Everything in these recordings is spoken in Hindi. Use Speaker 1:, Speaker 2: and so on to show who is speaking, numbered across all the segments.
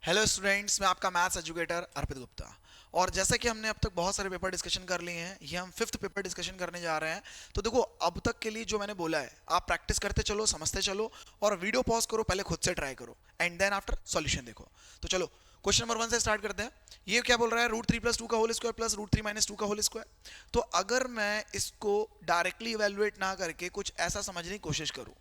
Speaker 1: हेलो स्टूडेंट्स, मैं आपका मैथ्स एजुकेटर अर्पित गुप्ता। और जैसा कि हमने अब तक बहुत सारे पेपर डिस्कशन कर लिए हैं, ये हम फिफ्थ पेपर डिस्कशन करने जा रहे हैं। तो देखो, अब तक के लिए जो मैंने बोला है, आप प्रैक्टिस करते चलो, समझते चलो, और वीडियो पॉज करो, पहले खुद से ट्राई करो, एंड देन आफ्टर सॉल्यूशन देखो। तो चलो, क्वेश्चन नंबर 1 से स्टार्ट करते हैं। ये क्या बोल रहा है? रूट 3 प्लस 2 का whole square plus root 3 minus 2 का होल स्क्वायर। तो अगर मैं इसको डायरेक्टली इवेलुएट ना करके कुछ ऐसा समझने की कोशिश करूं,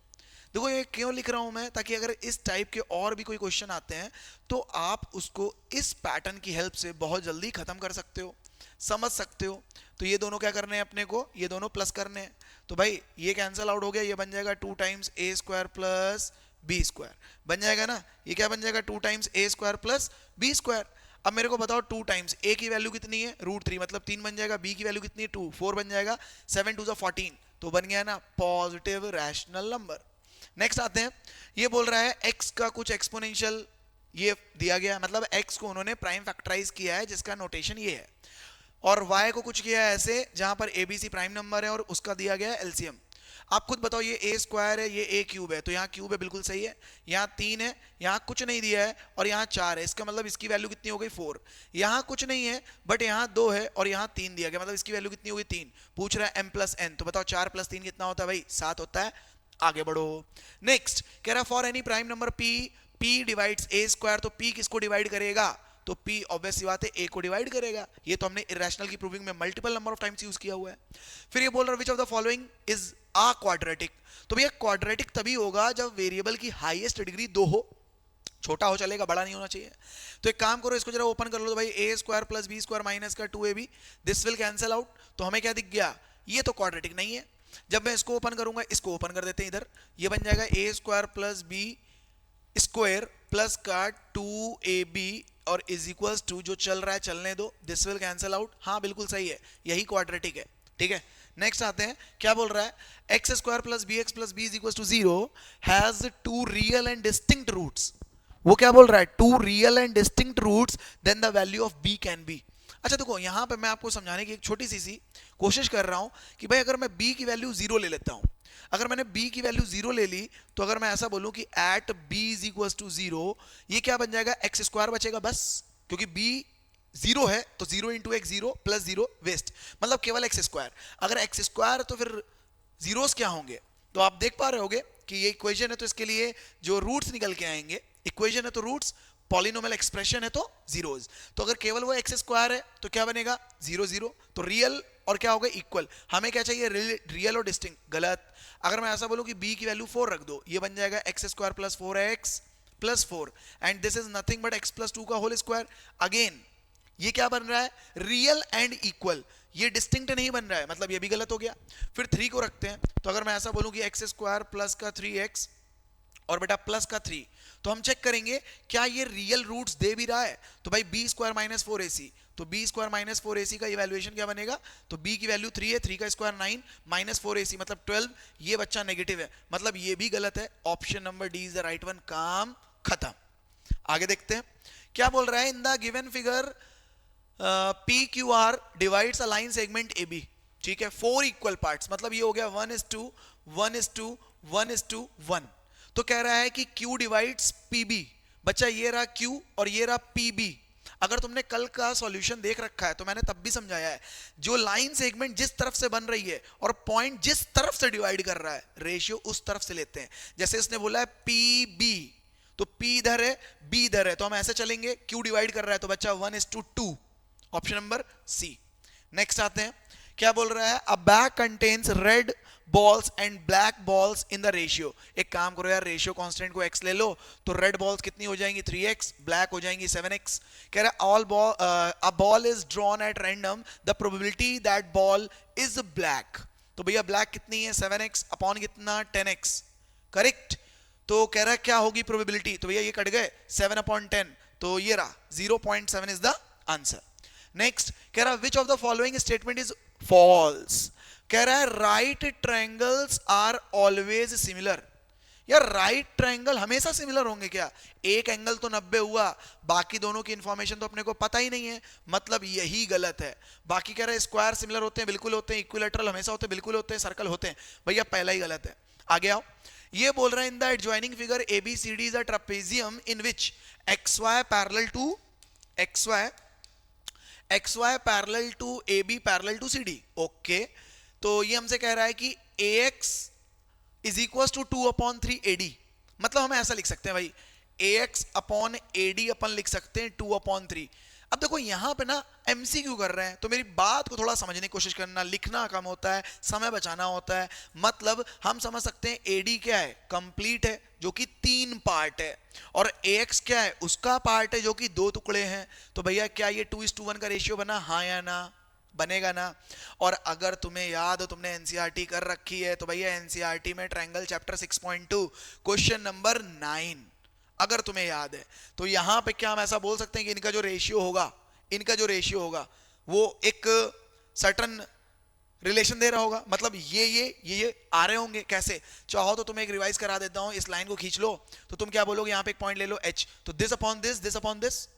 Speaker 1: देखो ये क्यों लिख रहा हूं मैं, ताकि अगर इस टाइप के और भी कोई क्वेश्चन आते हैं तो आप उसको इस पैटर्न की हेल्प से बहुत जल्दी खत्म कर सकते हो, समझ सकते हो। तो ये दोनों क्या करने हैं अपने को? ये दोनों प्लस करने हैं। तो भाई ये कैंसिल आउट हो गया, ये बन जाएगा 2 टाइम्स ए स्क्वायर प्लस बी स्क्वायर बन जाएगा ना। ये क्या बन जाएगा? 2 टाइम्स ए स्क्वायर प्लस बी स्क्वायर। अब मेरे को बताओ 2 टाइम्स ए की वैल्यू कितनी है? रूट 3, मतलब 3 बन जाएगा। बी की वैल्यू कितनी है? 2, 4 बन जाएगा। 7 टू 14, तो बन गया ना पॉजिटिव रैशनल नंबर। नेक्स्ट आते हैं। ये बोल रहा है x का कुछ एक्सपोनेंशियल ये दिया गया, मतलब x को उन्होंने प्राइम फैक्टराइज किया है, जिसका नोटेशन ये है, और y को कुछ किया है ऐसे, जहां पर abc प्राइम नंबर है और उसका दिया गया है एलसीएम। आप खुद बताओ, ये a स्क्वायर है, ये a क्यूब है, तो यहाँ क्यूब है, बिल्कुल सही है। यहाँ 3 है, यहाँ कुछ नहीं दिया है, और यहाँ 4 है, इसका मतलब इसकी वैल्यू कितनी हो गई? 4। यहाँ कुछ नहीं है, बट यहाँ 2 है और यहाँ 3 दिया गया, मतलब इसकी वैल्यू कितनी हो गई? 3। पूछ रहा है m प्लस n, तो बताओ 4 प्लस 3 कितना होता है भाई? 7 होता है। आगे बढ़ो। नेक्स्ट कह रहा for any prime number p, p divides a square, तो p किसको डिवाइड करेगा? तो p ऑब्वियस सी बात है a को डिवाइड करेगा। ये तो हमने इरेशनल की प्रूविंग में multiple number of times use किया हुआ है। फिर ये बोल रहा है which of the following is a quadratic. तो भैया क्वाड्रेटिक तभी होगा जब वेरिएबल की हाईएस्ट डिग्री 2 हो। छोटा हो चलेगा, बड़ा नहीं होना चाहिए। तो एक काम करो, इसको जरा ओपन कर लो, तो भाई A square plus B square minus का 2ab, this will cancel out. तो हमें क्या दिख गया? ये तो क्वाड्रेटिक नहीं है। जब मैं इसको ओपन करूंगा, इसको ओपन कर देते हैं इधर, ये बन जाएगा A square plus B square plus का 2ab और इज इक्वल्स टू, जो चल रहा है चलने दो, दिस विल कैंसिल आउट। हाँ बिल्कुल सही है, यही क्वाड्रेटिक है। ठीक है, नेक्स्ट आते हैं। क्या बोल रहा है? X square plus b x plus b is equals to 0 has 2 real and distinct roots. वो क्या बोल रहा है? 2 real and distinct roots, then the value of b can be. अच्छा देखो, यहां पे मैं आपको समझाने की एक छोटी सी कोशिश कर रहा हूं कि भाई अगर मैं b की वैल्यू 0 ले लेता हूं, अगर मैंने b की वैल्यू 0 ले ली, तो अगर मैं ऐसा बोलूं कि at b is equal to 0, ये क्या बन जाएगा? एक्स स्क्वायर बचेगा बस, क्योंकि b 0 है, तो 0 इंटू एक्स 0 प्लस 0 वेस्ट, मतलब केवल एक्स स्क्वायर। अगर एक्स स्क्वायर तो फिर जीरोस क्या होंगे? तो आप देख पा रहे होगे कि ये इक्वेशन है, तो इसके लिए जो रूट्स निकल के आएंगे, इक्वेशन है तो रूट्स, पॉलिनोमियल एक्सप्रेशन है तो जीरोस। तो अगर केवल वो एक्स स्क्वायर है तो क्या बनेगा? 0 0, तो रियल और क्या होगा? इक्वल। हमें क्या चाहिए? रियल और डिस्टिंक्ट। गलत। अगर मैं ऐसा बोलूं कि b की वैल्यू 4 रख दो, ये बन जाएगा x square plus 4x plus 4, and this is nothing but x plus 2 का होल स्क्वायर। अगेन ये क्या बन रहा है? Real and equal. ये डिस्टिंक्ट नहीं बन रहा है, मतलब ये भी गलत हो गया। फिर 3 को रखते हैं, तो अगर मैं ऐसा बोलूं कि एक्स स्क्वायर प्लस का 3x और बेटा प्लस का 3, तो हम चेक करेंगे क्या ये रियल रूट्स दे भी रहा है। तो भाई बी स्क्वायर माइनस 4ac, तो बी स्क्वायर माइनस 4ac का इवैल्यूएशन क्या बनेगा? तो b की वैल्यू 3 है, 3 का स्क्वायर 9 माइनस 4ac मतलब 12। ये बच्चा नेगेटिव है, मतलब ये भी गलत है। Option number D is the right one. काम खत्म। आगे देखते हैं क्या बोल रहा है। In the given figure P Q R divides a line segment A B. ठीक है, 4 इक्वल पार्ट्स, मतलब ये हो गया 1:2 1:2 1:1। तो कह रहा है कि Q डिवाइड्स PB। बच्चा ये रहा Q और ये रहा PB। अगर तुमने कल का सॉल्यूशन देख रखा है तो मैंने तब भी समझाया है, जो लाइन सेगमेंट जिस तरफ से बन रही है और पॉइंट जिस तरफ से डिवाइड कर रहा है, रेशियो उस तरफ से लेते हैं। जैसे इसने बोला है PB, तो P इधर है, B इधर है, तो हम ऐसे चलेंगे। Q डिवाइड कर रहा है, तो बच्चा 1:2, ऑप्शन नंबर सी। नेक्स्ट आते हैं। क्या बोल रहा है? अ bag contains red balls and black balls in the ratio. एक काम करो यार, रेशियो कांस्टेंट को x ले लो, तो रेड बॉल्स कितनी हो जाएंगी? 3x, ब्लैक हो जाएंगी 7x। कह रहा है all ball, a ball is drawn at random, the probability that ball is black. तो भैया ब्लैक कितनी है? 7x अपॉन कितना? 10x। करेक्ट। तो कह रहा है क्या होगी प्रोबेबिलिटी? तो भैया ये कट गए, 7/10, तो ये रहा 0.7 इज द आंसर। नेक्स्ट कह रहा which of the following statement is false. कह रहा है right triangles are always similar. यार राइट ट्रायंगल हमेशा सिमिलर होंगे क्या? एक एंगल तो 90 हुआ, बाकी दोनों की इंफॉर्मेशन तो अपने को पता ही नहीं है, मतलब यही गलत है। बाकी कह रहा है स्क्वायर सिमिलर होते हैं, बिल्कुल होते हैं। इक्विलेटरल हमेशा होते हैं, बिल्कुल होते हैं। सर्कल होते हैं, भैया पहला ही गलत है। आगे आओ। ये बोल रहा है in the adjoining figure ABCD is a trapezium in which XY parallel to XY parallel to AB parallel to CD। Okay, तो ये हमसे कह रहा है कि AX is equal to 2/3 AD। मतलब हम ऐसा लिख सकते हैं भाई, AX अपॉन AD अपन लिख सकते हैं 2/3। अब देखो यहां पे ना MCQ कर रहे हैं, तो मेरी बात को थोड़ा समझने की कोशिश करना, लिखना कम होता है, समय बचाना होता है। मतलब हम समझ सकते हैं AD क्या है, कंप्लीट है जो कि 3 पार्ट है, और AX क्या है, उसका पार्ट है जो कि 2 टुकड़े हैं। तो भैया क्या ये 2:1 का रेशियो बना, हाँ या ना, बनेगा ना। और अगर तुम्हें याद हो, तुमने एनसीईआरटी कर रखी है, तो भैया एनसीईआरटी में ट्रायंगल चैप्टर 6.2 क्वेश्चन नंबर 9 अगर तुम्हें याद है, तो यहां पे क्या हम ऐसा बोल सकते हैं कि इनका जो रेशियो होगा वो एक सर्टन रिलेशन दे रहा होगा। मतलब ये आ रहे होंगे। कैसे, चाहो तो तुम्हें एक रिवाइज करा देता हूं, इस लाइन को खींच लो, तो तुम क्या बोलोगे, यहां पे एक पॉइंट ले लो H, तो दिस अपॉन दिस,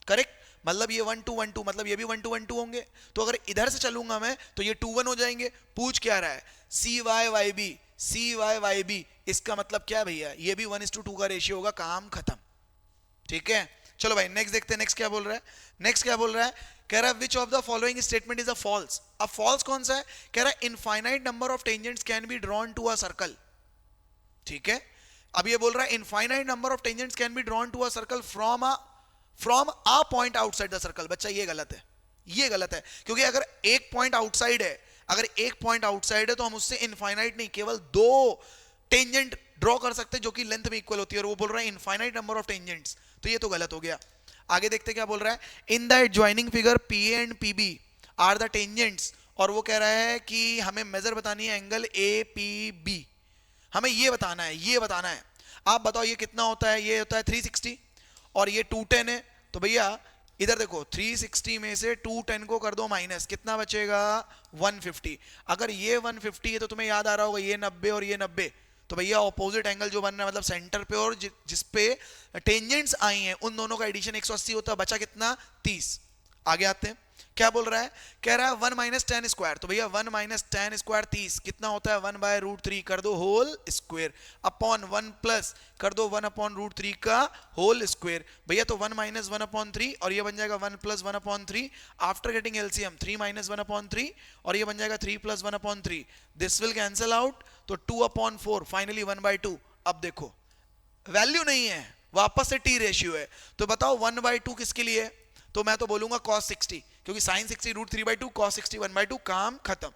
Speaker 1: करेक्ट। मतलब ये 1 2 1 2, मतलब ये भी 1 2 1 2 होंगे। तो अगर इधर से चलूंगा मैं तो ये 2 1 हो जाएंगे। पूछ क्या रहा है, CY YB, इसका मतलब क्या भैया, ये भी 1:2 का रेशियो होगा, काम खत्म। ठीक है, चलो भाई नेक्स्ट देखते हैं। नेक्स्ट क्या बोल रहा है, कह रहा है which of the following statement is a false. अब फॉल्स कौन सा है, कह रहा है infinite number of tangents can be drawn to a circle. ठीक है, अब ये बोल रहा है infinite number of tangents can be drawn to a circle from a point outside the circle. बच्चा ये गलत है, क्योंकि अगर एक पॉइंट आउटसाइड है, तो हम उससे इनफाइनाइट नहीं, केवल 2 टेंजेंट ड्रॉ कर सकते हैं जो कि लेंथ में इक्वल होती है, और वो बोल रहा है इनफाइनाइट नंबर ऑफ टेंजेंट्स। तो ये तो गलत हो गया। आगे देखते क्या बोल रहा है, in the adjoining figure PA and PB are the tangents, और वो कह रहा है कि हमें मेजर बतानी है एंगल APB। हमें ये बताना है। आप बताओ ये कितना होता है, ये होता है 360 और ये 210 है। तो भैया इधर देखो, 360 में से 210 को कर दो माइनस, कितना बचेगा 150। अगर ये 150 है तो तुम्हें याद आ रहा होगा ये 90 और ये 90, तो भैया ऑपोजिट एंगल जो बन रहा है, मतलब सेंटर पे और जिस पे टेंजेंट्स आई हैं, उन दोनों का एडिशन 180 होता है। बचा कितना, 30। आगे आते हैं, क्या बोल रहा है, कह रहा है 1 माइनस 10 स्क्वायर। तो भैया 1 माइनस 10 स्क्वायर 30, कितना होता है 1/√3, कर दो होल स्क्वायर, अपॉन 1 प्लस कर दो 1/√3 का होल स्क्वायर। भैया तो 1 माइनस 1/3 और ये बन जाएगा 1 plus 1/3। After getting LCM 3 minus 1/3 और ये बन जाएगा 3 plus 1/3। This will cancel out, तो 2/4, फाइनली 1/2। अब देखो वैल्यू नहीं है, वापस से टी रेशियो है, तो बताओ 1/2 किसके लिए है, तो मैं तो बोलूंगा cos 60, क्योंकि sin 60 √3/2, cos 60 1/2, काम खत्म।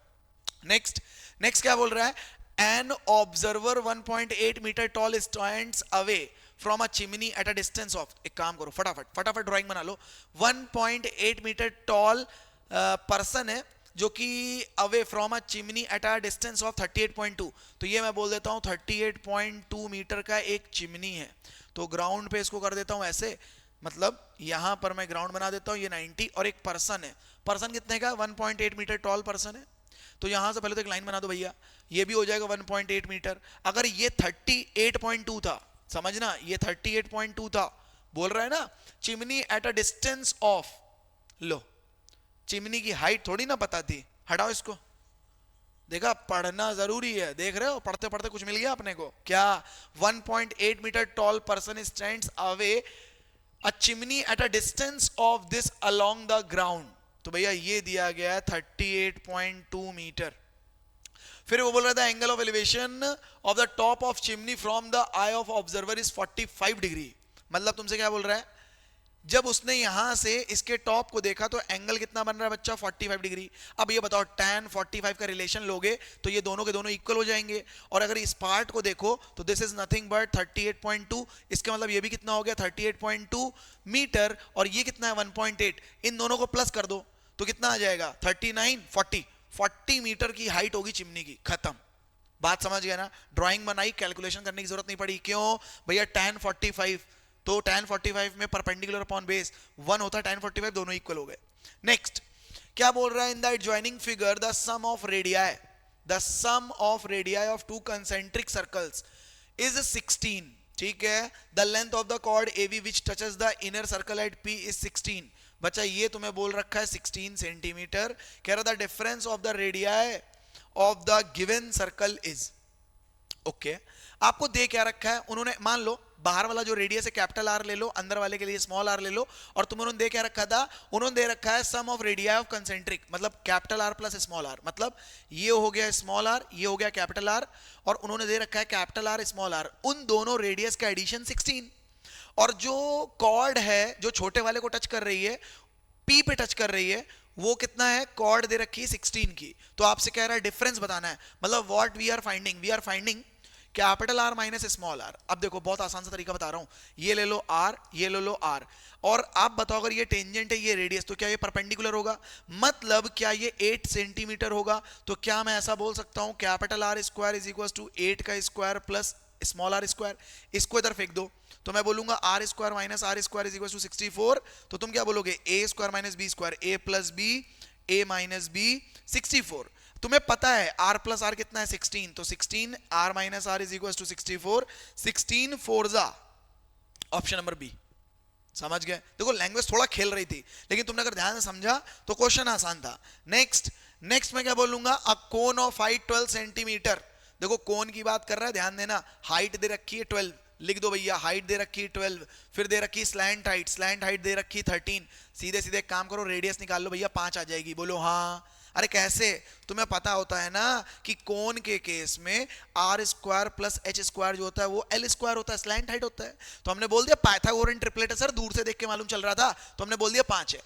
Speaker 1: नेक्स्ट क्या बोल रहा है, an observer 1.8 metre tall stands away from a chimney at a distance of, एक काम करो फटाफट ड्राइंग बना लो। 1.8 मीटर टॉल पर्सन है जो कि away from a chimney at a distance of 38.2, तो ये मैं बोल देता हूं 38.2 मीटर का एक चिमनी है। तो ग्राउंड पे इसको कर देता हूं ऐसे, मतलब यहां पर मैं ग्राउंड बना देता हूं, ये 90 और एक पर्सन है। पर्सन कितने का, 1.8 मीटर टॉल पर्सन है। तो यहां से पहले तो एक लाइन बना दो भैया, ये भी हो जाएगा 1.8 मीटर। अगर ये 38.2 था, समझना ये 38.2 था, बोल रहा है ना chimney at a distance of, low chimney की हाइट थोड़ी ना पता थी, हटाओ इसको। देखा, पढ़ना जरूरी है, देख रहे हो पढ़ते पढ़ते कुछ मिल गया अपने को क्या। 1.8 metre tall person stands away a chimney at a distance of this along the ground. तो भैया ये दिया गया है 38.2 मीटर। फिर वो बोल रहा था angle of elevation of the top of chimney from the I of observer is 45 degree. मतलब तुमसे क्या बोल रहा है, जब उसने यहां से इसके टॉप को देखा तो एंगल कितना बन रहा है बच्चा, 45 डिग्री। अब ये बताओ tan 45 का रिलेशन लोगे तो ये दोनों के दोनों इक्वल हो जाएंगे, और अगर इस पार्ट को देखो तो दिस इज नथिंग बट 38.2, इसका मतलब ये भी कितना हो गया 38.2 मीटर, और ये कितना है 1.8, इन दोनों को प्लस कर दो तो कितना आ जाएगा 39 40 मीटर की हाइट होगी चिमनी की, खत्म। बात समझ गया ना, ड्राइंग बनाई, कैलकुलेशन करने की जरूरत नहीं पड़ी। क्यों भैया, tan 45, तो tan 45 में परपेंडिकुलर अपॉन बेस 1 होता है, tan 45 दोनों इक्वल हो गए। नेक्स्ट क्या बोल रहा है, in the adjoining figure the sum of radii of 2 concentric circles is 16। ठीक है, the length of the chord AB which touches the inner circle at P is 16। बच्चा ये तुम्हें बोल रखा है 16 सेंटीमीटर। कह रहा था difference of the radii of the given circle is, okay. आपको दे क्या रखा है उन्होंने, मान लो बाहर वाला जो रेडियस है कैपिटल आर ले लो, अंदर वाले के लिए स्मॉल आर ले लो, और तुम उन्होंने दे क्या रखा था, उन्होंने दे रखा है sum of radii of concentric, मतलब capital R plus small r, मतलब ये हो गया स्मॉल आर, ये हो गया कैपिटल आर, और उन्होंने दे रखा है कैपिटल आर स्मॉल आर, उन दोनों रेडियस का एडिशन 16, और जो कॉर्ड है जो छोटे वाले को टच कर रही है, पी पे टच कर रही है, वो कितना है, कॉर्ड दे रखी है 16 की, तो आपसे कह रहा है डिफरेंस बताना है, मतलब what we are finding capital R minus small r. अब देखो बहुत आसान सा तरीका बता रहा हूं, ये ले लो आर, ये ले लो आर, और आप बताओ अगर ये टेंजेंट है ये रेडियस, तो क्या ये परपेंडिकुलर होगा, मतलब क्या ये 8 सेंटीमीटर होगा, तो क्या मैं ऐसा बोल सकता हूं capital R square is equal to 8 का square plus small r square, इसको इधर फेंक दो, तो मैं बोलूंगा r square minus r square is equal to 64, तो तुम क्या बोलोगे a square minus b square, a plus b, a minus b 64, तुम्हें पता है r प्लस आर कितना है 16, तो 16 r minus r is equal to 64, 16 4 जा ऑप्शन नंबर बी। समझ गए, देखो लैंग्वेज थोड़ा खेल रही थी, लेकिन तुमने अगर ध्यान से समझा तो क्वेश्चन आसान था। नेक्स्ट मैं क्या बोलूंगा, अ कोन ऑफ हाइट 12 सेंटीमीटर, देखो कोन की बात कर रहा है, ध्यान देना, हाइट दे रखी है 12, लिख दो भैया, हाइट दे रखी है 12, फिर दे रखी स्लैंट हाइट दे रखी है 13, सीधे सीधे काम करो, रेडियस निकाल लो भैया, 5 आ जाएगी, बोलो हाँ। अरे कैसे, तुम्हें पता होता है ना कि कोन के केस में r square plus h square जो होता है वो एल स्क्वायर होता है, स्लैंट हाइट होता है, तो हमने बोल दिया पाइथागोरन ट्रिपलेट है सर, दूर से देख के मालूम चल रहा था, तो हमने बोल दिया 5 है।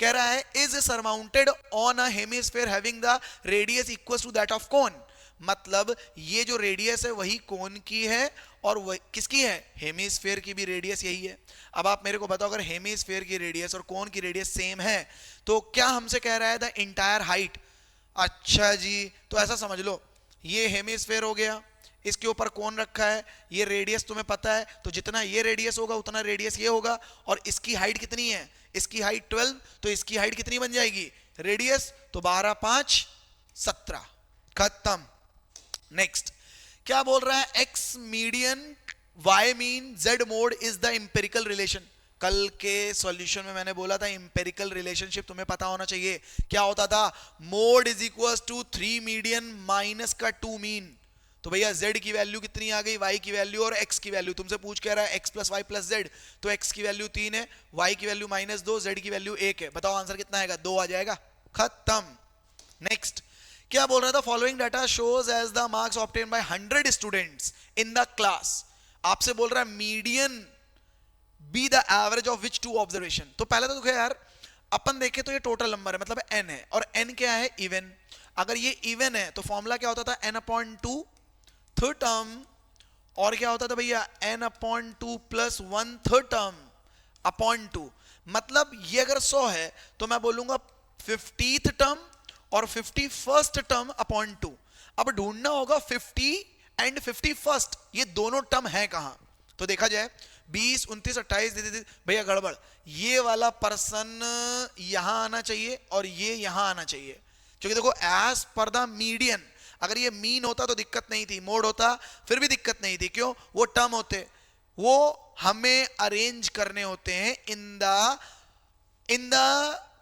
Speaker 1: कह रहा है is surmounted on a hemisphere having the radius equal to that of cone, मतलब ये जो रेडियस है वही कोन की है, और वह किसकी है, हेमिस्फीयर की भी रेडियस यही है। अब आप मेरे को बताओ अगर हेमिस्फीयर की रेडियस और कोन की रेडियस सेम है तो क्या हमसे कह रहा है द इंटायर हाइट, अच्छा जी, तो ऐसा समझ लो ये हेमिस्फीयर हो गया, इसके ऊपर कोन रखा है, ये रेडियस तुम्हें पता है, तो जितना ये रेडियस होगा उतना रेडियस ये होगा, और इसकी हाइट कितनी है, इसकी हाइट 12, तो इसकी हाइट कितनी बन जाएगी रेडियस, तो 12 5 17, खत्म। नेक्स्ट क्या बोल रहा है, x median y mean z mode is the empirical relation, कल के सॉल्यूशन में मैंने बोला था इंपेरिकल रिलेशनशिप तुम्हें पता होना चाहिए, क्या होता था, mode is equal to 3 median minus का 2 मीन, तो भैया z की वैल्यू कितनी आ गई, y की वैल्यू और x की वैल्यू, तुमसे पूछ कह रहा है x plus y plus z, तो x की वैल्यू 3 है, y की वैल्यू -2, z की वैल्यू 1 है, बताओ आंसर कितना आएगा, 2 आ जाएगा, खत्म। नेक्स्ट क्या बोल रहा था, following data shows as the marks obtain by 100 students in the class, आपसे बोल रहा है median be the average of which 2 observation, तो पहले तो देखो यार अपन देखें तो ये टोटल नंबर है, मतलब n है, और n क्या है, इवन, अगर ये इवन है तो फॉर्मूला क्या होता था, n/2 थर्ड टर्म, और क्या होता था भैया n/2 plus 1 third term upon 2, मतलब ये अगर 100 है तो मैं बोलूंगा 50th टर्म और 51st टर्म अपॉन 2, अब ढूंढना होगा 50 एंड 51st ये दोनों टर्म है कहां, तो देखा जाए 20 29 28 भैया गड़बड़, ये वाला पर्सन यहां आना चाहिए और ये यहां आना चाहिए, क्योंकि देखो एज पर द मीडियन, अगर ये मीन होता तो दिक्कत नहीं थी, मोड होता फिर भी दिक्कत नहीं थी, क्यों, वो टर्म होते, वो हमें अरेंज करने होते हैं in the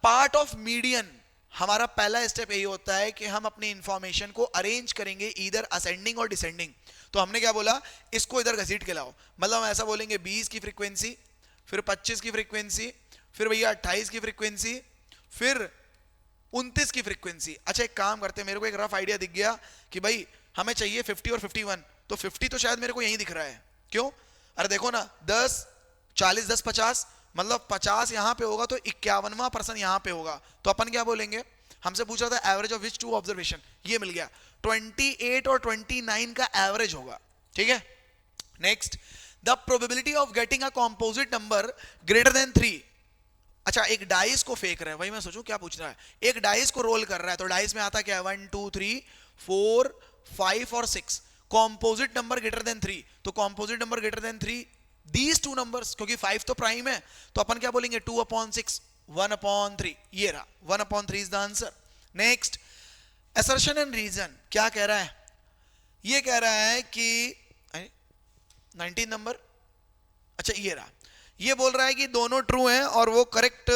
Speaker 1: part of median. हमारा पहला स्टेप यही होता है कि हम अपनी इंफॉर्मेशन को अरेंज करेंगे इधर असेंडिंग और डिसेंडिंग, तो हमने क्या बोला, इसको इधर घसीट के लाओ, मतलब हम ऐसा बोलेंगे 20 की फ्रीक्वेंसी, फिर 25 की फ्रीक्वेंसी, फिर भैया 28 की फ्रीक्वेंसी, फिर 29 की फ्रीक्वेंसी। अच्छा एक काम करते हैं, मेरे को एक रफ आइडिया दिख गया कि भाई हमें चाहिए 50 और 51, तो 50 तो शायद मेरे को यहीं दिख रहा है, क्यों, अरे देखो ना 10 40 10 50, मतलब 50 यहां पे होगा तो 51वां पर्सन यहां पे होगा, तो अपन क्या बोलेंगे, हमसे पूछ रहा था एवरेज ऑफ विच 2 ऑब्जर्वेशन, ये मिल गया 28 और 29 का एवरेज होगा, ठीक है। Next the probability of getting a composite number greater than 3, अच्छा एक डाइस को फेंक रहे हैं, वही मैं सोचूं क्या पूछ रहा है, एक डाइस को रोल कर रहा है, तो डाइस में आता क्या है 1 2 3 4 5 और 6, कंपोजिट नंबर ग्रेटर देन 3, तो composite number greater than 3 these 2 numbers, क्योंकि 5 तो प्राइम है, तो अपन क्या बोलेंगे 2/6 1/3, ये रहा 1/3 is the answer. Next assertion and reason क्या कह रहा है, ये कह रहा है कि 19 नंबर, अच्छा ये रहा, ये बोल रहा है कि दोनों ट्रू हैं और वो करेक्ट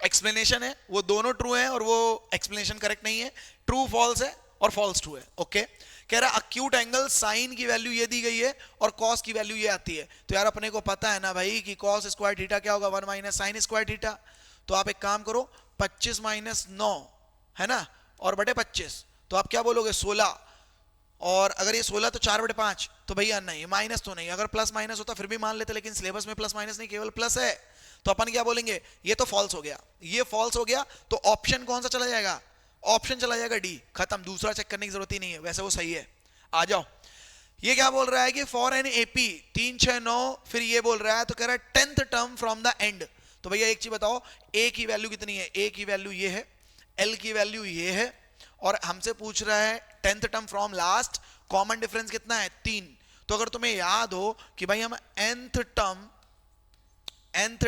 Speaker 1: एक्सप्लेनेशन है, वो दोनों ट्रू हैं और वो एक्सप्लेनेशन करेक्ट नहीं है, ट्रू फॉल्स है और फॉल्स ट्रू है, ओके। कह रहा अक्यूट एंगल साइन की वैल्यू ये दी गई है और कॉस की वैल्यू ये आती है, तो यार अपने को पता है ना भाई कि कॉस स्क्वायर थीटा क्या होगा 1 माइनस साइन स्क्वायर थीटा। तो आप एक काम करो 25 माइनस 9 है ना और बटे 25, तो आप क्या बोलोगे 16, और अगर ये 16 तो 4/5, तो भैया नहीं माइनस तो नहीं, अगर प्लस माइनस होता फिर भी मान लेते, लेकिन सिलेबस में प्लस माइनस नहीं केवल प्लस है, तो अपन क्या बोलेंगे ये तो फॉल्स हो गया, ये फॉल्स हो गया, तो ऑप्शन कौन सा चला जाएगा, ऑप्शन चला जाएगा डी, खत्म, दूसरा चेक करने की जरूरत ही नहीं है, वैसे वो सही है। आ जाओ, ये क्या बोल रहा है कि फॉर एन एपी 3 6 9, फिर ये बोल रहा है तो कह रहा है 10th term from the end. तो भैया एक चीज बताओ, ए की वैल्यू कितनी है, ए की वैल्यू ये है, एल की वैल्यू ये है, और हमसे पूछ रहा है 10th term from last, common difference कितना है 3। तो अगर तुम्हें याद हो कि भाई हम nth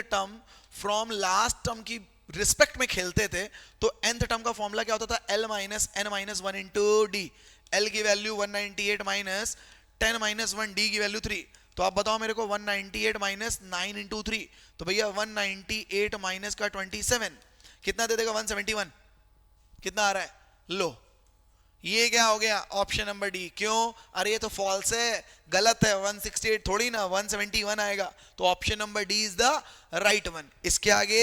Speaker 1: term from last term की रिस्पेक्ट में खेलते थे, तो nth टर्म का फॉर्मूला क्या होता था, l minus n minus 1 into D, L की वैल्यू 198 माइनस 10 माइनस 1, डी की वैल्यू 3। तो आप बताओ मेरे को 198 माइनस 9 इंटू 3, तो भैया 198 माइनस का 27 कितना दे देगा 171, कितना आ रहा है, लो ये क्या हो गया ऑप्शन नंबर डी। क्यों, अरे ये तो फॉल्स है, गलत है, 168 थोड़ी ना 171 आएगा, तो option number D is the right one. इसके आगे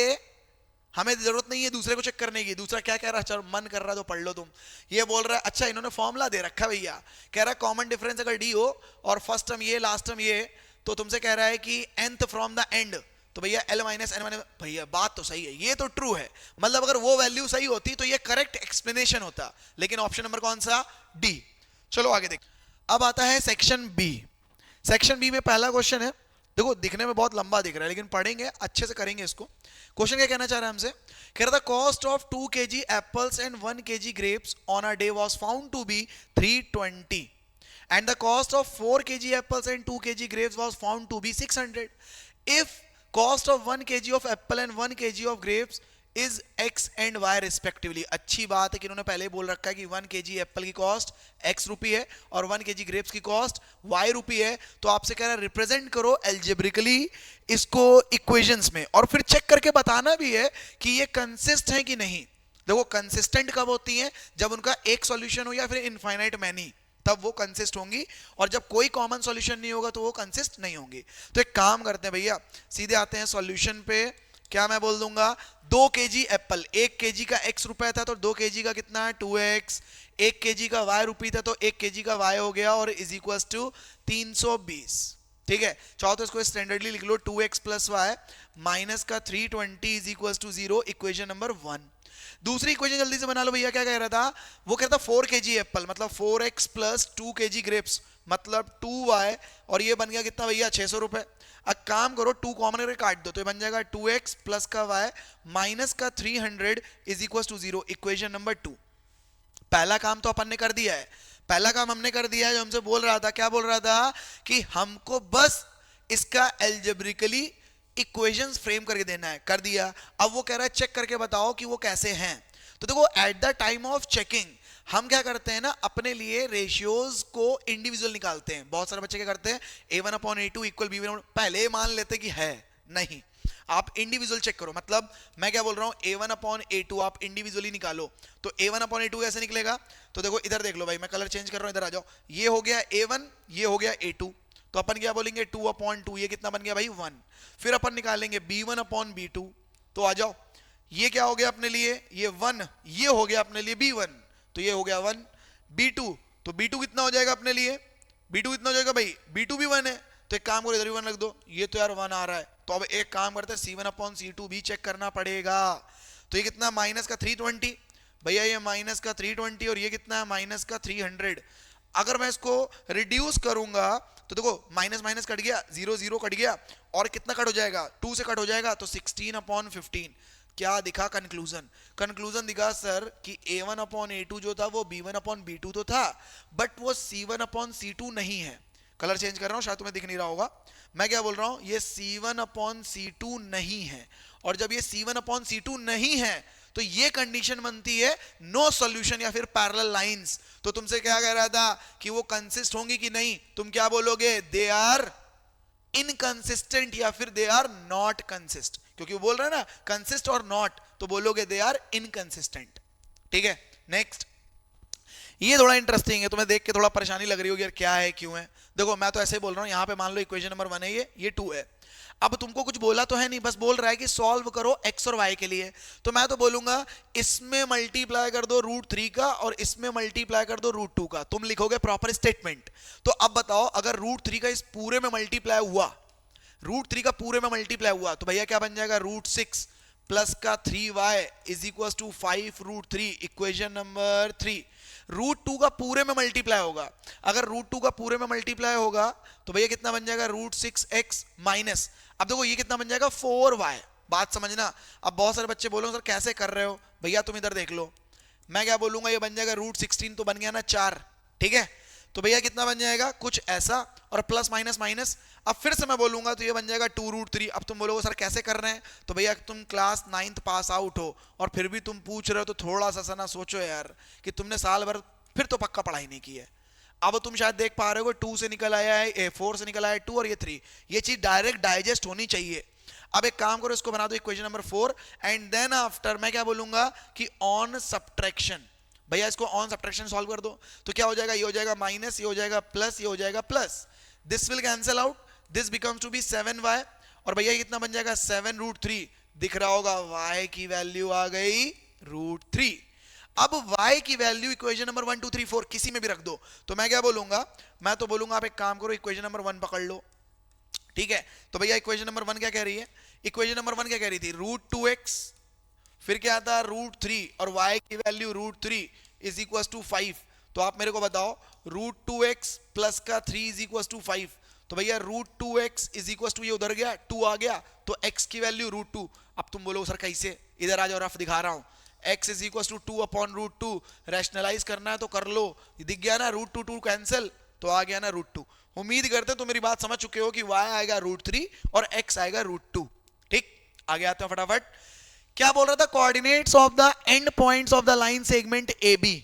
Speaker 1: हमें जरूरत नहीं है दूसरे को चेक करने की, दूसरा क्या कह रहा है, चलो मन कर रहा है तो पढ़ लो तुम। ये बोल रहा है अच्छा इन्होंने फॉर्मूला दे रखा भैया, कह रहा है कॉमन डिफरेंस अगर डी हो और फर्स्ट टर्म ये लास्ट टर्म ये, तो तुमसे कह रहा है कि nth फ्रॉम द एंड, तो भैया l माइनस एन माइनस, भैया बात तो सही है, ये तो ट्रू है, मतलब अगर वो वैल्यू सही होती तो ये करेक्ट एक्सप्लेनेशन होता, लेकिन ऑप्शन नंबर कौन सा, डी। चलो आगे देख, अब आता है सेक्शन बी। सेक्शन बी में पहला क्वेश्चन है, देखो दिखने में बहुत लंबा दिख रहा है लेकिन पढ़ेंगे अच्छे से करेंगे इसको। क्वेश्चन क्या कहना चाह रहा है हमसे, कह रहा था cost of 2 kg apples and 1 kg grapes on a day was found to be 320 and the cost of 4 kg apples and 2 kg grapes was found to be 600. If cost of 1 kg of apple and 1 kg of grapes is x and y respectively. अच्छी बात है कि इन्होंने पहले बोल रखा है कि 1 kg एप्पल की कॉस्ट x रुपी है और 1 kg ग्रेप्स की कॉस्ट y रुपी है, तो आपसे कह रहा है रिप्रेजेंट करो एल्जेब्रिकली इसको इक्वेशंस में, और फिर चेक करके बताना भी है कि ये कंसिस्ट है कि नहीं। देखो कंसिस्टेंट कब होती है, जब उनका एक सॉल्यूशन हो या फिर इनफाइनाइट मैनी, तब वो कंसिस्ट होंगी, और जब कोई कॉमन सॉल्यूशन नहीं होगा तो वो कंसिस्ट नहीं होंगी। तो एक काम करते हैं भैया, सीधे आते हैं सॉल्यूशन पे। क्या मैं बोल दूंगा 2 kg एप्पल, 1 kg का x रुपए था तो 2 kg का कितना है 2x, 1 kg का y रुपी था तो 1 kg का y हो गया, और इज इक्वल टू 320। ठीक है, चाहो तो इसको स्टैंडर्डली लिख लो 2x प्लस वाई माइनस का 320 is equal to 0, equation number 1। दूसरी इक्वेशन जल्दी से बना लो भैया, क्या कह रहा था वो, कह रहा था 4 kg एप्पल मतलब 4x प्लस 2 kg ग्रेप्स मतलब 2y, और ये बन गया कितना भैया 600 रुपए। अब काम करो 2 कॉमन करके काट दो, तो ये बन जाएगा 2x प्लस का y माइनस का 300 is equal to 0, equation number 2। पहला काम तो अपन ने कर दिया है, पहला काम हमने कर दिया है जो हमसे बोल रहा था, क्या बोल रहा था कि हमको बस इसका एल्जेब्रिकली इक्वेशंस फ्रेम करके देना है, कर दिया। अब वो कह रहा है चेक करके बताओ कि वो कैसे हैं। तो देखो at the time of checking हम क्या करते हैं ना, अपने लिए रेशियोज को इंडिविजुअल निकालते हैं। बहुत सारे बच्चे क्या करते हैं a1/a2 इक्वल b1, पहले मान लेते कि है, नहीं, आप इंडिविजुअल चेक करो। मतलब मैं क्या बोल रहा हूं a1/a2 आप इंडिविजुअली निकालो, तो a1/a2 कैसे निकलेगा, तो देखो इधर देख लो भाई, मैं कलर चेंज कर रहा हूं, इधर आ जाओ, ये हो गया a1, ये हो गया a2, तो अपन क्या बोलेंगे 2/2, ये कितना बन गया भाई 1। फिर अपन निकालेंगे b1/b2, तो आ जाओ, ये क्या हो गया अपने लिए ये 1, ये हो गया अपने लिए b1, तो ये हो गया 1। b2, तो b2 कितना हो जाएगा अपने लिए, b2 कितना हो जाएगा भाई, b2 भी 1 है, तो एक काम करो इधर भी 1 रख दो, ये तो यार 1 आ रहा है, तो अब एक काम करते हैं c1/c2 भी चेक करना पड़ेगा। तो ये कितना माइनस का 320, भैया ये माइनस का 320 और ये कितना है माइनस का 300। अगर मैं इसको रिड्यूस करूंगा तो देखो माइनस माइनस कट गया, 0 0 कट गया, और कितना कट हो जाएगा 2 से कट हो जाएगा, तो 16/15। क्या दिखा कंक्लूजन, कंक्लूजन दिखा सर कि a1/a2 जो था वो b1/b2 तो था, बट वो c1/c2 नहीं है। कलर चेंज कर रहा हूं, शायद तुम्हें दिख नहीं रहा होगा, मैं क्या बोल रहा हूं ये c1/c2 नहीं है, और जब ये c1/c2 नहीं है तो ये कंडीशन बनती है नो सॉल्यूशन या फिर पैरेलल लाइंस। तो तुमसे क्या कह रहा था कि वो कंसिस्ट होंगी कि नहीं, तुम क्या बोलोगे दे आर इनकंसिस्टेंट या फिर दे आर नॉट कंसिस्ट, क्योंकि वो बोल रहा है ना कंसिस्ट और नॉट, तो बोलोगे दे आर इनकंसिस्टेंट। ठीक है, नेक्स्ट ये थोड़ा इंटरेस्टिंग है, तुम्हें देख के थोड़ा परेशानी लग रही होगी यार क्या है क्यों है। देखो मैं तो ऐसे ही बोल रहा हूँ, यहाँ पे मान लो इक्वेशन नंबर 1 है, ये 2 है। अब तुमको कुछ बोला तो है नहीं, बस बोल रहा है कि सॉल्व करो x और y के लिए। तो मैं तो बोलूंगा इसमें मल्टीप्लाई कर दो √3 का और इसमें मल्टीप्लाई कर दो √2 का, तुम लिखोगे प्रॉपर स्टेटमेंट। तो अब बताओ अगर √3 का इस पूरे में मल्टीप्लाई हुआ, √3 का पूरे में मल्टीप्लाई हुआ तो भैया क्या बन जाएगा, √6 प्लस का 3y is equal to 5√3, equation number 3। √2 का पूरे में मल्टीप्लाई होगा, अगर √2 का पूरे में मल्टीप्लाई होगा तो भैया कितना बन जाएगा, √6x माइनस, अब देखो ये कितना बन जाएगा 4y। बात समझना। अब बहुत सारे बच्चे बोलोगे सर कैसे कर रहे हो, भैया तुम इधर देख लो, मैं क्या बोलूंगा ये बन जाएगा √16 तो बन गया ना 4, ठीक है। तो भैया कितना बन जाएगा, कुछ ऐसा, और प्लस माइनस माइनस। अब फिर से मैं बोलूंगा तो ये बन जाएगा 2√3। अब तुम बोलोगे सर कैसे कर रहे हैं, तो भैया तुम क्लास 9th पास आउट हो और फिर भी तुम पूछ रहे हो, तो थोड़ा सा ना सोचो यार कि तुमने साल भर फिर तो पक्का पढ़ाई नहीं की है। अब तुम शायद देख पा रहे हो 2 से निकल आया है, 4 से निकल आया है 2 और ये 3, ये चीज डायरेक्ट डाइजेस्ट होनी चाहिए। अब एक काम करो, इसको बना दो equation number 4 and then after मैं क्या बोलूंगा कि ऑन सब्ट्रैक्शन। भैया इसको ऑन सब्ट्रैक्शन सॉल्व कर दो, तो क्या हो जाएगा, ये हो जाएगा माइनस, ये हो जाएगा प्लस, ये हो जाएगा plus, this will cancel out, this becomes to be 7y, और भैया ये कितना बन जाएगा 7√3, दिख रहा होगा y की वैल्यू आ गई √3। अब y की वैल्यू इक्वेशन नंबर 1 2 3 4 किसी में भी रख दो, तो मैं क्या बोलूंगा, मैं तो बोलूंगा आप एक काम करो इक्वेशन नंबर 1 पकड़ लो, ठीक है। तो भैया इक्वेशन नंबर 1 क्या कह रही है, इक्वेशन नंबर 1 क्या कह रही थी, √2x, फिर क्या आता √3 और y की वैल्यू √3 इज इक्वल टू 5। तो आप मेरे को बताओ √2x प्लस का 3 इज इक्वल टू 5, तो भैया √2x इज इक्वल टू, ये उधर गया 2 आ गया, तो x की वैल्यू √2। अब तुम बोलो सर कैसे, इधर आ जाओ रफ दिखा रहा हूं, x is equal to 2 upon √2, rationalise करना है तो कर लो, दिख गया ना √2 कैंसिल, तो आ गया ना √2। उम्मीद करते हैं तो मेरी बात समझ चुके हो कि y आएगा √3 और x आएगा √2, ठीक। आगे आते हैं फटाफट, क्या बोल रहा था, coordinates of the end points of the line segment A B.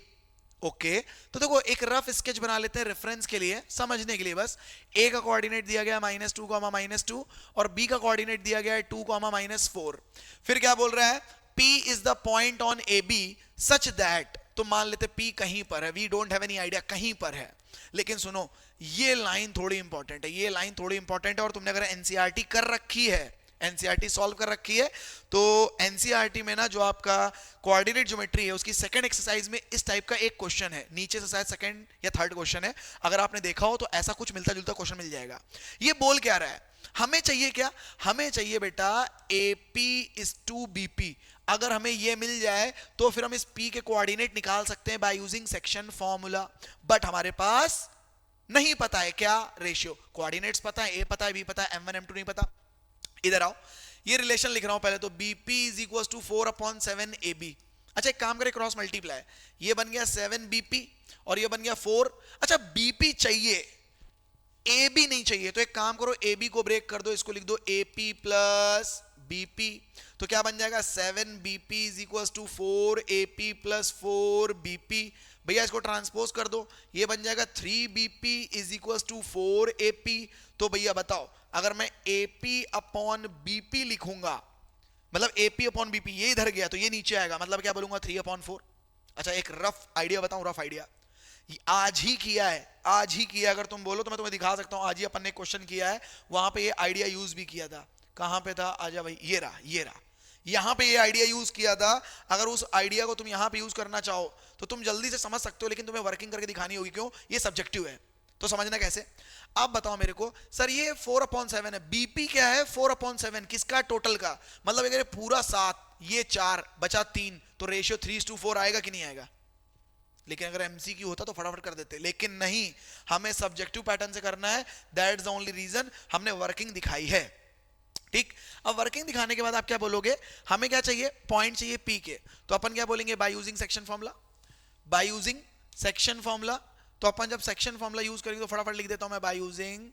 Speaker 1: Okay, तो देखो एक रफ स्केच बना लेते हैं रेफरेंस के लिए, समझने के लिए बस। ए का कोऑर्डिनेट दिया गया -2, -2 और बी का कोऑर्डिनेट दिया गया है 2, -4। फिर क्या बोल रहा है, P is the point on A B such that, तो मान लेते P कहीं पर है, we don't have any idea कहीं पर है, लेकिन सुनो ये लाइन थोड़ी इंपॉर्टेंट है, ये लाइन थोड़ी इंपॉर्टेंट है, और तुमने अगर एनसीईआरटी कर रखी है, एनसीईआरटी सॉल्व कर रखी है, तो एनसीईआरटी में ना जो आपका कोऑर्डिनेट ज्योमेट्री है उसकी सेकंड एक्सरसाइज में इस टाइप का एक क्वेश्चन है, नीचे से शायद सेकंड या थर्ड क्वेश्चन है, अगर आपने देखा हो तो ऐसा कुछ मिलता जुलता क्वेश्चन मिल जाएगा। ये बोल क्या रहा है, हमें चाहिए क्या, हमें चाहिए बेटा AP इज टू BP। अगर हमें ये मिल जाए तो फिर हम इस P के कोऑर्डिनेट निकाल सकते हैं by using section formula, but हमारे पास नहीं पता है क्या, रेशियो। कोऑर्डिनेट्स पता है, A पता है, B पता है, M1 M2 नहीं पता। इधर आओ, ये रिलेशन लिख रहा हूं पहले तो, BP is equal to 4/7 AB। अच्छा एक काम करें, क्रॉस मल्टीप्लाई, ये बन गया 7 BP और ये बन गया 4। अच्छा BP चाहिए, AB नहीं चाहिए, तो एक काम करो AB को ब्रेक कर दो, इसको लिख दो AP प्लस BP, तो क्या बन जाएगा 7 BP is equal to 4 AP plus 4 BP। भैया इसको ट्रांसपोज कर दो, ये बन जाएगा 3 BP is equal to 4 AP। तो भैया बताओ अगर मैं AP अपॉन BP लिखूंगा, मतलब AP अपॉन BP, ये इधर गया तो ये नीचे आएगा, मतलब क्या बोलूंगा 3/4। अच्छा एक रफ आइडिया बताऊं, रफ आइडिया आज ही किया है, आज ही किया, अगर तुम बोलो तो मैं तुम्हें दिखा सकता हूं, आज ही अपन ने क्वेश्चन किया है, वहां पे ये आइडिया यूज भी किया था। कहां पे था, आजा भाई, ये रहा, ये रहा, यहां पे ये आइडिया यूज किया था। अगर उस आइडिया को तुम यहां पे यूज करना चाहो तो तुम जल्दी से समझ सकते हो, लेकिन तुम्हें वर्किंग करके दिखानी होगी, क्यों, ये सब्जेक्टिव है, तो समझना कैसे। अब बताओ मेरे को, सर ये 4/7 है, BP क्या है 4/7, किसका, टोटल का, मतलब अगर पूरा 7, ये 4 बचा 3, तो रेशियो 3:4 आएगा कि नहीं आएगा। लेकिन अगर MCQ होता तो फटाफट कर देते, लेकिन नहीं, हमें सब्जेक्टिव पैटर्न से करना है, that is the only reason हमने वर्किंग दिखाई है, ठीक। अब वर्किंग दिखाने के बाद आप क्या बोलोगे, हमें क्या चाहिए, पॉइंट चाहिए P के, तो अपन क्या बोलेंगे, by using section formula, by using section formula. तो अपन जब सेक्शन फॉर्मूला यूज करेंगे तो फटाफट लिख देता हूं मैं, बाय यूजिंग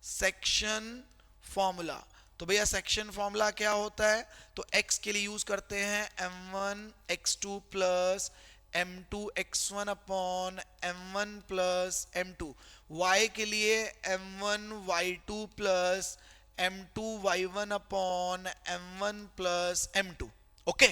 Speaker 1: सेक्शन फॉर्मूला। तो भैया सेक्शन फॉर्मूला क्या होता है, तो x के लिए यूज करते हैं m1 x2 plus m2 x1 upon m1 plus m2, y के लिए m1 y2 plus m2 y1 upon m1 plus m2। Okay,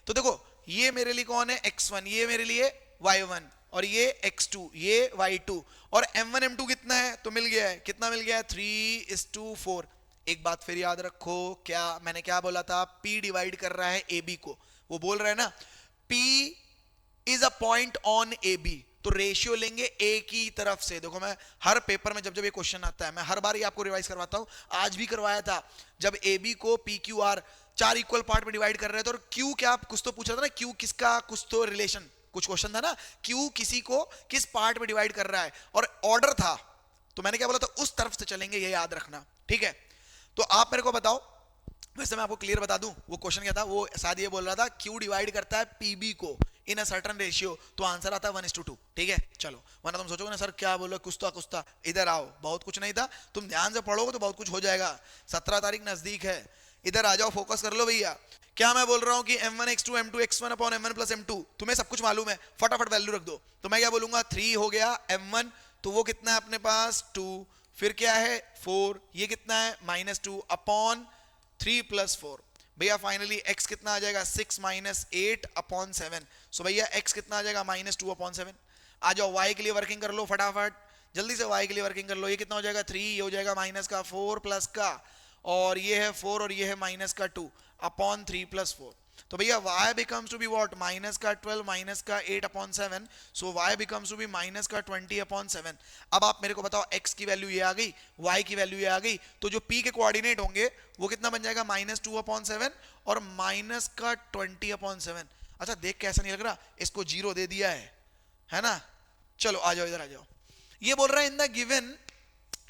Speaker 1: तो देखो ये मेरे लिए कौन है x1, ये मेरे लिए y1, और ये x2, ये y2, और m1 m2 कितना है? तो मिल गया है, कितना मिल गया है? 3:4। एक बात फिर याद रखो, क्या मैंने क्या बोला था? p डिवाइड कर रहा है ab को, वो बोल रहा है ना p is a point on AB, तो रेशियो लेंगे A की तरफ से। देखो मैं हर पेपर में जब जब ये क्वेश्चन आता है, मैं हर बार ये आपको रिवाइज करवाता हूं, आज भी करवाया था। जब AB को PQR 4 इक्वल पार्ट में डिवाइड कर रहे थे, और Q क्या कुछ तो पूछ रहा था ना, Q किसका कुछ तो रिलेशन, कुछ क्वेश्चन था ना, Q किसी को किस पार्ट में डिवाइड कर रहा है, और ऑर्डर था, तो मैंने क्या बोला था? उस तरफ से चलेंगे, ये याद रखना, ठीक है? तो आप मेरे को बताओ, वैसे मैं आपको क्लियर बता दूं, वो क्वेश्चन क्या था, वो शायद ये बोल रहा था Q डिवाइड करता है PB को इन अ सर्टेन रेशियो, तो आंसर आता है 1:2। ठीक है, चलो, वरना तुम सोचोगे ना सर क्या बोलो, कुछ था। इधर आओ, बहुत कुछ नहीं था, तुम ध्यान से पढ़ोगे तो बहुत कुछ हो जाएगा। 17 तारीख नजदीक है, इधर आ जाओ, फोकस कर लो भैया। क्या मैं बोल रहा हूं कि m1 x2 m2 x1 upon m1 plus m2, तुम्हें सब कुछ मालूम है, फटाफट वैल्यू रख दो। तो मैं क्या बोलूंगा? 3 हो गया m1, तो वो कितना है अपने पास? 2, फिर क्या है 4, ये कितना है -2 अपॉन 3 + 4। भैया फाइनली x कितना आ जाएगा? 6 - 8 अपॉन 7। सो भैया x कितना आ जाएगा? -2 अपॉन 7। आ जाओ y के लिए वर्किंग कर लो फटाफट, जल्दी से y के लिए वर्किंग कर लो। ये कितना हो जाएगा? 3, ये हो जाएगा -4 प्लस का, और ये है 4 और ये है -2 अपॉन 3 + 4। तो भैया y becomes to be what? -12 -8 upon 7। So y becomes to be -20 upon 7। अब आप मेरे को बताओ, x की वैल्यू ये आ गई, y की वैल्यू ये आ गई, तो जो p के कोऑर्डिनेट होंगे वो कितना बन जाएगा? -2 अपॉन 7 और -20 अपॉन 7। अच्छा देख कैसा नहीं लग रहा? इसको 0 दे दिया है ना? चलो आ जाओ, इधर आ जाओ। ये बोल रहा है in the given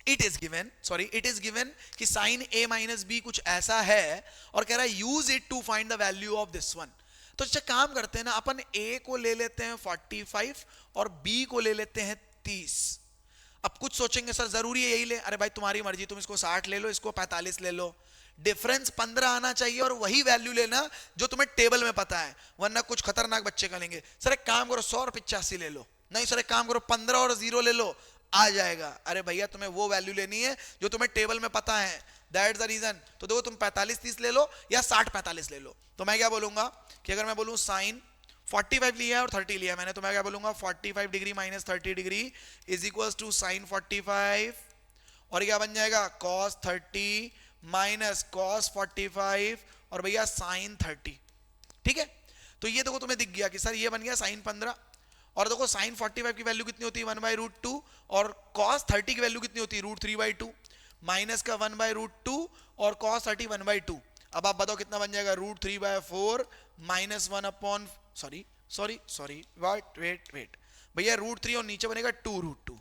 Speaker 1: it is given कि साइन a माइनस बी कुछ ऐसा है, और कह रहा है use it to find the value of this one. तो अच्छा काम करते हैं ना, अपन a को ले लेते हैं 45 और b को ले लेते हैं 30। अब कुछ सोचेंगे सर जरूरी है यही ले, अरे भाई तुम्हारी मर्जी, तुम इसको 60 ले लो, इसको 45 ले लो, डिफरेंस 15 आना चाहिए, और वही वैल्यू लेना जो तुम्हें टेबल में पता है, वरना कुछ खतरनाक बच्चे करेंगे। सर एक काम करो 100 और 85 ले लो, नहीं सर एक काम करो 15 और 0 ले लो, आ जाएगा। अरे भैया तुम्हें वो वैल्यू लेनी है जो तुम्हें टेबल में पता है, दैट्स द रीजन। तो देखो तुम 45-30 ले लो या 60-45 ले लो। तो मैं क्या बोलूंगा कि अगर मैं बोलूं साइन 45 लिया है और 30 लिया है मैंने, तो मैं क्या बोलूंगा 45 degree minus 30 degree is equal to sine 45, और क्या बन जाएगा? कॉस 30 माइनस कॉस 45, और भैया साइन 30। ठीक है, तो ये देखो तुम्हें दिख गया कि सर ये बन गया साइन 15, और देखो साइन 45 की वैल्यू कितनी होती है? 1/√2, और कॉस 30 की वैल्यू कितनी होती है? √3/2, माइनस का 1/√2 और कॉस 30 1/2। अब आप बताओ कितना बन जाएगा? √3/4 माइनस 1 अपॉन सॉरी वेट भैया √3 और नीचे बनेगा 2√2,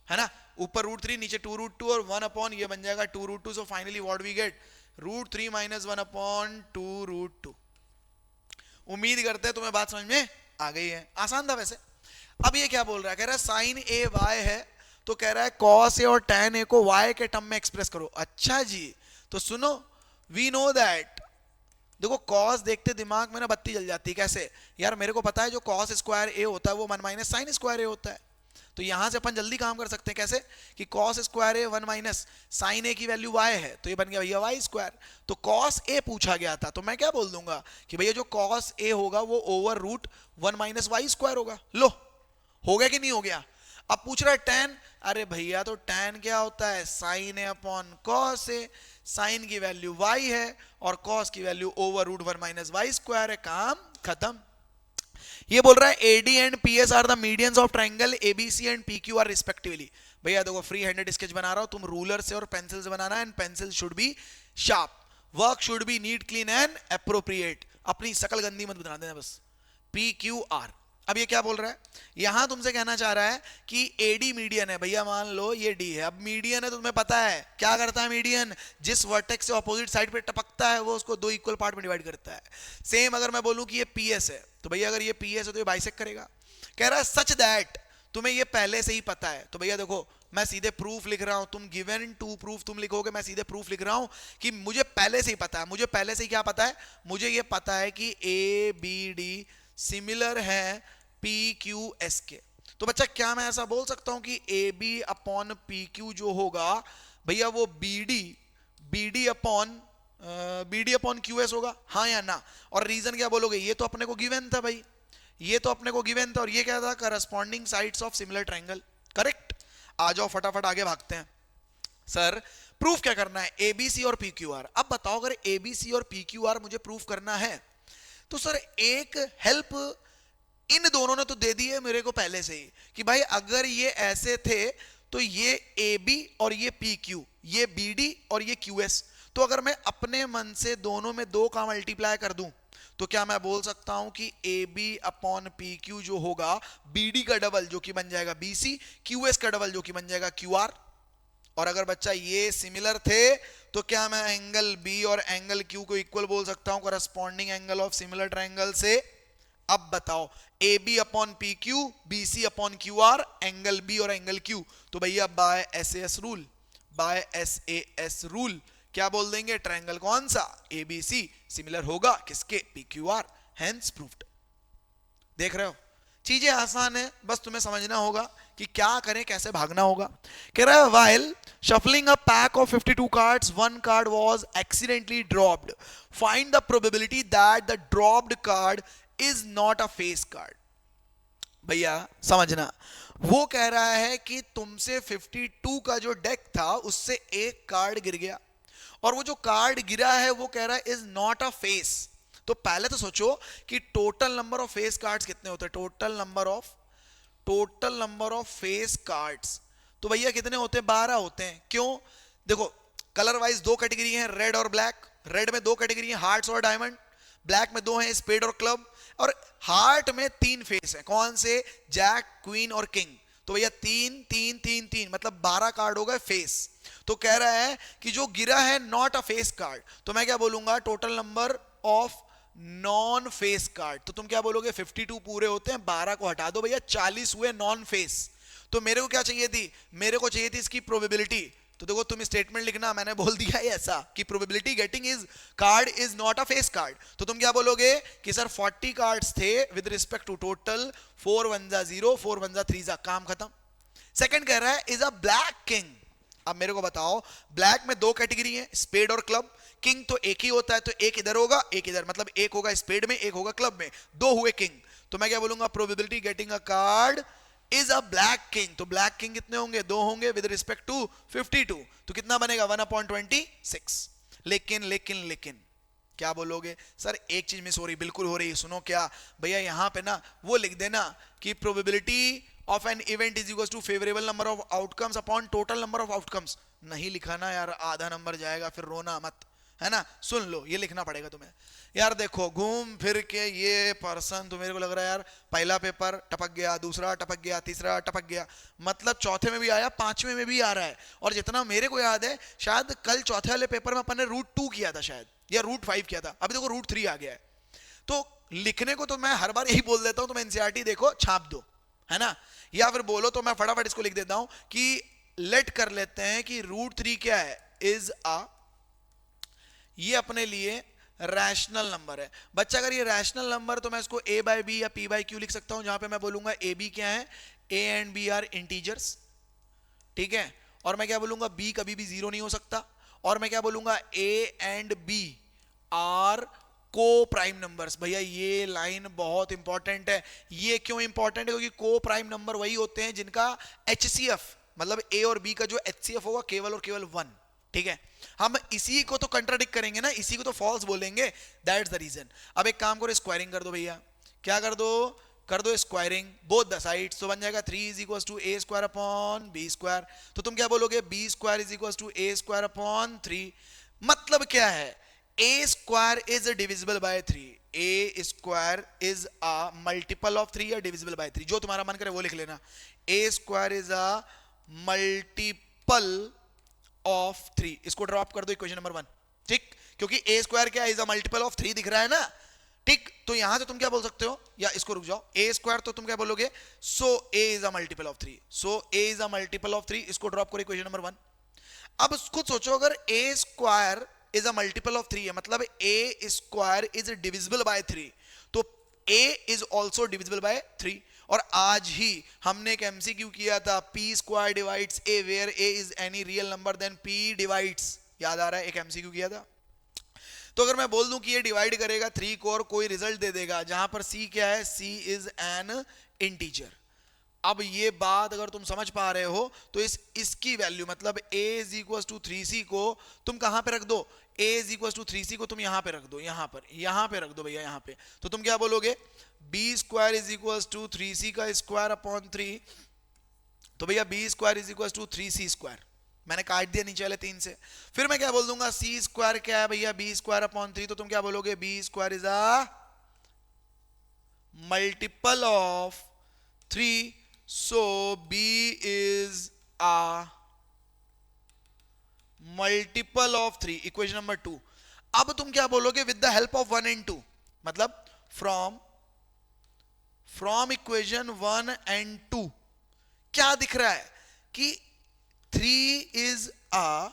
Speaker 1: है ना? ऊपर √3 नीचे 2√2 और 1 अपॉन ये बन जाएगा 2√2। So finally what we get? √3 - 1 upon 2√2। उम्मीद करते हैं तुम्हें बात समझ में आ गई है, आसान था वैसे। अब ये क्या बोल रहा है? कह रहा है साइन ए वाई है, तो कह रहा है कॉस ए और टैन ए को वाई के टर्म में एक्सप्रेस करो। अच्छा जी, तो सुनो, वी नो दैट, देखो कॉस देखते दिमाग में ना बत्ती जल जाती है। कैसे यार? मेरे को पता है जो कॉस स्क्वायर ए होता है वो 1 माइनस साइन स्क्वायर ए होता है, तो यहां से अपन जल्दी काम कर सकते हैं। कैसे कि कॉस स्क्वायर ए 1 माइनस साइन ए की वैल्यू वाई है, तो ये बन गया भैया वाई स्क्वायर। तो कॉस ए पूछा गया था, तो मैं क्या बोल दूंगा कि भैया जो कॉस ए होगा वो ओवर √1 माइनस वाई स्क्वायर होगा। लो, हो गया कि नहीं हो गया? अब पूछ रहा है टैन, अरे भैया तो टैन क्या होता है? Sine A upon cos A, sine की वैल्यू वाई है और कॉस की value over √1 minus y square है, काम खत्म। ये बोल रहा है AD and PS are the medians of triangle ABC and PQ are respectively. भैया देखो फ्री हैंडेड स्केच बना रहा हूं, तुम रूलर से और पेंसिल से बनाना है, and pencil should be sharp, work should be neat clean and appropriate, अपनी शकल गंदी मत बना देना बस। PQR। अब ये क्या बोल रहा है? यहां तुमसे कहना चाह रहा है कि AD मीडियन है। भैया मान लो ये D है, अब मीडियन है तो तुम्हें पता है क्या करता है मीडियन? जिस वर्टेक्स से ऑपोजिट साइड पे टपकता है वो उसको 2 इक्वल पार्ट में डिवाइड करता है। सेम अगर मैं बोलूं कि ये PS है, तो भैया अगर ये PS है तो ये बाइसेक्ट करेगा। कह रहा है सच दैट, तुम्हें ये पहले से ही पता है। तो भैया देखो मैं सीधे प्रूफ लिख रहा हूं, तुम गिवन टू प्रूफ तुम लिखोगे, मैं सीधे प्रूफ लिख रहा हूं कि मुझे पहले से ही पता है। मुझे पहले से ही क्या पता है? मुझे ये पता है कि ABD सिमिलर है PQS के। तो बच्चा क्या मैं ऐसा बोल सकता हूं कि AB अपॉन PQ जो होगा भैया वो BD अपॉन QS होगा? हाँ या ना? और रीजन क्या बोलोगे? ये तो अपने को गिवन था भाई, ये तो अपने को गिवन था, और ये क्या था, corresponding sides of similar triangle. Correct. आ जाओ फटाफट आगे भागते हैं। सर प्रूफ क्या करना है, एबीसी और पीक्यूआर। अब बताओ अगर एबीसी और पीक्यूआर मुझे प्रूफ करना है तो सर एक हेल्प इन दोनों ने तो दे दी है मेरे को पहले से ही कि भाई अगर ये ऐसे थे तो ये ए बी और ये पी क्यू, ये बी डी और ये क्यू एस। तो अगर मैं अपने मन से दोनों में 2 का मल्टीप्लाई कर दूं तो क्या मैं बोल सकता हूं कि A B upon P Q जो होगा बी डी का डबल जो कि बन जाएगा बी सी, क्यू एस का डबल जो कि बन जाएगा क्यू आर। और अगर बच्चा ये सिमिलर थे तो क्या मैं एंगल बी और एंगल क्यू को इक्वल बोल सकता हूं corresponding angle of similar triangle से। अब बताओ A B upon P Q, B C upon Q R, angle B और एंगल क्यू। तो भैया by S S rule, by S A S rule क्या बोल देंगे, ट्रायंगल कौन सा, ए बी सी सिमिलर होगा किसके, P Q are. Hence proved. देख रहे हो चीजें आसान है, बस तुम्हें समझना होगा कि क्या करें, कैसे भागना होगा। कह रहा है while shuffling a pack of 52 cards, one card was accidentally dropped. Find the probability that the dropped card is not a face card. भैया समझना, वो कह रहा है कि तुमसे 52 का जो डेक था उससे एक कार्ड गिर गया, और वो जो कार्ड गिरा है वो कह रहा है इज नॉट अ फेस। तो पहले तो सोचो कि total number of face cards कितने होते हैं, total number of face cards तो भैया कितने होते हैं, 12 होते हैं। क्यों, देखो कलर वाइज 2 कैटेगरी हैं, रेड और ब्लैक। रेड में 2 कैटेगरी हैं, हार्ट्स और डायमंड। ब्लैक में 2 हैं, स्पेड और क्लब। और हार्ट में 3 फेस हैं, कौन से, जैक, क्वीन और किंग। तो भैया 3 3 3 3 मतलब 12 कार्ड हो गए फेस। तो कह रहा है कि जो गिरा है नॉट अ फेस कार्ड, तो मैं क्या बोलूंगा, total number of non face card. तो तुम क्या बोलोगे, 52 पूरे होते हैं, 12 को हटा दो भैया, 40 हुए नॉन फेस। तो मेरे को क्या चाहिए थी, मेरे को चाहिए थी इसकी प्रोबेबिलिटी। तो देखो तुम स्टेटमेंट लिखना, मैंने बोल दिया है ऐसा कि probability getting is called is not a face card. तो तुम क्या बोलोगे कि सर 40 कार्ड्स थे विद रिस्पेक्ट टू टोटल, 4 1 जा 0, 4 1 जा 3 जा, काम खत्म। सेकंड कह रहा है इज अ ब्लैक किंग। अब मेरे को बताओ, ब्लैक में 2 कैटेगरी है, स्पेड और क्लब। किंग तो एक ही होता है, तो एक इधर होगा एक इधर, मतलब एक होगा स्पेड में एक होगा क्लब में, 2 हुए किंग। तो मैं क्या बोलूंगा, probability getting a card is a black king. तो ब्लैक किंग कितने होंगे, 2 होंगे विद रिस्पेक्ट टू 52। तो कितना बनेगा, 1/26। लेकिन क्या बोलोगे, सर एक चीज मिस हो रही, बिल्कुल हो रही, सुनो क्या भैया, यहां पे ना वो लिख देना कि probability of an event is equal to favourable number of outcomes upon total number of outcomes. नहीं लिखाना यार, आधा नंबर जाएगा, फिर रोना मत, है ना। सुन लो, ये लिखना पड़ेगा तुम्हें। यार देखो घूम फिर के ये पर्सन, तो मेरे को लग रहा है यार पहला पेपर टपक गया, दूसरा टपक गया, तीसरा टपक गया, मतलब चौथे में भी आया, 5वें में भी आ रहा है। और जितना मेरे को याद है, शायद कल चौथे वाले पेपर में अपन ने √2 किया था शायद, या √5 किया था, अभी देखो √3 आ गया है। तो लिखने को तो मैं हर बार यही बोल देता हूं, तुम एनसीईआरटी देखो, छाप दो, है ना। या फिर बोलो तो मैं फटाफट इसको लिख देता हूं कि लेट कर लेते हैं कि √3 क्या है, इज अ, ये अपने लिए रैशनल नंबर है। बच्चा अगर ये रैशनल नंबर, तो मैं इसको a बाय बी या p बाय क्यू लिख सकता हूं, जहां पे मैं बोलूंगा a b क्या है, a and b are integers, ठीक है। और मैं क्या बोलूंगा, b कभी भी 0 नहीं हो सकता। और मैं क्या बोलूंगा, a एंड b आर को प्राइम नंबर्स। भैया ये लाइन बहुत इंपॉर्टेंट है। ये क्यों इंपॉर्टेंट है, क्योंकि को प्राइम नंबर वही होते हैं जिनका HCF, मतलब a और b का जो HCF होगा केवल और केवल 1, ठीक है। हम इसी को तो कंट्राडिक्ट करेंगे ना, इसी को तो फॉल्स बोलेंगे, दैट्स द रीजन। अब एक काम करो, स्क्वायरिंग कर दो भैया। क्या कर दो स्क्वायरिंग बोथ द साइड्स, तो बन जाएगा 3 is equal to a square upon b square. तो तुम क्या बोलोगे, b square is equal to a square upon 3। मतलब क्या है, a square is divisible by 3, a square is a multiple of 3 या डिविजिबल बाय 3, जो तुम्हारा मन करे वो लिख लेना। a square is a multiple of 3, इसको ड्रॉप कर दो इक्वेशन नंबर 1, ठीक, क्योंकि a स्क्वायर क्या इज अ मल्टीपल ऑफ 3 दिख रहा है ना, ठीक। तो यहां से तुम क्या बोल सकते हो, या इसको रुक जाओ, a स्क्वायर तो तुम क्या बोलोगे, सो a is a multiple of 3, so a is a multiple of 3, इसको ड्रॉप करो इक्वेशन नंबर 1। अब खुद सोचो, अगर a square is a multiple of 3 है, मतलब a square is divisible by 3, तो a is also divisible by 3। और आज ही हमने एक एमसीक्यू किया था, p square divides a where a is any real number then p divides, याद आ रहा है, एक एमसीक्यू किया था। तो अगर मैं बोल दूं कि ये डिवाइड करेगा 3 को और कोई रिजल्ट दे देगा जहां पर c क्या है, c इज एन इंटीजर। अब ये बात अगर तुम समझ पा रहे हो तो इसकी वैल्यू मतलब a is equal to 3c को तुम कहां पे रख दो, a is equal to 3c को तुम यहां पे रख दो, यहां पे रख दो भैया, यहां पे। तो तुम क्या बोलोगे, b square is equal to 3c का स्क्वायर अपॉन 3। तो भैया b square is equal to 3c square, मैंने काट दिया नीचे वाले 3 से। फिर मैं क्या बोल दूंगा, c स्क्वायर क्या है भैया, b स्क्वायर अपॉन 3। तो तुम क्या बोलोगे, b square is a multiple of 3, so b is a multiple of 3, equation number 2। अब तुम क्या बोलोगे, with the help of 1 and 2, मतलब फ्रॉम इक्वेशन 1 and 2 क्या दिख रहा है कि 3 is a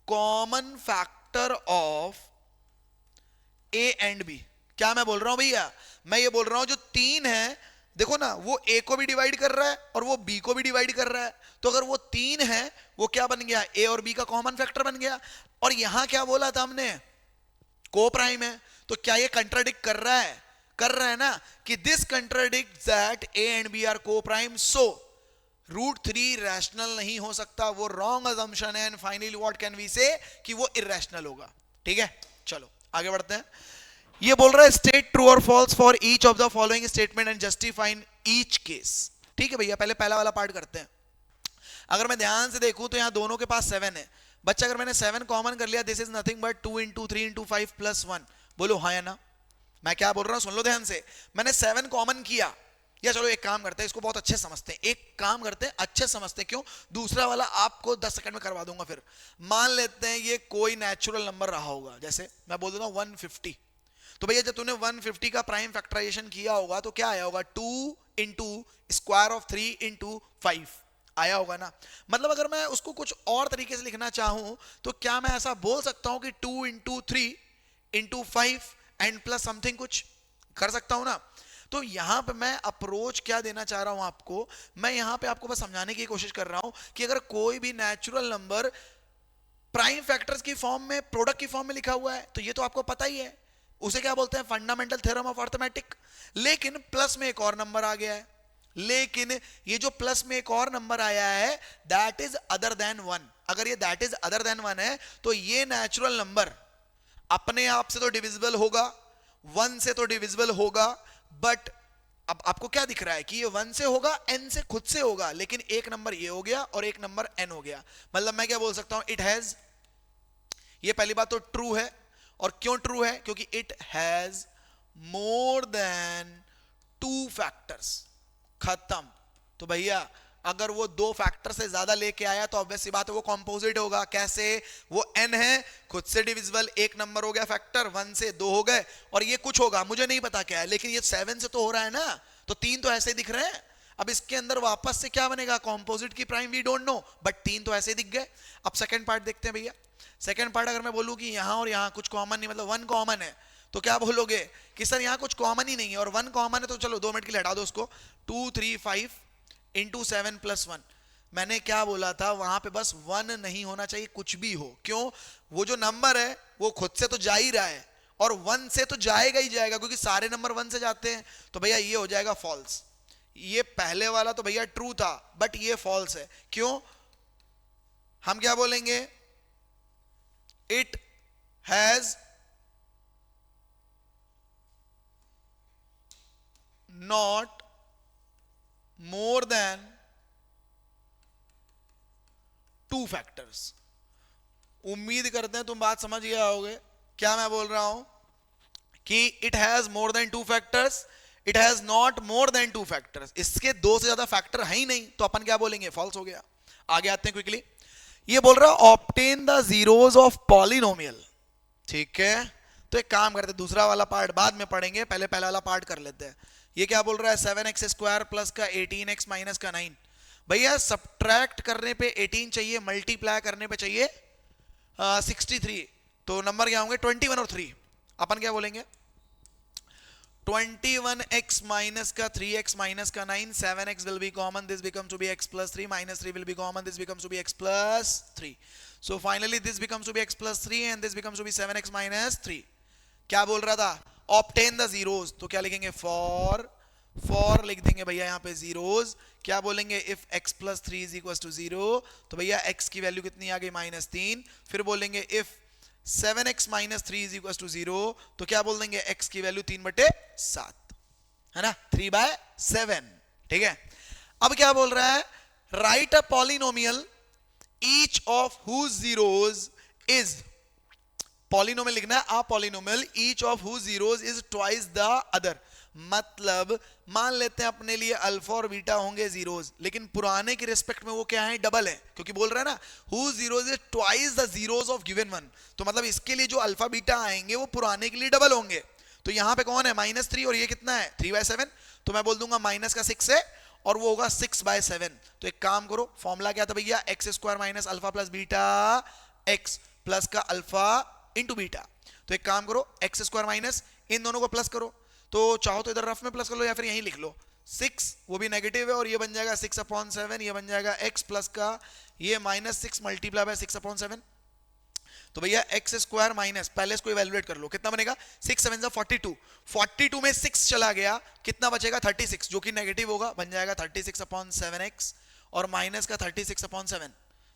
Speaker 1: common factor of a and b। क्या मैं बोल रहा हूं भैया, मैं ये बोल रहा हूं जो 3 है, देखो ना, वो a को भी डिवाइड कर रहा है और वो b को भी डिवाइड कर रहा है। तो अगर वो 3 है, वो क्या बन गया, a और b का कॉमन फैक्टर बन गया। और यहां क्या बोला था हमने, को प्राइम है। तो क्या ये कंट्राडिक्ट कर रहा है, कर रहा है ना, कि this contradict that a and b are coprime, so √3 rational नहीं हो सकता, वो रॉन्ग अजम्पशन है। And finally what can we say, कि वो इरैशनल होगा। ठीक है, चलो आगे बढ़ते हैं। ये बोल रहा है स्टेट ट्रू और false for each of the following statement and justify in each case. ठीक है भैया, पहले पहला वाला पार्ट करते हैं। अगर मैं ध्यान से देखूं तो यहां दोनों के पास 7 है। बच्चा अगर मैंने 7 कॉमन कर लिया, this is nothing but 2 into 3 into 5 plus 1। बोलो हाँ या ना, मैं क्या बोल रहा हूं सुन लो ध्यान से। मैंने 7 कॉमन किया, या चलो एक काम करते हैं, इसको बहुत अच्छे समझते हैं, एक काम करते हैं अच्छे समझते हैं। क्यों, दूसरा वाला आपको 10 सेकंड में करवा दूंगा। फिर मान लेते हैं ये कोई नेचुरल नंबर रहा होगा, जैसे मैं बोल देता हूं 150। तो भैया जब तूने 150 का प्राइम फैक्टराइजेशन किया होगा तो क्या आया होगा, 2 इंटू स्क्वायर ऑफ 3 इंटू 5 आया होगा ना। मतलब अगर मैं उसको कुछ और तरीके से लिखना चाहूं तो क्या मैं ऐसा बोल सकता हूं कि 2 into 3 into 5 and plus something, कुछ कर सकता हूं ना। तो यहां पे मैं अप्रोच क्या देना चाह रहा हूं आपको, मैं यहां पे आपको बस समझाने की कोशिश कर रहा हूं कि अगर कोई भी नेचुरल नंबर प्राइम फैक्टर्स की फॉर्म में, प्रोडक्ट की फॉर्म में लिखा हुआ है, तो ये तो आपको पता ही है, उसे क्या बोलते हैं, फंडामेंटल थ्योरम ऑफ अर्थमेटिक। लेकिन प्लस में एक और नंबर आ गया है, लेकिन ये जो प्लस में एक और नंबर आया है दैट इज अदर देन 1। अगर ये दैट इज अदर देन 1 है तो ये नेचुरल नंबर अपने आप से तो डिविजिबल होगा, 1 से तो डिविजिबल होगा, बट अब आपको क्या दिख रहा है कि ये 1 से होगा, n से खुद से होगा, लेकिन एक नंबर ये हो गया और एक नंबर n हो गया। मतलब मैं क्या बोल सकता हूं, इट हैज, ये पहली बात तो ट्रू है। और क्यों ट्रू है, क्योंकि it has more than 2 factors. खत्म। तो भैया अगर वो 2 फैक्टर से ज्यादा लेके आया तो ऑब्वियस सी बात है वो कॉम्पोजिट होगा। कैसे, वो n है, खुद से डिविजिबल, एक नंबर हो गया फैक्टर, 1 से 2 हो गए, और ये कुछ होगा मुझे नहीं पता क्या है, लेकिन ये 7 से तो हो रहा है ना, तो 3 तो ऐसे दिख रहे हैं। अब इसके अंदर वापस से क्या बनेगा, कॉम्पोजिट की prime we don't know, but 3 तो ऐसे दिख गए। अब सेकंड पार्ट देखते हैं भैया। सेकंड पार्ट अगर मैं बोलूं कि यहां और यहां कुछ कॉमन नहीं, मतलब 1 कॉमन है, तो क्या बोलोगे कि सर यहां कुछ कॉमन ही नहीं है और 1 कॉमन है, तो चलो 2 मिनट के लिए हटा दो उसको। 2 3 5 इंटू 7 प्लस 1। मैंने क्या बोला था, वहां पे बस 1 नहीं होना चाहिए, कुछ भी हो। क्यों, वो जो नंबर है वो खुद से तो जा ही रहा है और 1 से तो जाएगा ही जाएगा, क्योंकि सारे नंबर 1 से जाते हैं। तो भैया ये हो जाएगा फॉल्स। ये पहले वाला तो भैया ट्रू था, बट ये फॉल्स है। क्यों, हम क्या बोलेंगे, it has not more than 2 factors. उम्मीद करते हैं तुम बात समझ गए होगे क्या मैं बोल रहा हूं, कि it has more than 2 factors, it has not more than 2 factors. इसके 2 से ज्यादा फैक्टर है ही नहीं, तो अपन क्या बोलेंगे, फॉल्स हो गया। आगे आते हैं क्विकली। ये बोल रहा है obtain the zeros of polynomial. ठीक है, तो एक काम करते हैं, दूसरा वाला पार्ट बाद में पढ़ेंगे, पहले पहला वाला पार्ट कर लेते हैं। ये क्या बोल रहा है, 7x स्क्वायर प्लस का 18x माइनस का 9। भैया सब्ट्रैक्ट करने पे 18 चाहिए, मल्टीप्लाई करने पे चाहिए 63, तो नंबर क्या होंगे 21 और 3। अपन क्या बोलेंगे 21x माइनस का 3x माइनस का 9, 7x will be common, this becomes to be x plus 3, minus 3 will be common, this becomes to be x plus 3. So finally this becomes to be x plus 3 and this becomes to be 7x minus 3. क्या बोल रहा था? Obtain the zeros. तो क्या लिखेंगे? for लिख देंगे भैया यहाँ पे zeros. क्या बोलेंगे? if x plus 3 is equals to 0, तो भैया x की वैल्यू कितनी आ गई? -3. फिर बोलेंगे if 7x minus 3 is equals to 0, तो क्या बोल देंगे? x की वैल्यू 3/7 है ना, 3/7. ठीक है. अब क्या बोल रहा है? Write a polynomial each of whose zeros is, polynomial लिखना है, a polynomial each of whose zeros is twice the other. मतलब मान लेते हैं अपने लिए अल्फा और बीटा होंगे जीरोज, लेकिन पुराने की रिस्पेक्ट में वो क्या है? डबल है, क्योंकि बोल रहा है ना whose zeros is twice the zeros of given one. तो मतलब इसके लिए जो अल्फा बीटा आएंगे वो पुराने के लिए डबल होंगे. तो यहां पे कौन है? -3 और ये कितना है? 3/7. तो मैं बोल दूंगा माइनस का 6 है और वो होगा 6/7. तो एक काम करो, फॉर्मूला क्या था भैया? x² minus alpha plus beta, x plus का अल्फा इंटू बीटा. तो एक काम करो, x² माइनस इन दोनों को प्लस करो, तो चाहो तो इधर रफ में प्लस कर लो या फिर यहीं लिख लो. 6 वो भी नेगेटिव है और ये बन जाएगा 6/7, ये बन जाएगा x प्लस का ये -6 मल्टीप्लाई बाय 6/7. तो भैया x² माइनस, पहले इसको इवैल्यूएट कर लो, कितना बनेगा? 6 7 जा 42, 42 में 6 चला गया, कितना बचेगा? 36, जो कि नेगेटिव होगा, बन जाएगा 36/7x और माइनस का 36/7.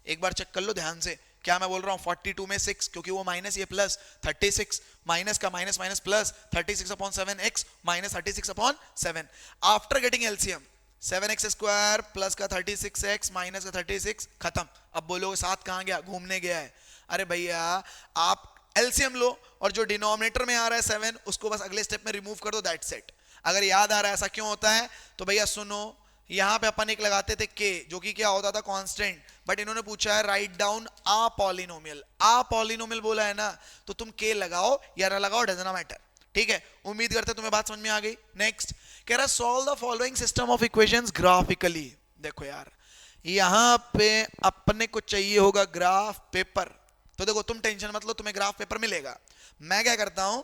Speaker 1: एक बार चेक कर लो ध्यान से, क्या मैं बोल रहा हूं? 42 में 6, क्योंकि वो माइनस ये प्लस 36, माइनस का minus minus plus 36/7x minus 36/7. After getting LCM 7x² plus का 36x माइनस का 36 खत्म. अब बोलो 7 कहां गया? घूमने गया है. अरे भैया आप एलसीएम लो और जो डिनोमिनेटर में आ रहा है 7 उसको बस अगले स्टेप में रिमूव कर दो, दैट्स इट. अगर याद आ रहा है ऐसा क्यों होता है, तो भैया सुनो, यहां पे अपन एक लगाते थे k, जो कि क्या होता था? कांस्टेंट. बट इन्होंने पूछा है write down a polynomial, a polynomial बोला है ना, तो तुम k लगाओ या ना लगाओ, डजंट मैटर. ठीक है, उम्मीद करते तुम्हें बात समझ में आ गई. नेक्स्ट कह रहा solve the following system of equations graphically. देखो यार, यहां पे अपने को चाहिए होगा ग्राफ पेपर. तो देखो तुम टेंशन मत लो, तुम्हें ग्राफ पेपर मिलेगा. मैं क्या करता हूं,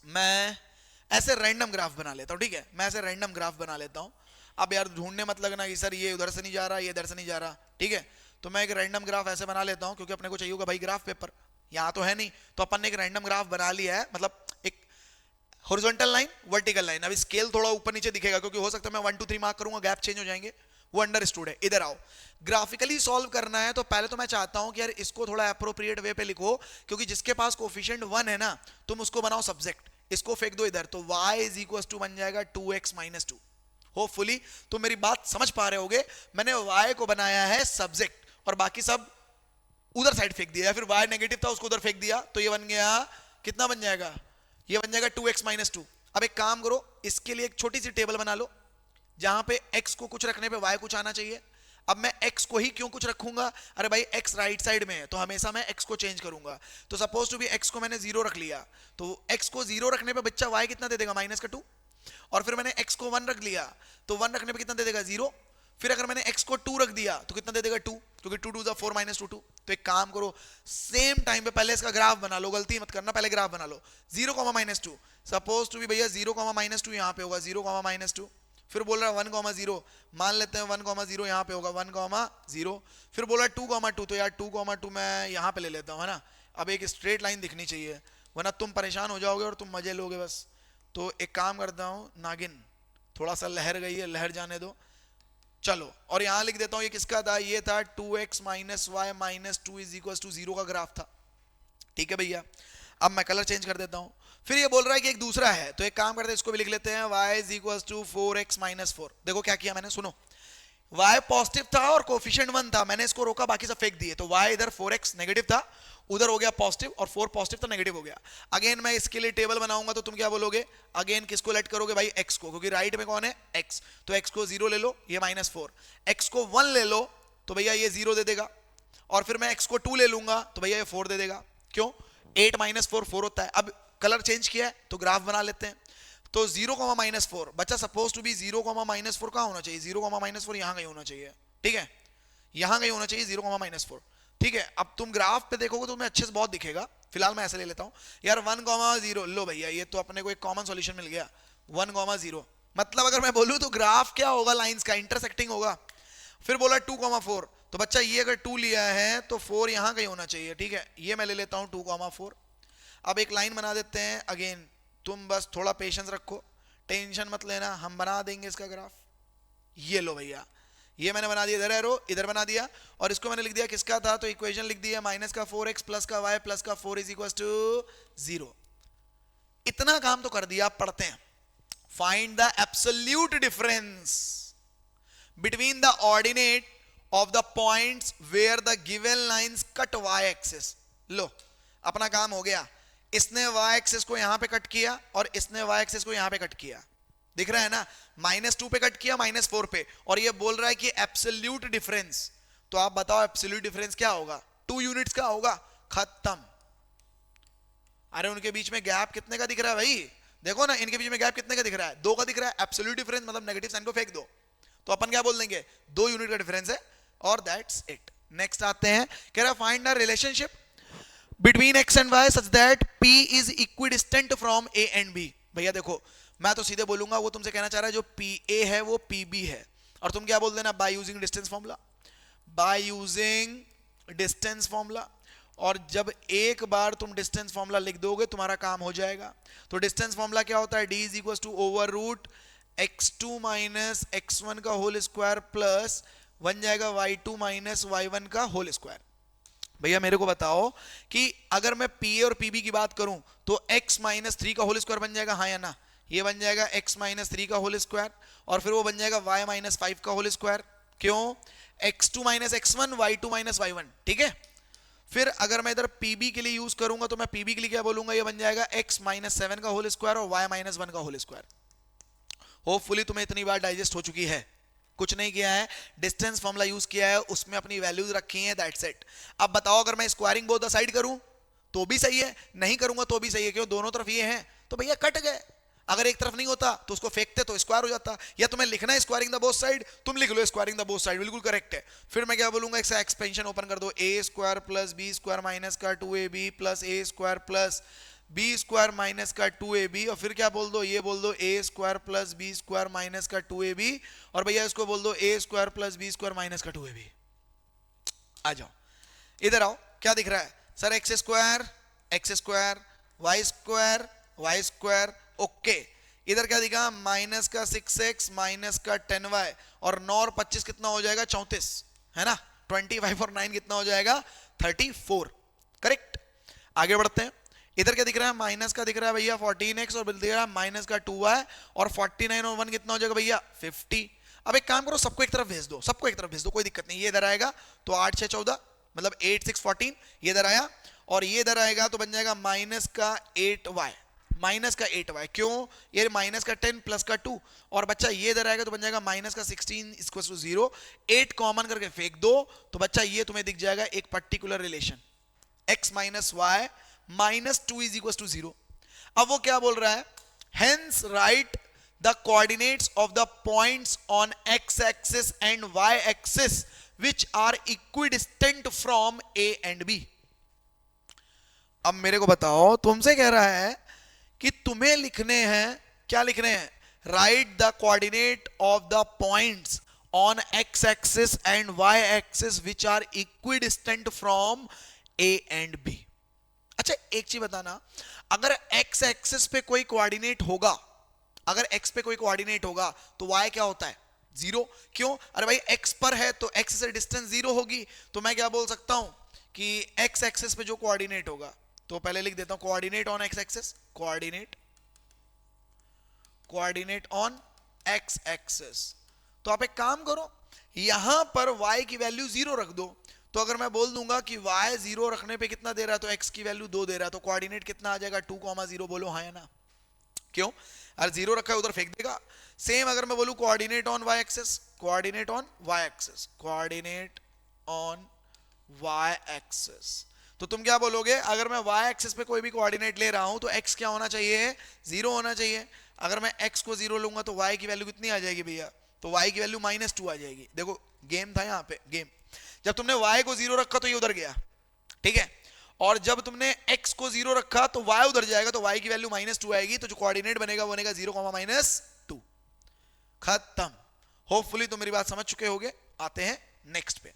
Speaker 1: मैं ऐसे रैंडम ग्राफ बना लेता हूं. ठीक है, मैं ऐसे रैंडम ग्राफ बना लेता हूं. अब यार ढूंढने मत लगना कि सर ये उधर से नहीं जा रहा, ये इधर से नहीं जा रहा. ठीक है, तो मैं एक रैंडम ग्राफ ऐसे बना लेता हूं, क्योंकि अपने को चाहिए होगा भाई ग्राफ पेपर. यहां तो है नहीं, तो अपन ने एक रैंडम ग्राफ बना लिया है, मतलब एक हॉरिजॉन्टल लाइन, वर्टिकल लाइन. अभी स्केल थोड़ा ऊपर नीचे दिखेगा, क्योंकि हो सकता है मैं 1 2 3 मार्क करूंगा, गैप चेंज हो जाएंगे, वो अंडरस्टूड है. इधर आओ, ग्राफिकली सॉल्व करना है. तो पहले तो मैं चाहता हूं कि यार इसको थोड़ा एप्रोप्रिएट वे पे लिखो, क्योंकि जिसके पास कोफिशिएंट 1 है ना, तुम उसको बनाओ सब्जेक्ट, इसको फेंक दो इधर, तो y इज इक्वल टू बन जाएगा 2x माइनस 2. होपफुली तुम मेरी बात समझ पा रहे होगे. मैंने y को बनाया है सब्जेक्ट और बाकी सब उधर साइड फेंक दिया, या फिर y नेगेटिव था उसको उधर फेंक दिया, तो ये बन गया, कितना बन जाएगा? ये बन जाएगा 2x माइनस 2. अब एक काम करो, इसके लिए एक छोटी सी टेबल बना लो, जहां पे x को कुछ रखने पे y कुछ आना चाहिए. अब मैं x को ही क्यों कुछ रखूंगा? अरे भाई x राइट साइड में है, तो हमेशा मैं x को चेंज करूंगा. तो सपोज टू बी x को मैंने 0 रख लिया, तो x को 0 रखने पे बच्चा y कितना दे देगा? -2. और फिर मैंने x को 1 रख लिया, तो 1 रखने पे कितना दे देगा? 0. फिर अगर मैंने x को 2 रख दिया तो कितना दे देगा? 2, क्योंकि 2 2 4 -2 2. तो एक काम करो, सेम टाइम पे पहले इसका ग्राफ बना लो, गलती मत करना, पहले ग्राफ बना लो. 0, -2, सपोज टू बी भैया 0, -2 यहां पे होगा, 0, -2. फिर बोल रहा है 1, 0, मान लेते हैं 1, 0 यहां पे होगा, 1, 0. फिर बोल रहा है 2, 2, तो यार 2, 2 मैं यहां पे ले लेता हूं, है ना. अब एक स्ट्रेट लाइन दिखनी चाहिए, वरना तुम परेशान हो जाओगे और तुम मजे लोगे बस. तो एक काम करता हूं, नागिन थोड़ा सा लहर गई है, लहर जाने दो. चलो, और यहां लिख देता हूं, ये किसका था? ये था 2x minus y minus 2 is equal to 0 का ग्राफ था. ठीक है भैया, अब मैं कलर चेंज कर देता हूं. फिर ये बोल रहा है कि एक दूसरा है, तो एक काम करते हैं, इसको भी लिख लेते हैं, y is equal to 4x minus 4. देखो क्या किया मैंने, सुनो, y पॉजिटिव था और कोफिशिएंट 1 था, मैंने इसको रोका, बाकी सब फेंक दिए. तो y इधर 4x नेगेटिव था, उधर हो गया पॉजिटिव, और 4 पॉजिटिव था, नेगेटिव हो गया. अगेन मैं इसके लिए टेबल बनाऊंगा, तो तुम क्या बोलोगे? अगेन किसको लेट करोगे भाई? x को, क्योंकि राइट में कौन है? x. तो x को 0 ले लो, ये -4. x को 1 ले लो, तो भैया ये 0 दे देगा. और फिर मैं x को 2 ले लूंगा, तो भैया ये 4 दे देगा. क्यों? 8 - 4 4 होता है. अब कलर चेंज किया है, तो ग्राफ बना लेते हैं. तो 0, -4 बच्चा, सपोज टू बी 0, -4 कहां होना चाहिए? 0, -4 यहां कहीं होना चाहिए. ठीक है, यहां कहीं होना चाहिए 0, -4. ठीक है, अब तुम ग्राफ पे देखोगे तो तुम्हें अच्छे से बहुत दिखेगा. फिलहाल मैं ऐसे ले लेता हूं यार, 1, 0. लो भैया, ये तो अपने को एक कॉमन सॉल्यूशन मिल गया. 1,0, मतलब अगर मैं बोलूं तो ग्राफ क्या होगा, लाइंस का इंटरसेक्टिंग होगा। फिर बोला 2,4, तो बच्चा ये अगर 2 लिया है तो 4 यहां कहीं होना चाहिए, ठीक है, ये मैं ले लेता हूं 2,4। अब एक लाइन बना देते हैं अगेन, तुम बस थोड़ा पेशेंस रखो, टेंशन मत लेना, हम बना देंगे इसका ग्राफ। ये लो भैया, ये मैंने बना दिया, इधर एरो इधर बना दिया, और इसको मैंने लिख दिया किसका था, तो इक्वेशन लिख दिया माइनस का 4x प्लस का y प्लस का 4 इज इक्वल टू 0। इतना काम तो कर दिया। आप पढ़ते हैं, find the absolute difference between the ordinate of the points where the given lines cut y axis। लो अपना काम हो गया, इसने y axis को यहां पे कट किया और इसने y axis को यहां पे कट किया, दिख रहा है ना, -2 पे कट किया, -4 पे, और ये बोल रहा है कि एब्सोल्यूट डिफरेंस। तो आप बताओ एब्सोल्यूट डिफरेंस क्या होगा, 2 यूनिट्स का होगा, खत्म। अरे उनके बीच में गैप कितने का दिख रहा है भाई, देखो ना, इनके बीच में गैप कितने का दिख रहा है, 2 का दिख रहा है। एब्सोल्यूट डिफरेंस मतलब नेगेटिव साइन को फेंक दो, तो अपन क्या बोल देंगे, 2 यूनिट का डिफरेंस है, और दैट्स इट। नेक्स्ट आते हैं, कह रहा find the relationship between x and y such that p is equidistant from a and b। भैया देखो, मैं तो सीधे बोलूंगा, वो तुमसे कहना चाह रहा है जो pa है वो pb है, और तुम क्या बोल देना, by using distance formula, by using distance formula. और जब एक बार तुम डिस्टेंस फॉर्मूला लिख दोगे तुम्हारा काम हो जाएगा। तो डिस्टेंस फॉर्मूला क्या होता है, d is equal to over root x2 minus x1 का होल स्क्वायर प्लस बन जाएगा y2 माइनस y1 का होल स्क्वायर। भैया मेरे को बताओ कि अगर मैं pa और pb की बात करूं तो x माइनस 3 का होल स्क्वायर बन जाएगा, हाँ या ना, ये बन जाएगा x माइनस 3 का होल स्क्वायर, और फिर वो बन जाएगा y माइनस 5 का होल स्क्वायर। क्यों, x2 minus x1 y2 minus y1, ठीक है। फिर अगर मैं इधर pb के लिए यूज करूंगा तो मैं pb के लिए क्या बोलूंगा, ये बन जाएगा x माइनस 7 का होल स्क्वायर और y माइनस 1 का होल स्क्वायर। होपफुली तुम्हें इतनी बार डाइजेस्ट हो चुकी है, कुछ नहीं किया है, डिस्टेंस फॉर्मूला यूज किया है, उसमें अपनी वैल्यूज रखी हैं, दैट्स इट। अब बताओ अगर मैं स्क्वायरिंग बोथ द साइड करूं तो भी सही है, नहीं करूंगा तो भी सही है, क्यों, दोनों तरफ ये हैं, तो भैया कट गए। अगर एक तरफ नहीं होता तो उसको फेंकते तो स्क्वायर हो जाता, या तुम्हें लिखना है स्क्वायरिंग द बोथ साइड, तुम लिख लो स्क्वायरिंग द बोथ साइड, बिल्कुल करेक्ट है। फिर मैं क्या बोलूंगा, इसका एक्सपेंशन ओपन कर दो, a square plus b square minus का 2ab plus a square plus b square minus का 2ab, और फिर क्या बोल दो, ये बोल दो a square plus b square minus का 2ab, और भैया इसको बोल दो a square plus b square minus का 2ab। आ जाओ इधर आओ, क्या दिख रहा है sir, x square y square, okay. इधर क्या दिखा, माइनस का 6x माइनस का 10y, और 9 और 25 कितना हो जाएगा, 34, है ना, 25 और 9 कितना हो जाएगा, 34, करेक्ट। आगे बढ़ते हैं, इधर क्या दिख रहा है, माइनस का दिख रहा है भैया 14x, और दिख रहा है माइनस का 2y, और 49 और 1 कितना हो जाएगा भैया, 50। अब एक काम करो, सबको एक तरफ भेज दो, सबको एक तरफ भेज दो, कोई दिक्कत नहीं, ये इधर आएगा तो 8 6 14, मतलब 8 6 14, ये इधर आया, और ये इधर आएगा तो बन जाएगा माइनस का 8y, माइनस का 8y, क्यों, ये माइनस का 10 प्लस का 2, और बच्चा ये इधर आएगा तो बन जाएगा माइनस का 16 इक्वल टू 0, 8 कॉमन करके फेंक दो, तो बच्चा ये तुम्हें दिख जाएगा एक particular relation, x minus y minus 2 is equal to 0। अब वो क्या बोल रहा है, hence write the coordinates of the points on x axis and y axis which are equidistant from a and b। अब मेरे को बताओ, तुमसे कह रहा है कि तुम्हें लिखने हैं, क्या लिखने हैं, write the coordinate of the points on x axis and y axis which are equidistant from a and b। अच्छा एक चीज बताना, अगर x एक्सिस पे कोई कोऑर्डिनेट होगा, अगर x पे कोई कोऑर्डिनेट होगा तो y क्या होता है, 0, क्यों, अरे भाई x पर है तो x से डिस्टेंस 0 होगी, तो मैं क्या बोल सकता हूं कि x एक्सिस पे जो कोऑर्डिनेट होगा, तो पहले लिख देता हूं coordinate on x axis, coordinate on x axis. तो आप एक काम करो, यहां पर y की वैल्यू 0 रख दो, तो अगर मैं बोल दूंगा कि y 0 रखने पे कितना दे रहा है, तो x की वैल्यू 2 दे रहा है, तो कोऑर्डिनेट कितना आ जाएगा, 2,0, बोलो हाँ या ना, क्यों, अरे 0 रखा है उधर फेंक देगा। सेम अगर मैं बोलूं coordinate on y axis, coordinate on y axis, coordinate on y axis, तो तुम क्या बोलोगे, अगर मैं y एक्सिस पे कोई भी कोऑर्डिनेट ले रहा हूं तो x क्या होना चाहिए, 0 होना चाहिए। अगर मैं x को 0 लूंगा तो y की वैल्यू कितनी आ जाएगी भैया, तो y की वैल्यू -2 आ जाएगी। देखो गेम था यहाँ पे, गेम, जब तुमने y को 0 रखा तो ये उधर गया, ठीक है, और जब तुमने x को 0 रखा तो y उधर जाएगा, तो y की वैल्यू -2 आएगी, तो जो कोऑर्डिनेट बनेगा वो बनेगा 0, -2। खत्म। होपफुली तुम मेरी बात समझ चुके होगे। आते हैं नेक्स्ट पे।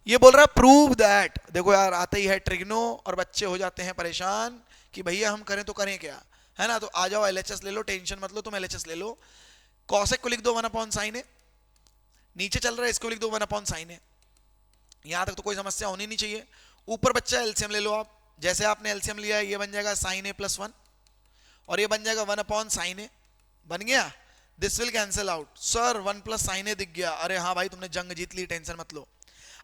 Speaker 1: ये बोल रहा है प्रूव दैट। देखो यार, आते ही है ट्रिग्नो और बच्चे हो जाते हैं परेशान कि भैया हम करें तो करें क्या, है ना। तो आ जाओ, एलएचएस ले लो, टेंशन मत लो, तुम एलएचएस ले लो। कॉसेक को लिख दो 1/sin ए, नीचे चल रहा है इसको लिख दो 1/sin ए। यहां तक तो कोई समस्या होनी नहीं चाहिए। ऊपर बच्चा एलसीएम ले लो आप, जैसे आपने एलसीएम लिया है, ये बन जाएगा sin a + 1 और ये बन जाएगा 1/sin a। बन गया। This will cancel out. Sir 1 + sin a दिख गया। अरे हाँ भाई, तुमने जंग जीत ली, टेंशन मत लो।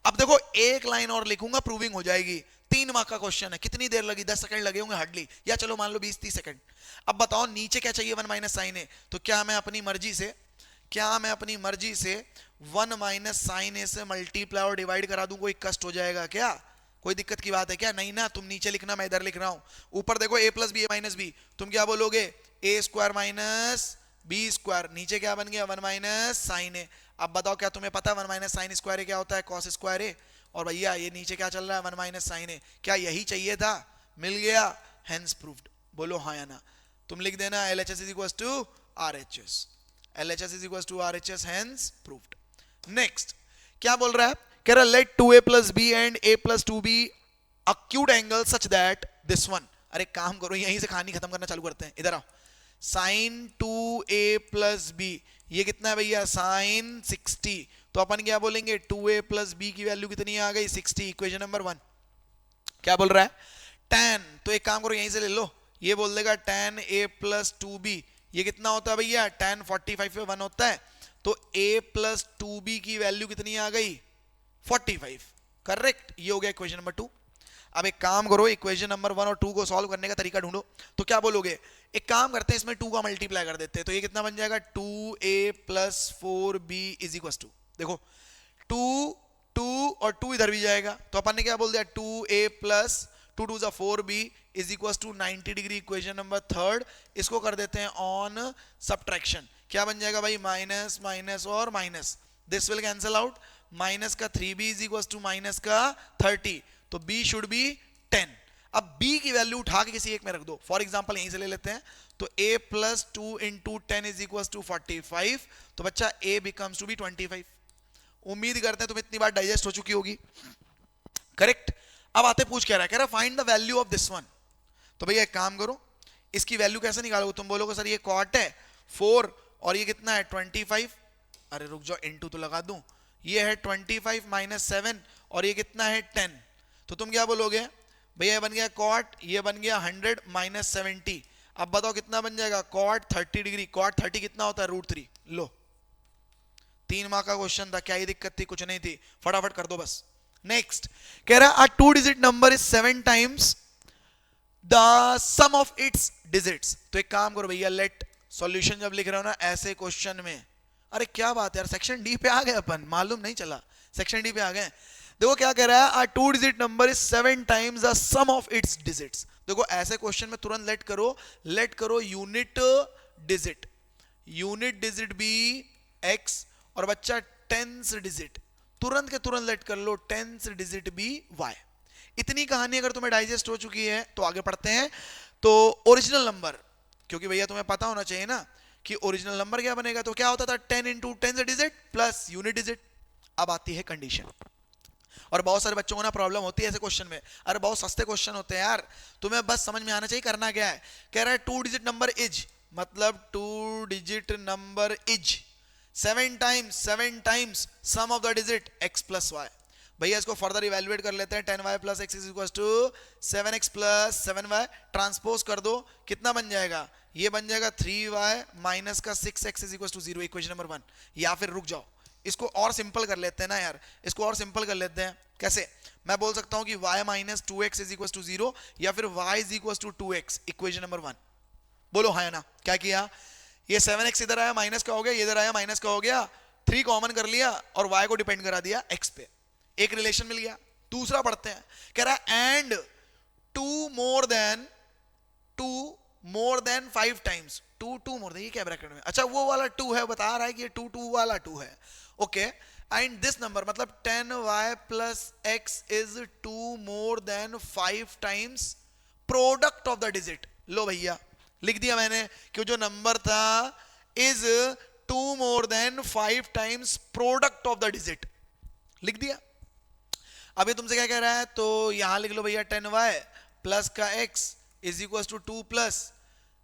Speaker 1: अब देखो, एक लाइन और लिखूंगा, प्रूविंग हो जाएगी। 3 मार्क का क्वेश्चन है। कितनी देर लगी? 10 सेकंड लगे होंगे हार्डली, या चलो मान लो 20-30 सेकंड। अब बताओ नीचे क्या चाहिए? 1 - sin a। तो क्या मैं अपनी मर्जी से 1 - sin a से मल्टीप्लाई और डिवाइड करा दूं? कोई कष्ट हो जाएगा क्या? कोई दिक्कत की बात है क्या? नहीं ना। तुम नीचे लिखना, मैं इधर लिख रहा हूं। ऊपर देखो a + b a - b, तुम क्या बोलोगे? a² - b²। नीचे क्या बन गया? 1 - sin a। अब बताओ, क्या तुम्हें पता है 1 - sin² क्या होता है? cos²। और भैया ये नीचे क्या चल रहा है? 1 - sin a। क्या यही चाहिए था? मिल गया, हेंस प्रूव्ड। बोलो हाँ या ना। तुम लिख देना LHS = RHS। LHS = RHS, hence proved. Next क्या बोल रहा है? कह रहा let 2a + b and a + 2b acute angle such that this one। अरे काम करो, यहीं से कहानी खत्म करना चालू करते हैं। इधर आओ। sin 2a + b, ये कितना है भैया? sin 60। तो अपन क्या बोलेंगे? 2a + b की वैल्यू कितनी आ गई? 60। Equation number 1। क्या बोल रहा है? tan। तो एक काम करो, यहीं से ले लो, ये बोल देगा tan a + 2b। ये कितना होता है भैया? tan 45 पे 1 होता है, तो a + 2b की वैल्यू कितनी आ गई? 45। करेक्ट। ये हो गया इक्वेशन नंबर 2। अब एक काम करो, इक्वेशन नंबर 1 और 2 को सॉल्व करने का तरीका ढूंढो। तो क्या बोलोगे? एक काम करते हैं, इसमें 2 का मल्टीप्लाई कर देते हैं। तो ये कितना बन जाएगा? 2a + 4b = देखो 2 2 और 2 इधर भी जाएगा, तो अपन ने क्या बोल दिया? 2a + 2 2 = 4b = 90 degree. Equation number 3 इसको कर देते हैं ऑन सब्ट्रैक्शन। क्या बन जाएगा भाई? माइनस माइनस और minus, this will cancel out. Minus का 3b = माइनस का 30, तो b शुड बी 10। अब b की वैल्यू उठा के किसी एक में रख दो। फॉर एग्जांपल यहीं से ले लेते हैं, तो a + 2 × 10 = 45। तो बच्चा a becomes to be 25। उम्मीद करते हैं तुम इतनी बार डाइजेस्ट हो चुकी होगी। करेक्ट। अब आते पूछ क्या रहा है? कह रहा find the value of this one. तो भैया एक काम करो, इसकी वैल्यू कैसे निकालोगे? तुम बोलोगे सर ये कॉट है 4 और ये कितना है? 25। अरे रुक जाओ, इनटू तो लगा दूं। ये है 25 - 7 और ये कितना है? 10। तो तुम क्या बोलोगे? भैया ये बन गया कॉट, ये बन गया 100 - 70। अब बताओ कितना बन जाएगा? Cot 30 degree. कॉट 30 कितना होता है? √3। लो, 3 मार्क का क्वेश्चन था, क्या ही दिक्कत थी? कुछ नहीं थी, फटाफट कर दो बस। नेक्स्ट कह रहा है 2 digit number is 7 times the sum of its digits. तो एक काम करो भैया, लेट सॉल्यूशन जब लिख रहे हो ना ऐसे क्वेश्चन में, अरे क्या बात है यार, सेक्शन डी पे आ गए अपन, मालूम नहीं चला, सेक्शन डी पे आ गए। देखो क्या कह रहा है? 2 digit number is 7 times the sum of its digits. देखो ऐसे क्वेश्चन में तुरंत लेट करो यूनिट डिजिट। यूनिट डिजिट भी x और बच्चा टेंस डिजिट, तुरंत के तुरंत लेट कर लो टेंस डिजिट भी y। इतनी कहानी अगर तुम्हें डाइजेस्ट हो चुकी है तो आगे पढ़ते हैं। तो ओरिजिनल नंबर, क्योंकि भैया तुम्हें पता होना चाहिए ना कि ओरिजिनल नंबर क्या बनेगा। तो क्या होता था? 10 × tens digit plus unit digit. अब आती है कंडीशन, और बहुत सारे बच्चों को ना प्रॉब्लम होती है ऐसे क्वेश्चन में। अरे बहुत सस्ते क्वेश्चन होते हैं यार, तुम्हें बस समझ में आना चाहिए करना क्या है। कह रहा है 2 डिजिट नंबर इज, मतलब 2 digit number is 7 times sum of the digit x + y। भैया इसको फर्दर इवैल्यूएट कर लेते हैं। 10y + x = 7x + 7y। Transpose कर दो, कितना बन जाएगा? ये बन जाएगा 3y माइनस का 6x = 0। Equation number 1। या फिर रुक जाओ, इसको और सिंपल कर लेते हैं ना यार, इसको और सिंपल कर लेते हैं। कैसे? मैं बोल सकता हूं कि y - 2x = 0 या फिर y = 2x। Equation number 1। बोलो हाँ या ना। क्या किया? ये 7x इधर आया माइनस का हो गया, इधर आया माइनस का हो गया, 3 कॉमन कर लिया और y को डिपेंड करा दिया x पे। एक रिलेशन मिल गया। दूसरा पढ़ते हैं, कह रहा है and 2 more than 5 times. 2 more then, ये क्या ब्रैकेट में? अच्छा वो वाला 2 है, बता रहा है कि ये 2 वाला 2 है। ओके, एंड दिस नंबर मतलब 10y plus x is 2 more than 5 times product of the digit. लो भैया लिख दिया मैंने कि जो नंबर था is 2 more than 5 times product of the digit, लिख दिया। अभी तुमसे क्या कह रहा है, तो यहां लिख लो भैया 10y प्लस का x is equal to 2 plus,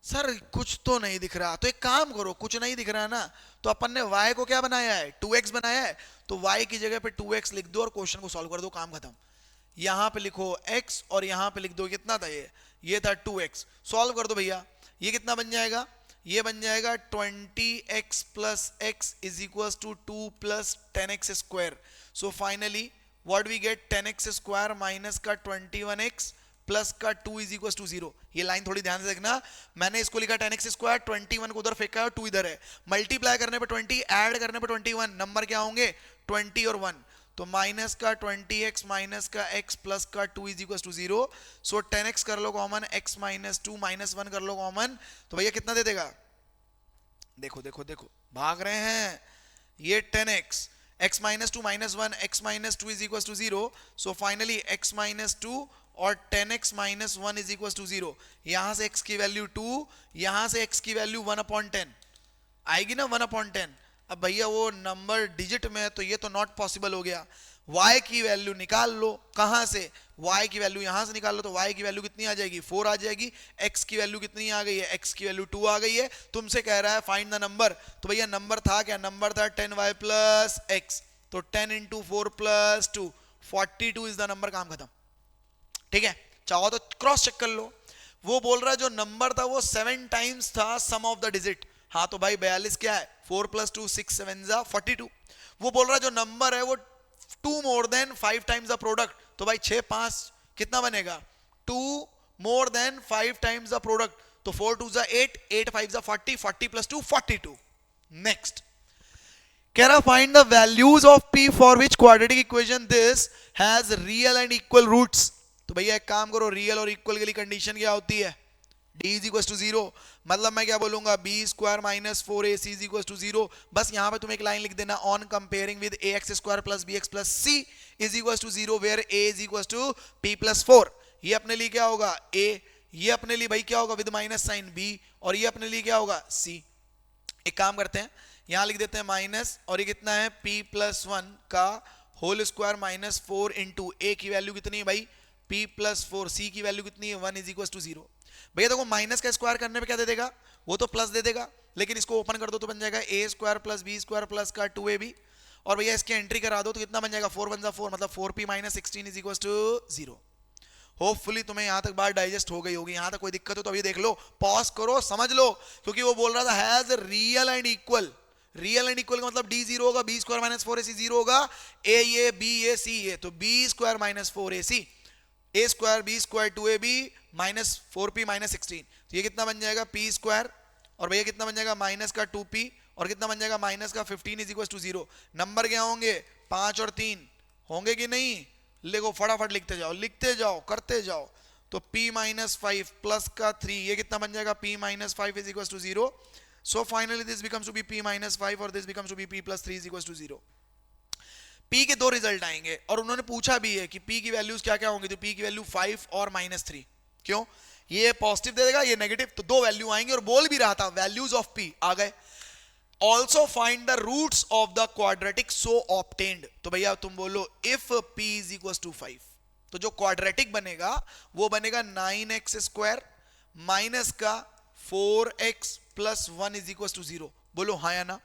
Speaker 1: sir कुछ तो नहीं दिख रहा, तो एक काम करो, कुछ नहीं दिख रहा ना, तो अपन ने y को क्या बनाया है 2x बनाया है, तो y की जगह पे 2x लिख दो और क्वेश्चन को सॉल्व कर दो, काम खत्म। यहां पे लिखो x और यहां पे लिख दो कितना था ये था 2x, सॉल्व कर दो भैया। ये कितना बन जाएगा, ये बन जाएगा 20x plus x is equal to 2 plus 10x square. So finally what we get 10x square minus का 21x प्लस का 2 इज इक्वल टू 0। ये लाइन थोड़ी ध्यान से देखना, मैंने इसको लिखा 10x स्क्वायर, 21 को उधर फेंका है और 2 इधर है, मल्टीप्लाई करने पे 20, ऐड करने पे 21, नंबर क्या होंगे 20 और 1, तो माइनस का 20x माइनस का x प्लस का 2 is equal to 0। So 10x कर लो कॉमन, x माइनस 2 माइनस 1 कर लो कॉमन, तो भैया कितना दे देगा, देखो देखो देखो भाग रहे हैं, ये 10x x minus 2 minus 1 x minus 2 is equal to 0। So finally x minus 2 और 10x minus 1 is equal to 0। यहां से x की वैल्यू 2, यहां से x की वैल्यू 1/10 आएगी ना, 1/10। अब भैया वो नंबर डिजिट में है तो ये तो नॉट पॉसिबल हो गया, y की वैल्यू निकाल लो, कहां से, y की वैल्यू यहां से निकाल लो, तो y की वैल्यू कितनी आ जाएगी 4 आ जाएगी, x की वैल्यू कितनी आ गई है, x की वैल्यू 2 आ गई है। तुमसे कह रहा है फाइंड द नंबर, तो भैया नंबर था क्या, नंबर था 10y प्लस x, तो 10 into 4 plus 2 42 is the number, काम खत्म। ठीक है, चाहो तो क्रॉस चेक कर लो, वो बोल रहा है जो नंबर था वो 7 टाइम्स था सम ऑफ द डिजिट, हाँ तो भाई 42 क्या है 4 प्लस 2 6 7 जा 42। वो बोल रहा है जो नंबर है वो 2 more than 5 times the product, तो भाई 6 5 कितना बनेगा 2 more than 5 times the product, तो 4 2 जा 8 8 5 जा 40 40 प्लस 2 42। नेक्स्ट कह रहा find the values of p for which quadratic equation this has real and equal roots. तो भैया एक काम करो, रियल और इक्वल के लिए कंडीशन क्या होती है, d इज इक्वल टू 0, मतलब मैं क्या बोलूंगा b square minus 4ac is equal to 0। बस यहां पे तुम एक लाइन लिख देना, on comparing with ax square plus bx plus c is equal to 0 where a is equal to p plus 4। ये अपने लिए क्या होगा a, ये अपने लिए भाई क्या होगा विद माइनस साइन b, और ये अपने लिए क्या होगा c। एक काम करते हैं, यहां लिख देते हैं माइनस, और ये कितना है p प्लस 1 का whole square minus 4 into a की वैल्यू कितनी है भाई p प्लस 4, c की वैल्यू कितनी है 1 इज इक्वल टू 0। भैया देखो माइनस का स्क्वायर करने पे क्या दे देगा, वो तो प्लस दे देगा, लेकिन इसको ओपन कर दो तो बन जाएगा a square plus b square plus का 2ab, और भैया इसकी एंट्री करा दो तो कितना बन जाएगा 4 1 4, मतलब 4p minus 16 is equal to 0। Hopefully तुम्हें यहां तक बात डाइजेस्ट हो गई होगी, यहां तक कोई दिक्कत हो तो अभी देख लो, पॉज करो समझ लो, क्योंकि वो बोल रहा था has real and equal, real and equal का मतलब d 0 होगा, b स्क्वायर माइनस 4ac 0 होगा, a ये b ये c ये, तो b square minus 4ac a square b square 2ab minus 4p minus 16, तो ये कितना बन जाएगा p स्क्वायर, और भैया कितना बन जाएगा माइनस का 2p, और कितना बन जाएगा माइनस का 15 इज इक्वल टू 0। नंबर क्या होंगे 5 और 3 होंगे कि नहीं, देखो फटाफट लिखते जाओ लिखते जाओ करते जाओ, तो p माइनस 5 प्लस का 3 ये कितना बन जाएगा p minus 5 is equal to 0। So finally this becomes to be p minus 5 और this becomes to be p plus 3 is equal to 0। p के दो रिजल्ट आएंगे, और उन्होंने पूछा भी है कि p की वैल्यूज क्या क्या होंगी, तो p की वैल्यू 5 और माइनस 3, क्यों ये पॉजिटिव दे देगा ये नेगेटिव, तो दो वैल्यू आएंगे, और बोल भी रहा था वैल्यूज ऑफ p आ गए। Also find the roots of the quadratic so obtained, तो भैया तुम बोलो if p is equal to 5, तो जो क्वाड्रेटिक बनेगा वो बनेगा 9x स्क्वायर माइनस का 4x plus 1 is equal to 0। बोलो हाँ या ना,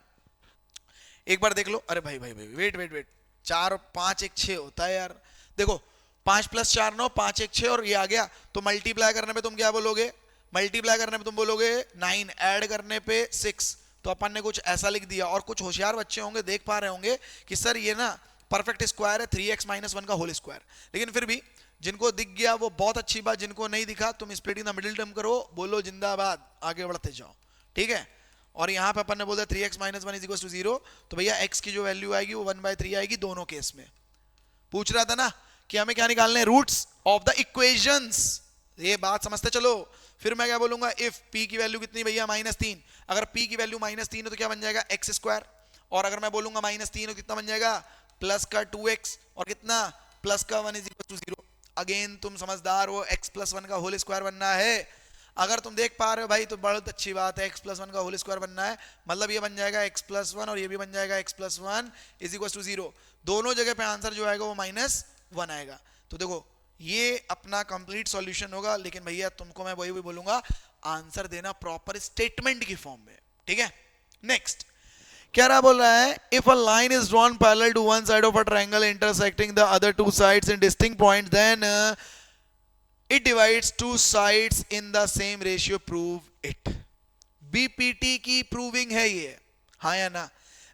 Speaker 1: एक बार देख लो, अरे भाई भाई भाई वेट वेट वेट, 4 5 1 6 होता है यार, देखो 5 प्लस 4 9 5 1 6 और ये आ गया, तो मल्टीप्लाई करने पे तुम क्या बोलोगे, मल्टीप्लाई करने पे तुम बोलोगे 9, ऐड करने पे 6, तो अपन ने कुछ ऐसा लिख दिया, और कुछ होशियार बच्चे होंगे देख पा रहे होंगे कि सर ये ना परफेक्ट स्क्वायर है 3x माइनस 1 का होल स्क्वायर, लेकिन फिर भी जिनको दिख गया वो बहुत अच्छी बात, जिनको नहीं दिखा तुम split in the middle term करो, बोलो जिंदाबाद, आगे बढ़ते जाओ, ठीक है। और यहाँ पे अपन ने बोला 3x minus 1 is equal to 0, तो भैया x की जो वैल्यू आएगी वो 1/3 आएगी दोनों केस में। पूछ रहा था ना कि हमें क्या निकालने हैं, रूट्स ऑफ द इक्वेशंस, ये बात समझते चलो। फिर मैं क्या बोलूंगा, इफ p की वैल्यू कितनी भैया -3, अगर p की वैल्यू -3 है तो क्या बन जाएगा x स्क्वायर, और अगर मैं बोलूंगा -3 तो कितना बन जाएगा, प्लस का 2x और कितना प्लस का 1 इज इक्वल टू 0। अगेन तुम समझदार हो, x प्लस 1 का होल स्क्वायर बनना है। अगर तुम देख पा रहे हो भाई तो बहुत अच्छी बात है, x प्लस 1 का होल स्क्वायर बनना है, मतलब ये बन जाएगा x प्लस 1 और ये भी बन जाएगा x plus 1 is equal to 0। दोनों जगह पे आंसर जो आएगा वो -1 आएगा। तो देखो ये अपना कंप्लीट सॉल्यूशन होगा, लेकिन भैया तुमको मैं वही बोलूंगा आंसर देना प्रॉपर स्टेटमेंट की फॉर्म में, ठीक है। नेक्स्ट क्या रहा, बोल रहा है if a line is drawn parallel to one side of a triangle intersecting the other two sides in distinct points then it divides two sides in the same ratio, prove it. BPT की प्रूविंग है ये, हाँ या ना।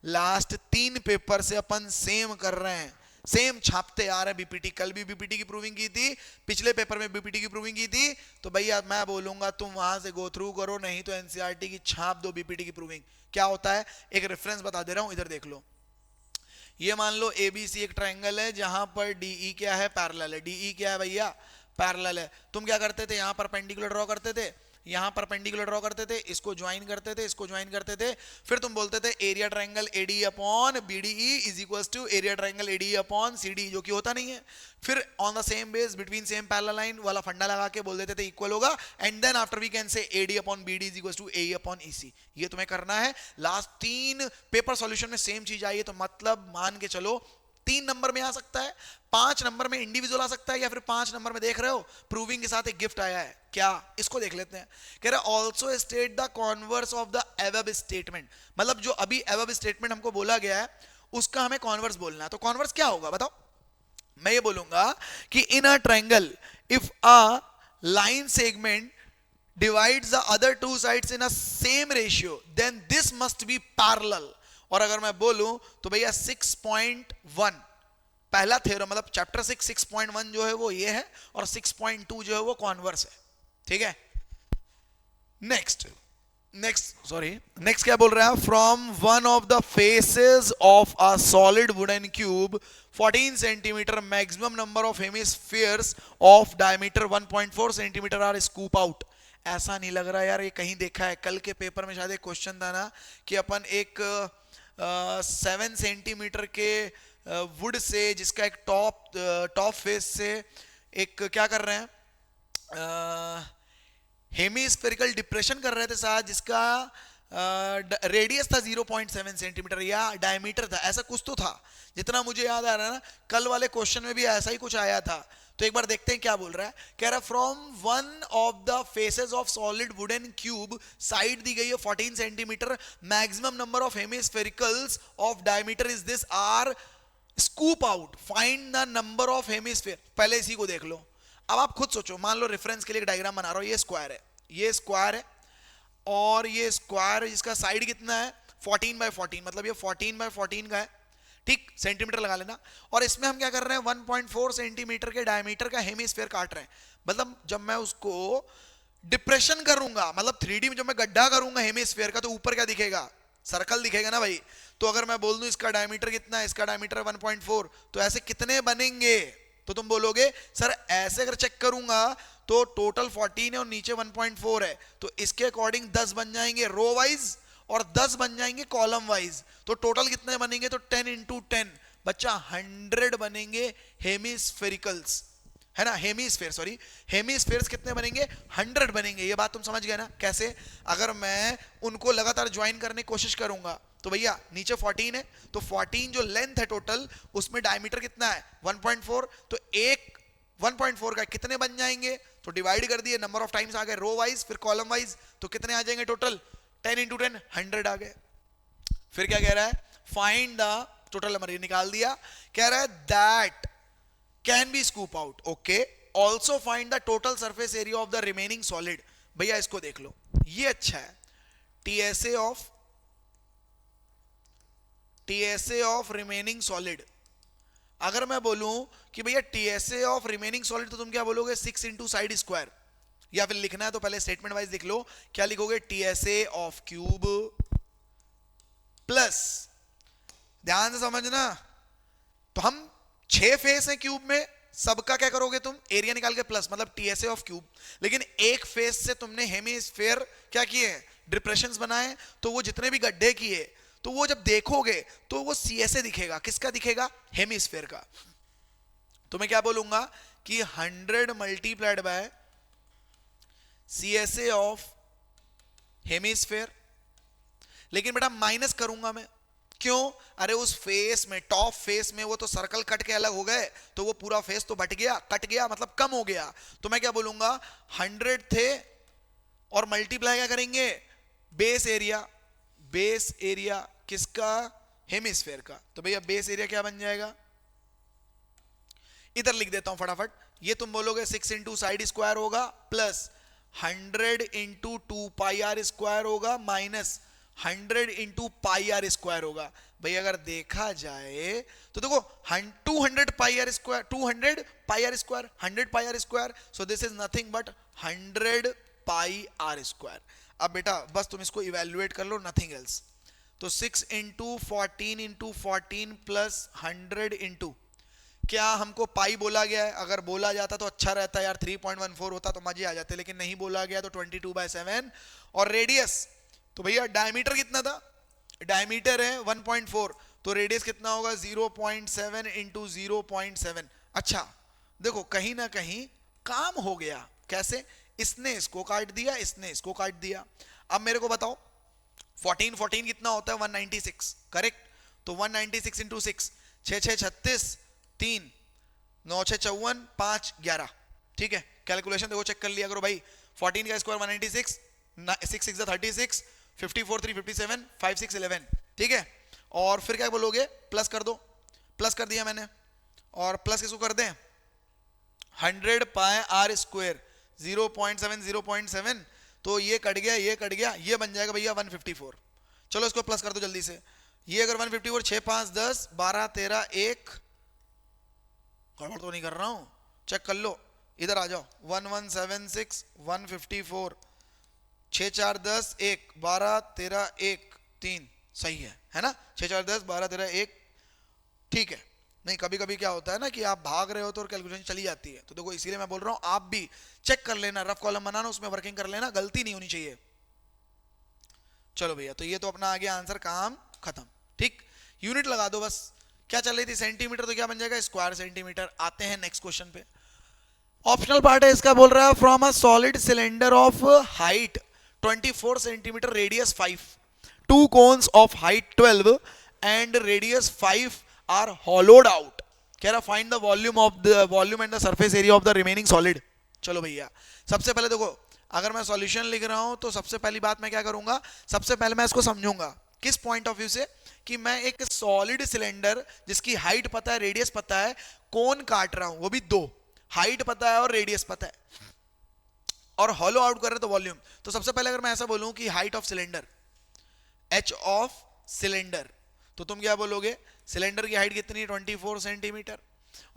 Speaker 1: लास्ट 3 पेपर से अपन सेम कर रहे हैं, सेम छापते आ रहे हैं बीपीटी। कल भी बीपीटी की प्रूविंग की थी, पिछले पेपर में बीपीटी की प्रूविंग की थी। तो भैया मैं बोलूंगा तुम वहां से गो थ्रू करो, नहीं तो एनसीईआरटी की छाप दो बीपीटी की प्रूविंग। क्या होता है, एक रेफरेंस बता दे रहा हूं, इधर देख लो। ये मान लो एबीसी एक ट्रायंगल है जहां पर डीई क्या है, पैरेलल है। डीई क्या है भैया, पैरेलल है। तुम क्या करते थे, यहां परपेंडिकुलर ड्रॉ करते थे, यहां परपेंडिकुलर ड्रॉ करते थे, इसको ज्वाइन करते थे, इसको ज्वाइन करते थे, फिर तुम बोलते थे area triangle AD upon BDE is equals to area triangle AD upon CD, जो कि होता नहीं है। फिर on the same base between same parallel line वाला फंडा लगा के बोल देते थे इक्वल होगा, and then after we can say AD upon BD is equals to A upon EC. ये तुम्हें करना है। लास्ट 3 पेपर सॉल्यूशन में सेम चीज आई है, तो मतलब मान के चलो 3 नंबर में आ सकता है, 5 नंबर में इंडिविजुअल आ सकता है, या फिर 5 नंबर में देख रहे हो प्रूविंग के साथ एक गिफ्ट आया है। क्या, इसको देख लेते हैं। कह रहा है also state the converse of the above statement, मतलब जो अभी एबव स्टेटमेंट हमको बोला गया है उसका हमें कॉन्वर्स बोलना है। तो कॉन्वर्स क्या होगा बताओ। मैं ये बोलूंगा कि in a triangle if a line segment divides the other two sides in a same ratio then this must be parallel। और अगर मैं बोलूं तो भैया 6.1 पहला थ्योरम, मतलब चैप्टर 6.1 जो है वो ये है, और 6.2 जो है वो कॉन्वर्स है, ठीक है। नेक्स्ट क्या बोल रहा है, from one of the faces of a solid wooden cube 14 centimetre maximum number of hemispheres of diameter 1.4 centimetre are scoop out. ऐसा नहीं लग रहा यार, ये कहीं देखा है, कल के पेपर में शायद एक क्वेश्चन था ना कि अपन एक 7 सेंटीमीटर के वुड से, जिसका एक टॉप फेस से एक क्या कर रहे हैं, हेमिस्फेरिकल डिप्रेशन कर रहे थे शायद, जिसका रेडियस था 0.7 सेंटीमीटर या डायमीटर था, ऐसा कुछ तो था जितना मुझे याद आ रहा है ना। कल वाले क्वेश्चन में भी ऐसा ही कुछ आया था। तो एक बार देखते हैं क्या बोल रहा है। कह रहा है from one of the faces of solid wooden cube, side दी गई है 14 centimetre, maximum number of hemisphericals of diameter is this are scoop out, find the number of hemisphere. पहले इसी को देख लो। अब आप खुद सोचो, मान लो रेफरेंस के लिए एक डायग्राम बना रहा हूं, ये स्क्वायर है, ये स्क्वायर है, और ये स्क्वायर जिसका साइड कितना है 14/14, मतलब ये 14/14 का है, ठीक, सेंटीमीटर लगा लेना। और इसमें हम क्या कर रहे हैं, 1.4 सेंटीमीटर के डायमीटर का हेमिस्फीयर काट रहे हैं। मतलब जब मैं उसको डिप्रेशन करूंगा, मतलब 3D में जब मैं गड्ढा करूंगा हेमिस्फीयर का, तो ऊपर क्या दिखेगा, सर्कल दिखेगा ना भाई। तो अगर मैं बोल दूं इसका डायमीटर कितना है, इसका डायमीटर 1.4, तो ऐसे कितने बनेंगे। तो तुम बोलोगे सर ऐसे अगर चेक करूंगा तो टोटल 14 है और नीचे 1.4 है, तो इसके अकॉर्डिंग 10 बन जाएंगे रो वाइज और 10 बन जाएंगे कॉलम वाइज। तो टोटल कितने बनेंगे, तो 10 into 10 बच्चा 100 बनेंगे हेमिस्फेरिकल्स, है ना, हेमिस्फेयर्स कितने बनेंगे, 100 बनेंगे। ये बात तुम समझ गए ना कैसे। अगर मैं उनको लगातार ज्वाइन करने की कोशिश करूंगा तो भैया नीचे 14 है, तो 14 जो लेंथ है टोटल, उसमें डायमीटर कितना है 1.4, तो एक 1.4 का कितने बन जाएंगे, तो डिवाइड कर दिए, नंबर ऑफ टाइम्स आ गए रो वाइज, फिर कॉलम वाइज, तो कितने आ जाएंगे टोटल, 10 into 10 100 आ गए। फिर क्या कह रहा है, फाइंड द टोटल नंबर, ये निकाल दिया। कह रहा है that can be scoop out, okay, also find the total surface area of the remaining solid. भैया इसको देख लो, ये अच्छा है, टीएसए ऑफ रिमेनिंग सॉलिड। अगर मैं बोलूं कि भैया टीएसए ऑफ रिमेनिंग सॉलिड, तो तुम क्या बोलोगे 6 into साइड स्क्वायर, या फिर लिखना है तो पहले स्टेटमेंट वाइज लिख लो, क्या लिखोगे, टीएसए ऑफ क्यूब प्लस, ध्यान से समझना, तो हम 6 फेस है क्यूब में, सबका क्या करोगे तुम, एरिया निकाल के प्लस, मतलब टीएसए ऑफ क्यूब। लेकिन एक फेस से तुमने हेमिस्फीयर क्या किए, डिप्रेशंस बनाए, तो वो जितने भी गड्ढे किए, तो वो जब देखोगे तो वो CSA दिखेगा, किसका दिखेगा? हेमिस्फेयर का। तो मैं क्या बोलूंगा कि 100 multiplied by CSA of hemisphere, लेकिन बेटा माइनस करूंगा मैं, क्यों? अरे उस फेस में, टॉप फेस में वो तो सर्कल कट के अलग हो गए, तो वो पूरा फेस तो बट गया, कट गया, मतलब कम हो गया। तो मैं क्या बोलूंगा, 100 थे और मल्टीप्लाई क्या करेंगे? बेस एरिया, बेस एरिया किसका? हेमिस्फेयर का। तो भैया बेस एरिया क्या बन जाएगा? इधर लिख देता हूं फटाफट, ये तुम बोलोगे 6 इंटू साइड स्क्वायर होगा, plus 100 into 2 pi r square होगा, minus 100 into pi r square होगा। भाई अगर देखा जाए तो देखो 200 pi r square, 200 pi r square, 100 pi r square, so this is nothing but 100 pi r square. अब बेटा बस तुम इसको इवेल्युएट कर लो, नथिंग एल्स। तो 6 इंटू 14 प्लस 100 इंटू, क्या हमको पाई बोला गया है? अगर बोला जाता तो अच्छा रहता यार, 3.14 होता तो मजे आ जाते, लेकिन नहीं बोला गया तो 22/7। और रेडियस, तो भैया डायमीटर कितना था? डायमीटर है 1.4, तो रेडियस कितना होगा? 0.7 इंटू 0.7। अच्छा देखो कहीं ना कहीं काम हो गया, कैसे? इसने इसको काट दिया, इसने इसको काट दिया। अब मेरे को बताओ 14 कितना होता है? 196, करेक्ट? तो 196 इंटू 6, 6 6 36, 3 9 6 54, 5 11, ठीक है? कैलकुलेशन देखो चेक कर लिया करो भाई। 14 का स्क्वायर 196, 6 6 36, 54 3 57, 5 6 11, ठीक है? और फिर क्या बोलोगे? प्लस कर दो, प्लस कर दिया मैंने, और प्लस किसको कर दें? 100 पाई आर स्क्वायर, 0.7 0.7, तो ये कट गया, ये कट गया, ये बन जाएगा भैया 154। चलो इसको प्लस कर दो जल्दी से। ये अगर 154, 6 5 10 12 13 1, गड़बड़ तो नहीं कर रहा हूं? चेक कर लो, इधर आ जाओ। 1176 154, 6 4 10 1 12 13 1 3, सही है ना? 6 4 10 12 13 1, ठीक है। नहीं कभी कभी क्या होता है ना कि आप भाग रहे हो तो कैलकुलेशन चली जाती है, तो देखो इसीलिए मैं बोल रहा हूं आप भी चेक कर लेना, रफ कॉलम बनाना, उसमें वर्किंग कर लेना, गलती नहीं होनी चाहिए। चलो भैया, तो ये तो अपना आ गया आंसर, काम खत्म, ठीक? यूनिट लगा दो बस। क्या चल रही थी? सेंटीमीटर, तो क्या बन जाएगा? Square centimetre. आते हैं नेक्स्ट क्वेश्चन पे। ऑप्शनल पार्ट है इसका, बोल रहा है from a solid cylinder of height 24 centimetre, radius 5, two cones of height 12 and radius 5 are hollowed out. कह रहा find the volume and the surface area of the remaining solid. चलो भैया, सबसे पहले देखो, अगर मैं सॉल्यूशन लिख रहा हूं तो सबसे पहली बात मैं क्या करूंगा? सबसे पहले मैं इसको समझूंगा किस पॉइंट ऑफ व्यू से, कि मैं एक सॉलिड सिलेंडर जिसकी हाइट पता है, रेडियस पता है, कोन काट रहा हूं, वो भी दो, हाइट पता है और रेडियस पता है, और हॉलो आउट कर रहे तो वॉल्यूम। तो सबसे पहले अगर मैं ऐसा बोलूं कि height of cylinder, H of cylinder, तो तुम क्या बोलोगे? सिलेंडर की हाइट कितनी है? 24 सेंटीमीटर।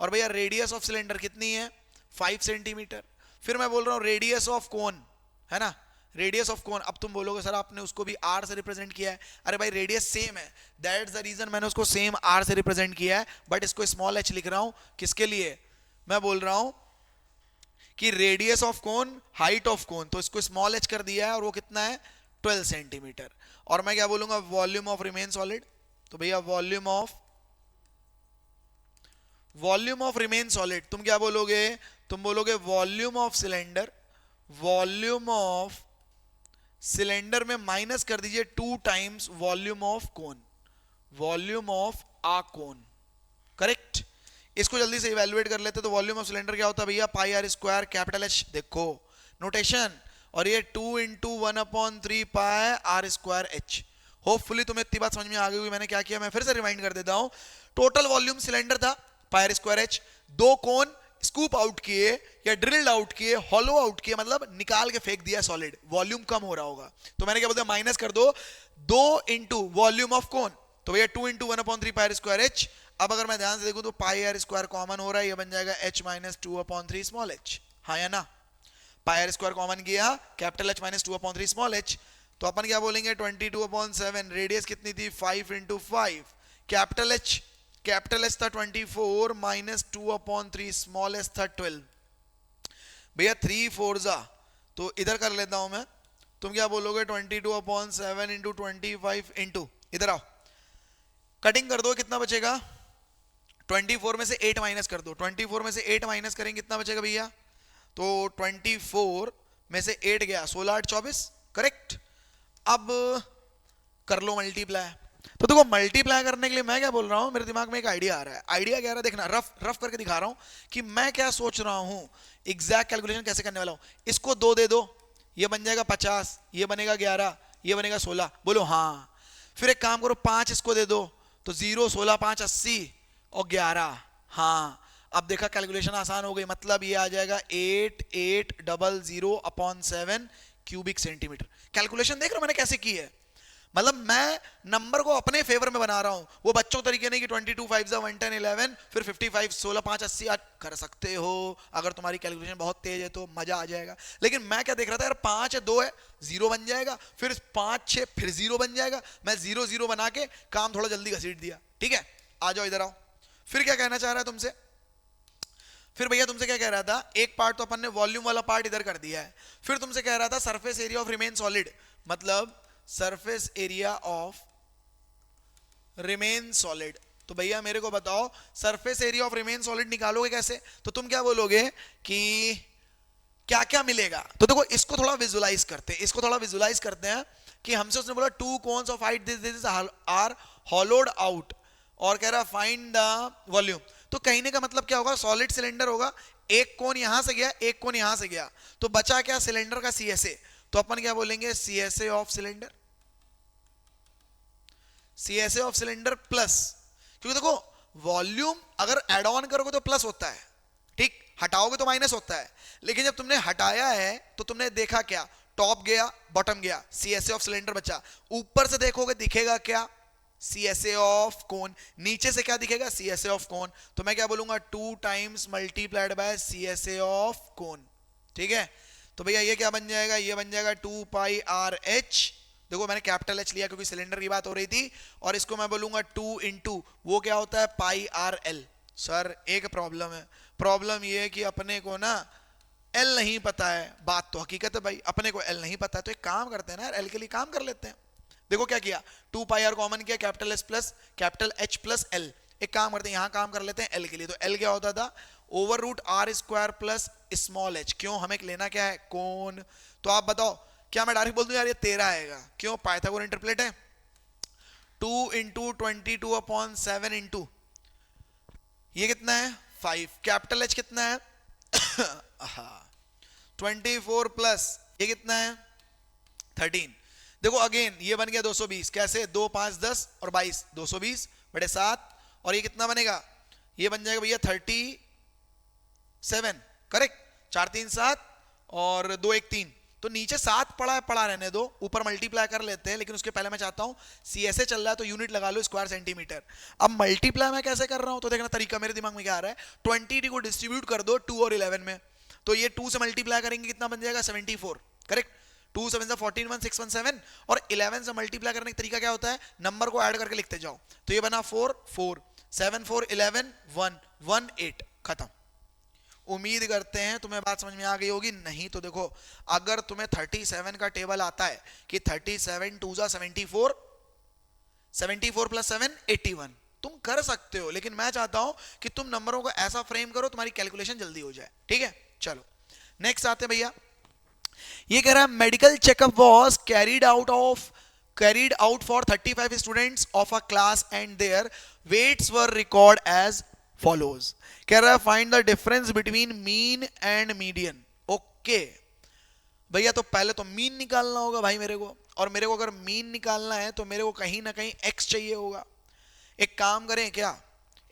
Speaker 1: और भैया रेडियस ऑफ सिलेंडर कितनी है? 5 सेंटीमीटर। फिर मैं बोल रहा हूं रेडियस ऑफ कोन, है ना? Radius of cone. अब तुम बोलोगे सर आपने उसको भी आर से रिप्रेजेंट किया है। अरे भाई रेडियस सेम है, दैट्स द रीजन मैंने उसको सेम आर से रिप्रेजेंट किया है, बट इसको स्मॉल एच लिख रहा हूं। किसके लिए? मैं बोल रहा हूं कि radius of cone, height of cone, तो इसको स्मॉल एच कर दिया है, और वो कितना है? 12 सेंटीमीटर। और मैं क्या बोलूंगा? Volume of remain solid. तो भैया वॉल्यूम ऑफ रिमेन सॉलिड, तुम क्या बोलोगे? तुम बोलोगे volume of cylinder, volume of cylinder में माइनस कर दीजिए 2 times volume of cone, volume of a cone, correct? इसको जल्दी से इवैल्यूएट कर लेते। तो वॉल्यूम ऑफ सिलेंडर क्या होता है भैया? Pi r square, capital H, देखो नोटेशन, और ये 2 into 1/3 pi r square H. Hopefully तुम्हें इतनी बात समझ में आ गई होगी। मैंने क्या किया, मैं फिर से रिमाइंड कर देता हूं। टोटल वॉल्यूम सिलेंडर था पाई आर स्क्वायर एच, दो कोन स्कूप आउट किए या ड्रिल्ड आउट किए, हॉलो आउट किए, मतलब निकाल के फेंक दिया सॉलिड, वॉल्यूम कम हो रहा होगा। तो मैंने क्या बोलते हैं? माइनस कर दो 2 इंटू वॉल्यूम ऑफ कोन, तो भैया 2 into 1/3 pi r square h. अब अगर मैं ध्यान से देखूं तो पाई आर स्क्वायर कॉमन हो रहा है, ये बन जाएगा h माइनस 2/3 स्मॉल h, हाँ या ना? पाई आर स्क्वायर कॉमन किया, capital H minus 2/3 small h, तो अपन क्या बोलेंगे? 22/7। रेडियस कितनी थी? 5 इंटू 5, कैपिटल H था 24 माइनस 2/3, स्मॉल h था 12। भैया 3 4 जा, तो इधर कर लेता हूं मैं। तुम क्या बोलोगे? 22/7 इंटू 25 इंटू, इधर आओ, कटिंग कर दो, कितना बचेगा? 24 में से 8 माइनस कर दो, 24 में से 8 माइनस करेंगे कितना बचेगा भैया? तो 24 में से 8 गया, 16 8 24, करेक्ट। अब कर लो मल्टीप्लाई। तो देखो मल्टीप्लाई करने के लिए मैं क्या बोल रहा हूं, मेरे दिमाग में एक आइडिया आ रहा है। आइडिया क्या आ रहा है देखना, रफ रफ करके दिखा रहा हूं कि मैं क्या सोच रहा हूं, एग्जैक्ट कैलकुलेशन कैसे करने वाला हूं। इसको 2 दे दो, ये बन जाएगा 50, ये बनेगा 11, ये बनेगा 16, बोलो हाँ। फिर एक काम करो, 5 इसको दे दो, तो 0 16 5 80 और 11, हाँ। अब देखा कैलकुलेशन आसान हो गई, मतलब ये आ जाएगा 8800/7 क्यूबिक सेंटीमीटर। कैलकुलेशन देख रहे हो मैंने कैसे की है, मतलब मैं नंबर को अपने फेवर में बना रहा हूं, वो बच्चों तरीके नहीं कि 22 5 110 11 फिर 55 16 5 80 कर सकते हो। अगर तुम्हारी कैलकुलेशन बहुत तेज है तो मजा आ जाएगा। लेकिन मैं क्या देख रहा था यार, 5 है 2 है 0 बन जाएगा, फिर 5 6 फिर 0 बन जाएगा। मैं 0 0 बना के काम थोड़ा जल्दी घसीट दिया। ठीक है, आ जाओ इधर आओ। फिर क्या कहना चाह रहा है तुमसे, फिर भैया तुमसे क्या कह रहा था, एक पार्ट तो अपन ने वॉल्यूम वाला पार्ट इधर कर दिया है। फिर तुमसे कह रहा था surface area of remain solid, मतलब surface area of remain solid. तो भैया मेरे को बताओ surface area of remain solid निकालोगे कैसे? तो तुम क्या बोलोगे कि क्या क्या मिलेगा। तो देखो इसको थोड़ा विजुलाइज करते हैं, इसको थोड़ा विजुलाइज करते हैं कि हमसे उसने बोला 2 cones of height this are hollowed out, और कह रहा फाइंड द वॉल्यूम। तो कहने का मतलब क्या होगा, सॉलिड सिलेंडर होगा, एक कोन यहां से गया एक कोन यहां से गया, तो बचा क्या, सिलेंडर का सीएसए। तो अपन क्या बोलेंगे, CSA of cylinder, CSA of cylinder plus, क्योंकि देखो वॉल्यूम अगर एड ऑन करोगे तो प्लस होता है, ठीक, हटाओगे तो माइनस होता है। लेकिन जब तुमने हटाया है तो तुमने देखा क्या, टॉप गया बॉटम गया, सीएसए ऑफ सिलेंडर बचा। ऊपर से देखोगे दिखेगा क्या, सीएसए ऑफ कोन। नीचे से क्या दिखेगा, सीएसए ऑफ कोन। तो मैं क्या बोलूंगा, 2 times multiplied by CSA of cone. ठीक है, तो भैया ये क्या बन जाएगा, ये बन जाएगा 2 पाई आर एच। देखो मैंने कैपिटल एच लिया क्योंकि सिलेंडर की बात हो रही थी, और इसको मैं बोलूंगा 2 इंटू वो क्या होता है, पाई आर एल। सर एक प्रॉब्लम है, प्रॉब्लम ये है कि अपने को ना एल नहीं पता है। बात तो हकीकत है भाई, अपने को एल नहीं पता है, तो एक काम करते हैं ना, एल के लिए काम कर लेते हैं। देखो क्या किया, 2 पाई आर कॉमन किया, capital S plus capital H plus L. एक काम करते हैं, यहां काम कर लेते हैं एल के लिए। तो एल क्या होता था, over root r square plus small h. क्यों, हमें लेना क्या है, कोन। तो आप बताओ, क्या मैं डायरेक्ट बोल दूं यार ये 13 आएगा, क्यों, पाइथागोरस इंटरपोलेट है। 2 इंटू 22/7 इंटू ये कितना है 5, कैपिटल एच कितना है 24 प्लस ये कितना है 13। देखो अगेन ये बन गया 220, कैसे, 2 5 10 और 22, 220 बटे 7, और ये कितना बनेगा, ये बन जाएगा भैया 37, करेक्ट। 4 3 7 और 2 1 3, तो नीचे 7 पड़ा है, पड़ा रहने दो, ऊपर मल्टीप्लाई कर लेते हैं। लेकिन उसके पहले मैं चाहता हूं, सीएसए चल रहा है तो यूनिट लगा लो स्क्वायर सेंटीमीटर। अब मल्टीप्लाई मैं कैसे कर रहा हूं, तो देखना तरीका मेरे दिमाग में क्या आ रहा है, 20 को डिस्ट्रीब्यूट कर दो 2 और 11 में, तो ये 2 से मल्टीप्लाई करेंगे कितना बन जाएगा 74, करेक्ट। 2 7 14 1 6 1 7, और 11 से मल्टीप्लाई करने का तरीका क्या होता है, नंबर को ऐड करके लिखते जाओ। तो ये बना 4 4 7 4 11 1 1 8, खत्म। उम्मीद करते हैं तुम्हें बात समझ में आ गई होगी। नहीं तो देखो, अगर तुम्हें 37 का टेबल आता है कि 37 2 74, 74 प्लस 7 81, तुम कर सकते हो। लेकिन मैं चाहता हूं कि तुम नंबरों को ऐसा फ्रेम करो तुम्हारी कैलकुलेशन जल्दी हो जाए। ठीक है, चलो नेक्स्ट आते हैं भैया। ये कह रहा है medical checkup was carried out for 35 students of a class and their weights were record as follows. कह रहा है find the difference between mean and median. Okay भैया, तो पहले तो मीन निकालना होगा भाई मेरे को, और मेरे को अगर मीन निकालना है तो मेरे को कहीं ना कहीं एक्स चाहिए होगा। एक काम करें क्या,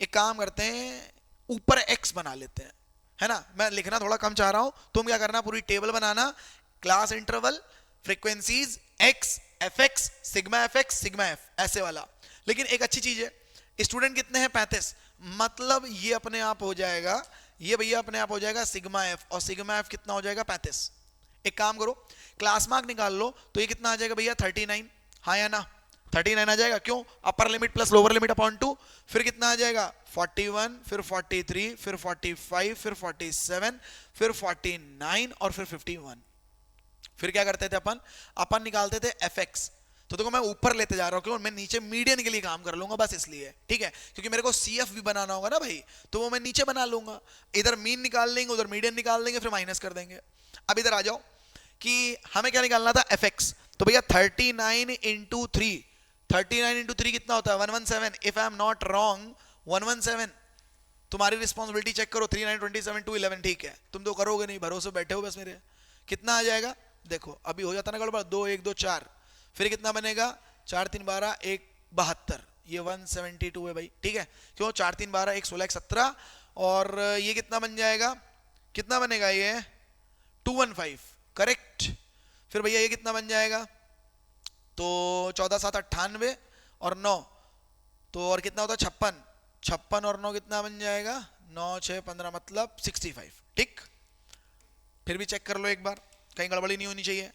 Speaker 1: एक काम करते हैं, ऊपर एक्स बना लेते हैं, है ना। मैं लिखना थोड़ा कम चाह रहा हूं, तुम क्या करना, पूरी टेबल बनाना, class interval frequencies X F X sigma F X sigma F, ऐसे वाला। लेकिन एक अच्छी चीज है, स्टूडेंट कितने हैं 35, मतलब ये अपने आप हो जाएगा, ये भैया अपने आप हो जाएगा सिग्मा एफ, और सिग्मा एफ कितना हो जाएगा 35। एक काम करो, क्लास मार्क निकाल लो, तो ये कितना आ जाएगा भैया 39, हाँ या ना, 39 आ जाएगा। क्यों, upper limit plus lower limit upon 2, फिर कितना आ जाएगा 41, फिर 43, फिर 45, फिर 47, फिर 49 और फिर 51। फिर क्या करते थे अपन निकालते थे एफ एक्स, तो देखो मैं ऊपर लेते जा रहा हूँ, क्यों? मैं नीचे मीडियन के लिए काम कर लूंगा बस इसलिए, ठीक है, क्योंकि मेरे को सीएफ भी बनाना होगा ना भाई, तो वो मैं नीचे बना लूंगा। इधर मीन निकाल लेंगे, उधर मीडियन निकाल देंगे, फिर माइनस कर देंगे। अब इधर आ जाओ कि हमें क्या निकालना था, एफ एक्स। तो भैया 39 इंटू थ्री, 39 इंटू थ्री कितना होता है, 117। If I am not wrong 117। तुम्हारी रिस्पॉन्सिबिलिटी चेक करो, 3 9 27 2 11, ठीक है। तुम तो करोगे नहीं, भरोसे बैठे हो बस मेरे। कितना आ जाएगा देखो, अभी हो जाता ना गड़बड़, 2 1 2 4, फिर कितना बनेगा, 4 3 12 1 72, ये 172 है भाई, ठीक है। क्यों, 4 3 12 1 16 1 17, और ये कितना बन जाएगा, कितना बनेगा ये 215, करेक्ट। फिर भैया ये कितना बन जाएगा, तो 14 7 98 और 9, तो और कितना होता है 56, 56 और 9 कितना बन जाएगा, 9 6 15 मतलब 65, ठीक। फिर भी चेक कर लो एक बार, कहीं गड़बड़ी नहीं होनी चाहिए।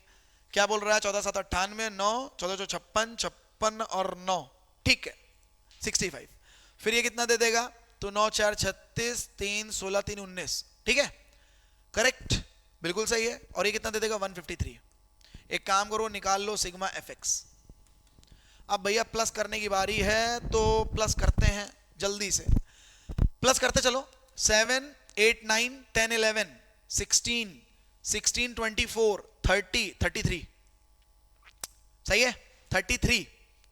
Speaker 1: क्या बोल रहा है, 14 7 98, 9 14 56, 56 और 9, ठीक है 65। फिर ये कितना दे देगा, तो 9 4 36, 3 16 3 19, ठीक है, करेक्ट, बिल्कुल सही है। और ये कितना दे देगा, 153। एक काम करो, निकाल लो सिग्मा एफ एक्स। अब भैया प्लस करने की बारी है, तो प्लस करते हैं जल्दी से, प्लस करते चलो। 7 8 9 10 11 16 16 24 30 33, सही है 33।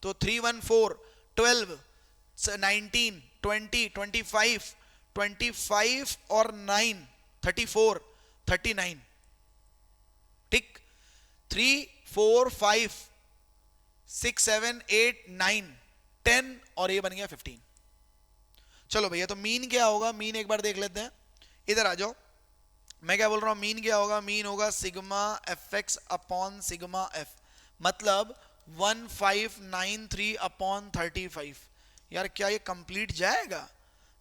Speaker 1: तो 3 1 4 12 19 20 25 25 और 9 34 39, ठीक। 3 4 5 6 7 8 9 10 और ये बन गया 15। चलो भैया, तो मीन क्या होगा, मीन एक बार देख लेते हैं। इधर आ जाओ, मैं क्या बोल रहा हूं, मीन क्या होगा, मीन होगा sigma F x upon sigma F, मतलब 1593 अपॉन 35। यार क्या ये कंप्लीट जाएगा,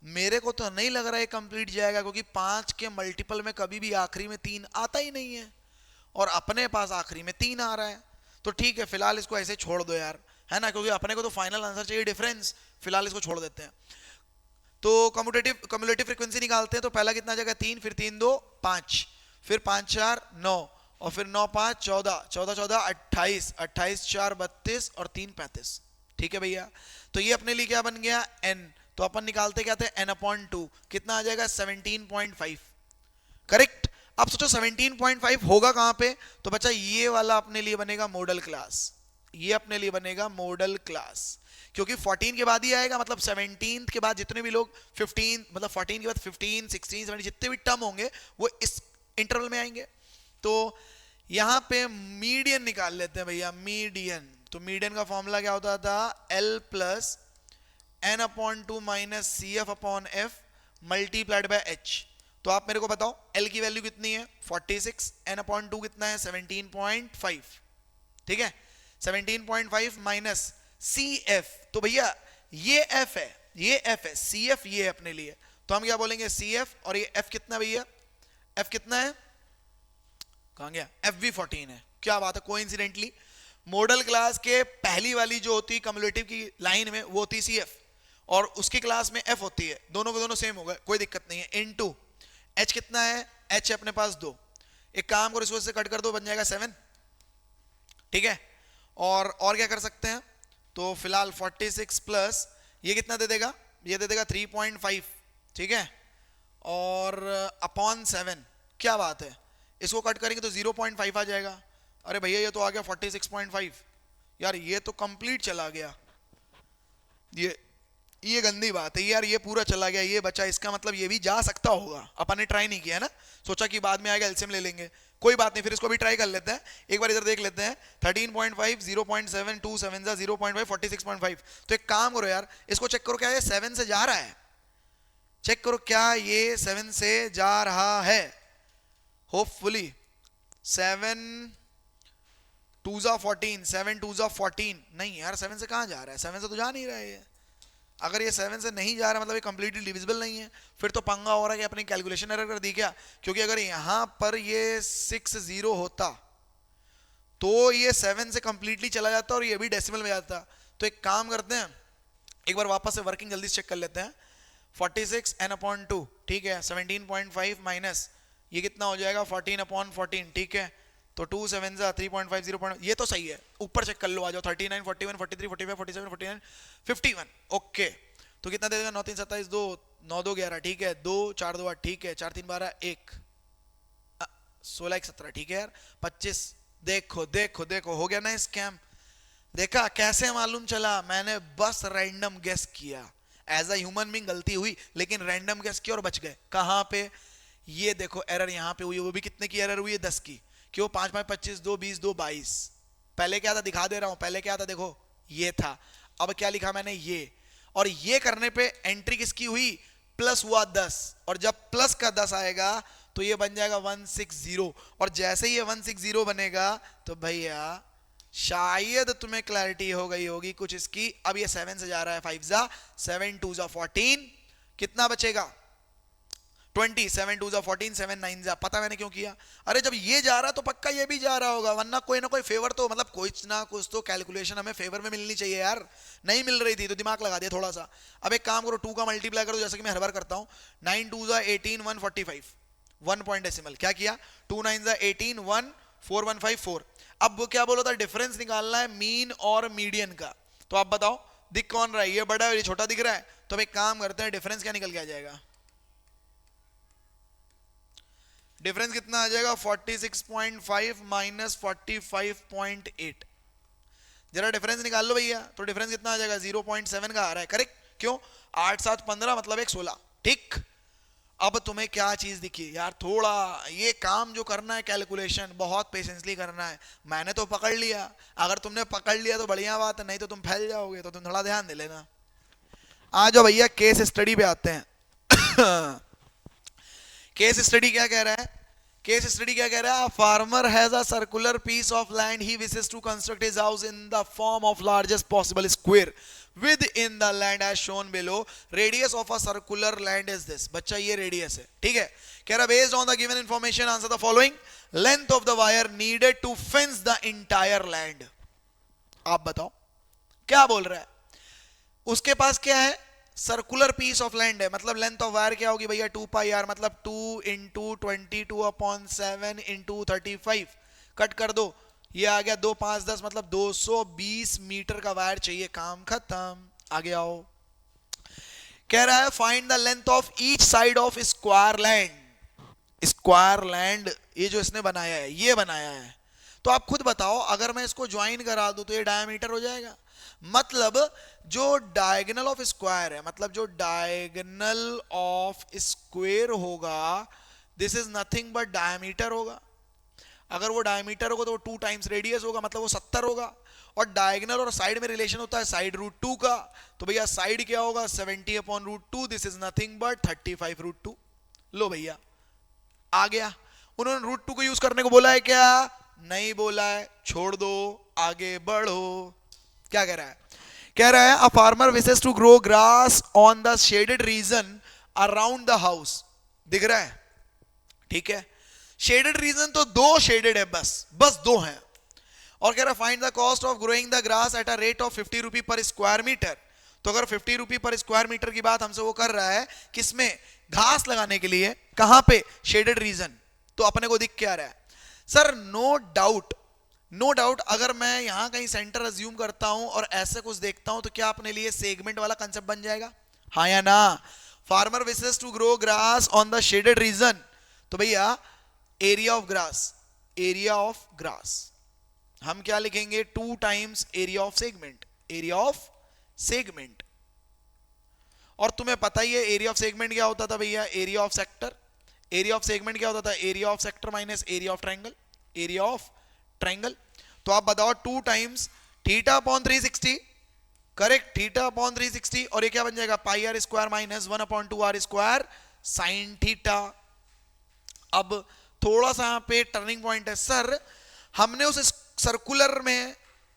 Speaker 1: मेरे को तो नहीं लग रहा है कंप्लीट जाएगा, क्योंकि 5 के मल्टीपल में कभी भी आखिरी में 3 आता ही नहीं है, और अपने पास आखिरी में 3 आ रहा है। तो ठीक है, फिलहाल इसको ऐसे छोड़ दो यार, है ना, क्योंकि अपने को तो फाइनल आंसर चाहिए डिफरेंस, फिलहाल इसको छोड़ देते हैं। तो कम्युलेटिव फ्रीक्वेंसी निकालते हैं, तो पहला कितना आ जाएगा 3, फिर 3 2 5, फिर 5 4 9, और फिर 9 5 14, 14 14 28, 28 4 32 और 3 35, ठीक है भैया। तो ये अपने लिए क्या बन गया, n। तो अपन निकालते क्या थे, n अपॉन 2, कितना आ जाएगा 17.5, करेक्ट। अब सोचो 17.5 होगा कहां पे, तो बच्चा ये वाला अपने लिए बनेगा मॉडल क्लास, ये अपने लिए बनेगा मॉडल क्लास, क्योंकि 14 के बाद ही आएगा, मतलब 17 के बाद जितने भी लोग 15, मतलब 14 के बाद 15 16 17 जितने भी टर्म होंगे वो इस इंटरवल में आएंगे। तो यहां पे मीडियन निकाल लेते हैं भैया, मीडियन। तो मीडियन का फॉर्मूला क्या होता था, L plus n upon 2 minus c f upon f multiplied by h। तो आप मेरे को बताओ L की वैल्यू कितनी है 46, n अपॉन 2 कितना है 17.5, ठीक है 17.5 माइनस सी एफ। तो भैया ये f है, ये f है, सी एफ ये है अपने लिए, तो हम क्या बोलेंगे सी एफ, और ये f कितना भैया, f कितना है, कहां गया, एफ भी 14 है, क्या बात है। कोइंसिडेंटली मॉडल क्लास के पहली वाली जो होती है कम्युलेटिव की लाइन में वो होती सी एफ, और उसकी क्लास में f होती है, दोनों को दोनों सेम हो गए, कोई दिक्कत नहीं है। इनटू h कितना है, h है अपने पास 2, एक काम करो इसको से कट कर दो, बन जाएगा 7, ठीक है। और क्या कर सकते हैं, तो फिलहाल 46 प्लस ये कितना दे देगा, ये दे देगा 3.5, ठीक है, और अपॉन 7, क्या बात है, इसको कट करेंगे तो 0.5 आ जाएगा। अरे भैया ये तो आ गया 46.5, यार ये तो कंप्लीट चला गया, ये गंदी बात है यार, ये पूरा चला गया, ये बचा, इसका मतलब ये भी जा सकता होगा, अपन ने ट्राई नहीं किया ना, सोचा कि बाद में आएगा एलसीएम ले लेंगे, कोई बात नहीं, फिर इसको भी ट्राई कर लेते हैं। एक बार इधर देख लेते हैं, 13.5 0.7 2 7 0.5 46.5। तो एक काम करो यार, इसको चेक करो क्या ये 7 से जा रहा है, चेक करो क्या ये 7 से जा रहा है, होपफुली 7 2 14, 7 2 14, नहीं यार 7 से कहां जा रहा है, 7 से तो जा नहीं रहा है ये। अगर ये 7 से नहीं जा रहा मतलब ये कंप्लीटली डिविजिबल नहीं है, फिर तो पंगा हो रहा है कि अपनी कैलकुलेशन एरर कर दी क्या, क्योंकि अगर यहां पर ये 6 0 होता तो ये 7 से कंप्लीटली चला जाता और ये भी डेसिमल में जाता। तो एक काम करते हैं, एक बार वापस से वर्किंग जल्दी से चेक कर लेते हैं, 46 n अपॉन 2, ठीक है, 17.5 माइनस ये कितना हो जाएगा 14 अपॉन 14, ठीक है, तो 2 7 जा 3.50 ये तो सही है, ऊपर चेक कर लो, आ जाओ 39 41 43 45 47 49 51। ओके, तो कितना दे देगा, 9 3 27 2 9 2 11, ठीक है, 2 4 2 8, ठीक है, 4 3 12 1 16 1 17, ठीक है यार, 25। देखो देखो देखो, हो गया ना स्कैम। देखा कैसे मालूम चला, मैंने बस रैंडम गेस किया, एज अ ह्यूमन बीइंग गलती हुई, लेकिन रैंडम गेस किया और बच गए। कहां पे, ये देखो एरर यहां पे हुई है, वो भी कितने की एरर हुई है, 10 की। क्यों, 5 5 25 2 20 2 22। पहले क्या था दिखा दे रहा हूं, पहले क्या था देखो, ये था। अब क्या लिखा मैंने, ये, और ये करने पे एंट्री किसकी हुई, प्लस हुआ 10, और जब प्लस का 10 आएगा तो ये बन जाएगा 160, और जैसे ही ये 160 बनेगा तो भैया शायद तुम्हें क्लैरिटी हो गई होगी कुछ इसकी। अब ये 7 से जा रहा है, 5 जा 7 2 जा 14, कितना बचेगा 20, 7 2 जा 14 7 9 जा, पता मैंने क्यों किया, अरे जब ये जा रहा तो पक्का ये भी जा रहा होगा, वरना कोई ना कोई फेवर तो, मतलब कोई ना कुछ तो कैलकुलेशन हमें फेवर में मिलनी चाहिए यार, नहीं मिल रही थी तो दिमाग लगा दिया थोड़ा सा। अब एक काम करो, 2 का मल्टीप्लाई करो, जैसे कि मैं हर बार करता हूं, 9 2 जा 18 145, 1 पॉइंट डेसिमल, क्या किया, 2 9 जा 18 1 4 1 5 4। अब वो क्या बोला था, डिफरेंस निकालना है मीन और मीडियन का। तो आप बताओ दिख कौन रहा है, ये बड़ा है ये छोटा दिख रहा है, तो अब एक काम करते हैं, डिफरेंस क्या निकल के आ जाएगा, डिफरेंस कितना आ जाएगा 46.5 माइनस 45.8। जरा डिफरेंस निकाल लो भैया, तो डिफरेंस कितना आ जाएगा, 0.7 का आ रहा है, करेक्ट, क्यों, 8 7 15 मतलब एक 16, ठीक। अब तुम्हें क्या चीज दिखी यार, थोड़ा ये काम जो करना है कैलकुलेशन बहुत पेशेंसली करना है। मैंने तो पकड़ लिया, अगर तुमने पकड़ लिया तो बढ़िया बात है, नहीं तो तुम फैल जाओगे, तो तुम थोड़ा ध्यान दे लेना। आ जाओ भैया केस स्टडी पे आते हैं। केस स्टडी क्या कह रहा है, केस स्टडी क्या कह रहा है, farmer has a circular piece of land, he wishes to construct his house in the form of largest possible square within the land as shown below, radius of a circular land is this। बच्चा ये रेडियस है, ठीक है, कह रहा based on the given information answer the following, length of the wire needed to fence the entire land। आप बताओ क्या बोल रहा है, उसके पास क्या है, सर्कुलर पीस ऑफ लैंड है, मतलब लेंथ ऑफ वायर क्या होगी भैया 2 पाई आर, मतलब 2 इंटू 22/7 इंटू 35, कट कर दो, ये आ गया 2 5 10, मतलब 220 मीटर का वायर चाहिए, काम खत्म। आगे आओ, कह रहा है find the length of each side of square land. Square land ये जो इसने बनाया है, ये बनाया है, तो आप खुद बताओ अगर मैं इसको ज्वाइन करा दूं तो ये डायमीटर हो जाएगा, मतलब जो डायगोनल ऑफ स्क्वायर है, मतलब जो डायगोनल ऑफ स्क्वायर होगा, this is nothing but diameter होगा। अगर वो डायमीटर होगा तो वो 2 टाइम्स रेडियस होगा, मतलब वो 70 होगा, और डायगोनल और साइड में रिलेशन होता है साइड रूट 2 का, तो भैया साइड क्या होगा 70/√2, दिस इज नथिंग बट 35√2। लो भैया आ गया, उन्होंने √2 को यूज करने को बोला है क्या, नहीं बोला है, छोड़ दो, आगे बढ़ो। क्या कह रहा है, कह रहा है a farmer wishes to grow grass on the shaded region around the house, दिख रहा है, ठीक है, शेडेड रीजन तो 2 शेडेड है, बस 2 हैं, और कह रहा find the cost of growing the grass at a rate of 50 रुपी पर स्क्वायर मीटर। तो अगर 50 रुपी पर स्क्वायर मीटर की बात हमसे वो कर रहा है किसमें, घास लगाने के लिए, कहां पे, शेडेड रीजन, तो अपने को दिख क्या रहा है, सर नो डाउट अगर मैं यहां कहीं सेंटर अज्यूम करता हूं और ऐसे कुछ देखता हूं तो क्या अपने लिए सेगमेंट वाला कंसेप्ट बन जाएगा, हाँ या ना। Farmer wishes to grow grass on the shaded region, तो भैया एरिया ऑफ ग्रास हम क्या लिखेंगे, 2 टाइम्स एरिया ऑफ सेगमेंट, और तुम्हें पता ही है एरिया ऑफ सेगमेंट क्या होता था भैया, एरिया ऑफ सेगमेंट क्या होता था, area of sector minus area of triangle. तो आप बताओ 2 टाइम्स θ/360, करेक्ट, θ/360, और ये क्या बन जाएगा pi r square minus 1/2 r square sine theta. अब थोड़ा सा यहाँ पे टर्निंग पॉइंट है, सर हमने उस सर्कुलर में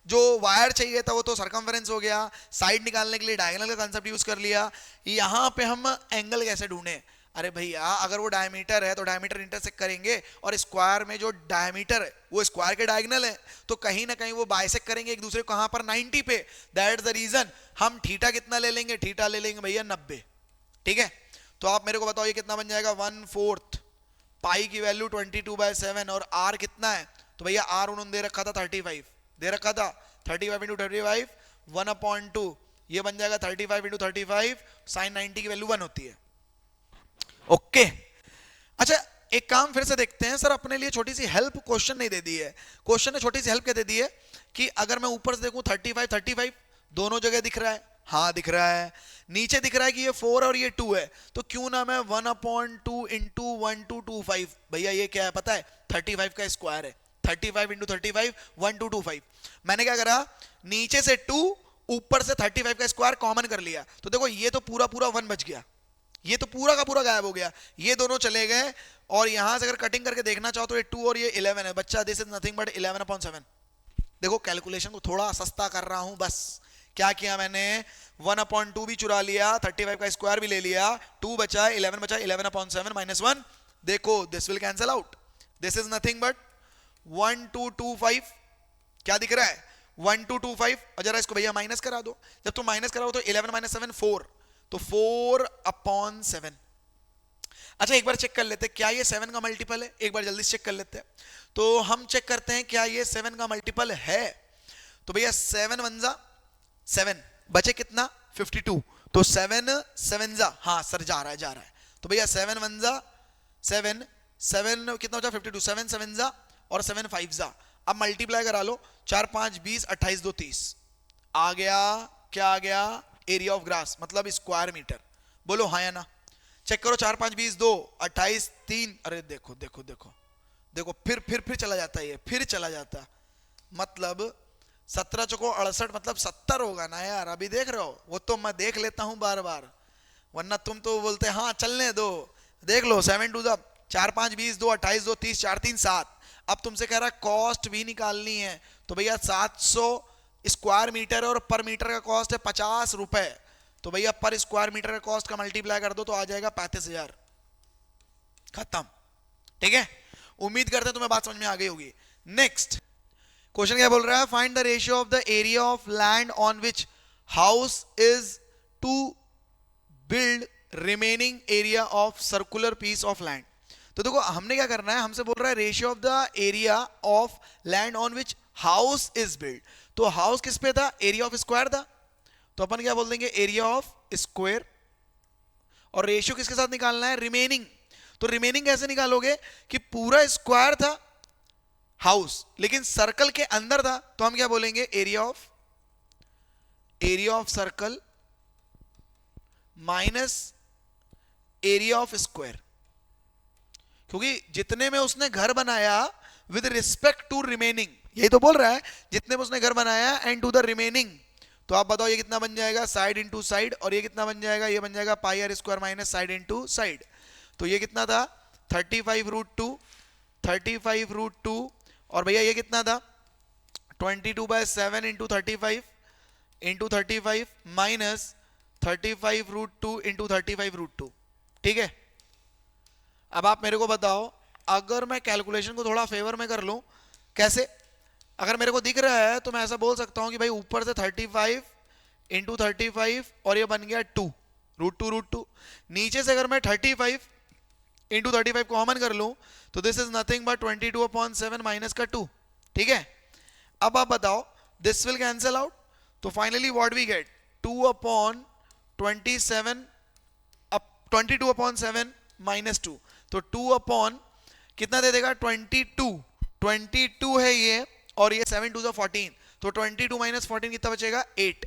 Speaker 1: जो वायर चाहिए था वो तो सरकमफेरेंस हो गया, साइड निकालने के लिए डायगोनल का कंसेप्ट यूज कर लिया, यहाँ पे हम एंगल कैसे ढूंढे, अरे भैया अगर वो डायमीटर है तो डायमीटर इंटरसेक्ट करेंगे, और स्क्वायर में जो डायमीटर है वो स्क्वायर के डायगोनल है, तो कहीं ना कहीं वो बाइसेक्ट करेंगे एक दूसरे को, कहां पर 90 पे, दैट इज द रीजन हम थीटा कितना ले लेंगे, थीटा ले लेंगे भैया 90, ठीक है। तो आप मेरे को बताओ ये कितना बन जाएगा, 1/4, पाई की वैल्यू 22/7, और आर कितना है, तो भैया आर उन्होंने दे रखा था 35, दे रखा था 35 इंटू 35 1/2, ये बन जाएगा 35 इंटू 35, साइन 90 की वैल्यू 1 होती है। ओके अच्छा एक काम फिर से देखते हैं सर, अपने लिए छोटी सी हेल्प क्वेश्चन नहीं दे दी है, क्वेश्चन ने छोटी सी हेल्प क्या दे दी है कि अगर मैं ऊपर से देखूं 35 दोनों जगह दिख रहा है, हाँ दिख रहा है, नीचे दिख रहा है कि ये 4 और ये 2 है, तो क्यों ना मैं 1/2 इंटू 1225, भैया ये क्या है पता है 35 का स्क्वायर है, 35 इंटू 35 1225। मैंने क्या करा, नीचे से 2 ऊपर से 35 का स्क्वायर कॉमन कर लिया, तो देखो ये तो पूरा पूरा 1 बच गया, ये तो पूरा का पूरा गायब हो गया, ये दोनों चले गए, और यहां से अगर कटिंग करके देखना चाहो तो ये 2 और ये 11 है, बच्चा दिस इज नथिंग बट 11/7। देखो कैलकुलेशन को थोड़ा सस्ता कर रहा हूं बस, क्या किया मैंने 1/2 भी चुरा लिया, 35 का स्क्वायर भी ले लिया, 2 बचा 11 बचा 11/7 माइनस 1, देखो this will cancel out, this is nothing but 1225, क्या दिख रहा है 1225, और जरा इसको भैया माइनस करा दो, जब तुम माइनस कराओ तो 11 माइनस 7 4, तो 4/7। अच्छा एक बार चेक कर लेते हैं क्या ये 7 का मल्टीपल है, एक बार जल्दी चेक कर लेते हैं, तो हम चेक करते हैं क्या ये 7 का मल्टीपल है, तो भैया 7 1 जा 7, बचे कितना 52, तो 7 7 जा, हाँ सर जा रहा है, तो भैया 7 1 जा 7, 7 कितना हो जाए 52, 7 7 जा और 7 5 जा, अब मल्टीप्लाई करा लो, 4 5 20 28 2 30, आ गया क्या आ गया एरिया ऑफ ग्रास मतलब स्क्वायर मीटर, बोलो हाँ या ना, चेक करो 4 5 20 2 28 3, अरे देखो देखो देखो देखो फिर चला जाता है, ये फिर चला जाता, मतलब 17 चौको 68 मतलब 70 होगा ना यार, अभी देख रहे हो, वो तो मैं देख लेता हूं बार बार, वरना तुम तो बोलते हाँ चलने दो, देख लो 7 2 4 5 20 2 28 2 30 4 3 7, अब तुमसे कह रहा है कॉस्ट भी निकालनी है, तो भैया 700 स्क्वायर मीटर है और पर मीटर का कॉस्ट है 50 रुपए, तो भैया पर स्क्वायर मीटर का कॉस्ट का मल्टीप्लाई कर दो तो आ जाएगा 35,000, खत्म, ठीक है, उम्मीद करते हैं तुम्हें बात समझ में आ गई होगी। नेक्स्ट क्वेश्चन क्या बोल रहा है, find the ratio of the area of land on which house is to build remaining area of circular piece of land, तो देखो हमने क्या करना है, हमसे बोल रहा है ratio of the area of land on which house is build, तो हाउस किस पे था, एरिया ऑफ स्क्वायर था, तो अपन क्या बोल देंगे एरिया ऑफ स्क्वायर, और रेशियो किसके साथ निकालना है रिमेनिंग, तो रिमेनिंग कैसे निकालोगे कि पूरा स्क्वायर था हाउस लेकिन सर्कल के अंदर था, तो हम क्या बोलेंगे area of circle minus area of square, क्योंकि जितने में उसने घर बनाया विद रिस्पेक्ट टू रिमेनिंग, यही तो बोल रहा है जितने में उसने घर बनाया एंड टू द रिमेनिंग, तो आप बताओ ये कितना बन जाएगा साइड इनटू साइड, और ये कितना बन जाएगा, ये बन जाएगा pi r square minus side into side, तो ये कितना था 35√2 और भैया ये कितना था 22/7 इंटू 35 माइनस 35√2 इंटू 35√2, ठीक है। अब आप मेरे को बताओ अगर मैं कैलकुलेशन को थोड़ा फेवर में कर लूं, कैसे, अगर मेरे को दिख रहा है तो मैं ऐसा बोल सकता हूं कि भाई ऊपर से 35 इंटू 35 और ये बन गया 2√2, नीचे से अगर मैं 35 इंटू 35 कॉमन कर लूं तो this is nothing but 22/7 minus का 2, ठीक है। अब आप बताओ दिस विल कैंसिल आउट, तो finally what we get 2/27 22/7 minus 2, तो 2 कितना दे देगा 22 है ये, और ये 7 2 14, तो 22 माइनस 14 कितना बचेगा 8,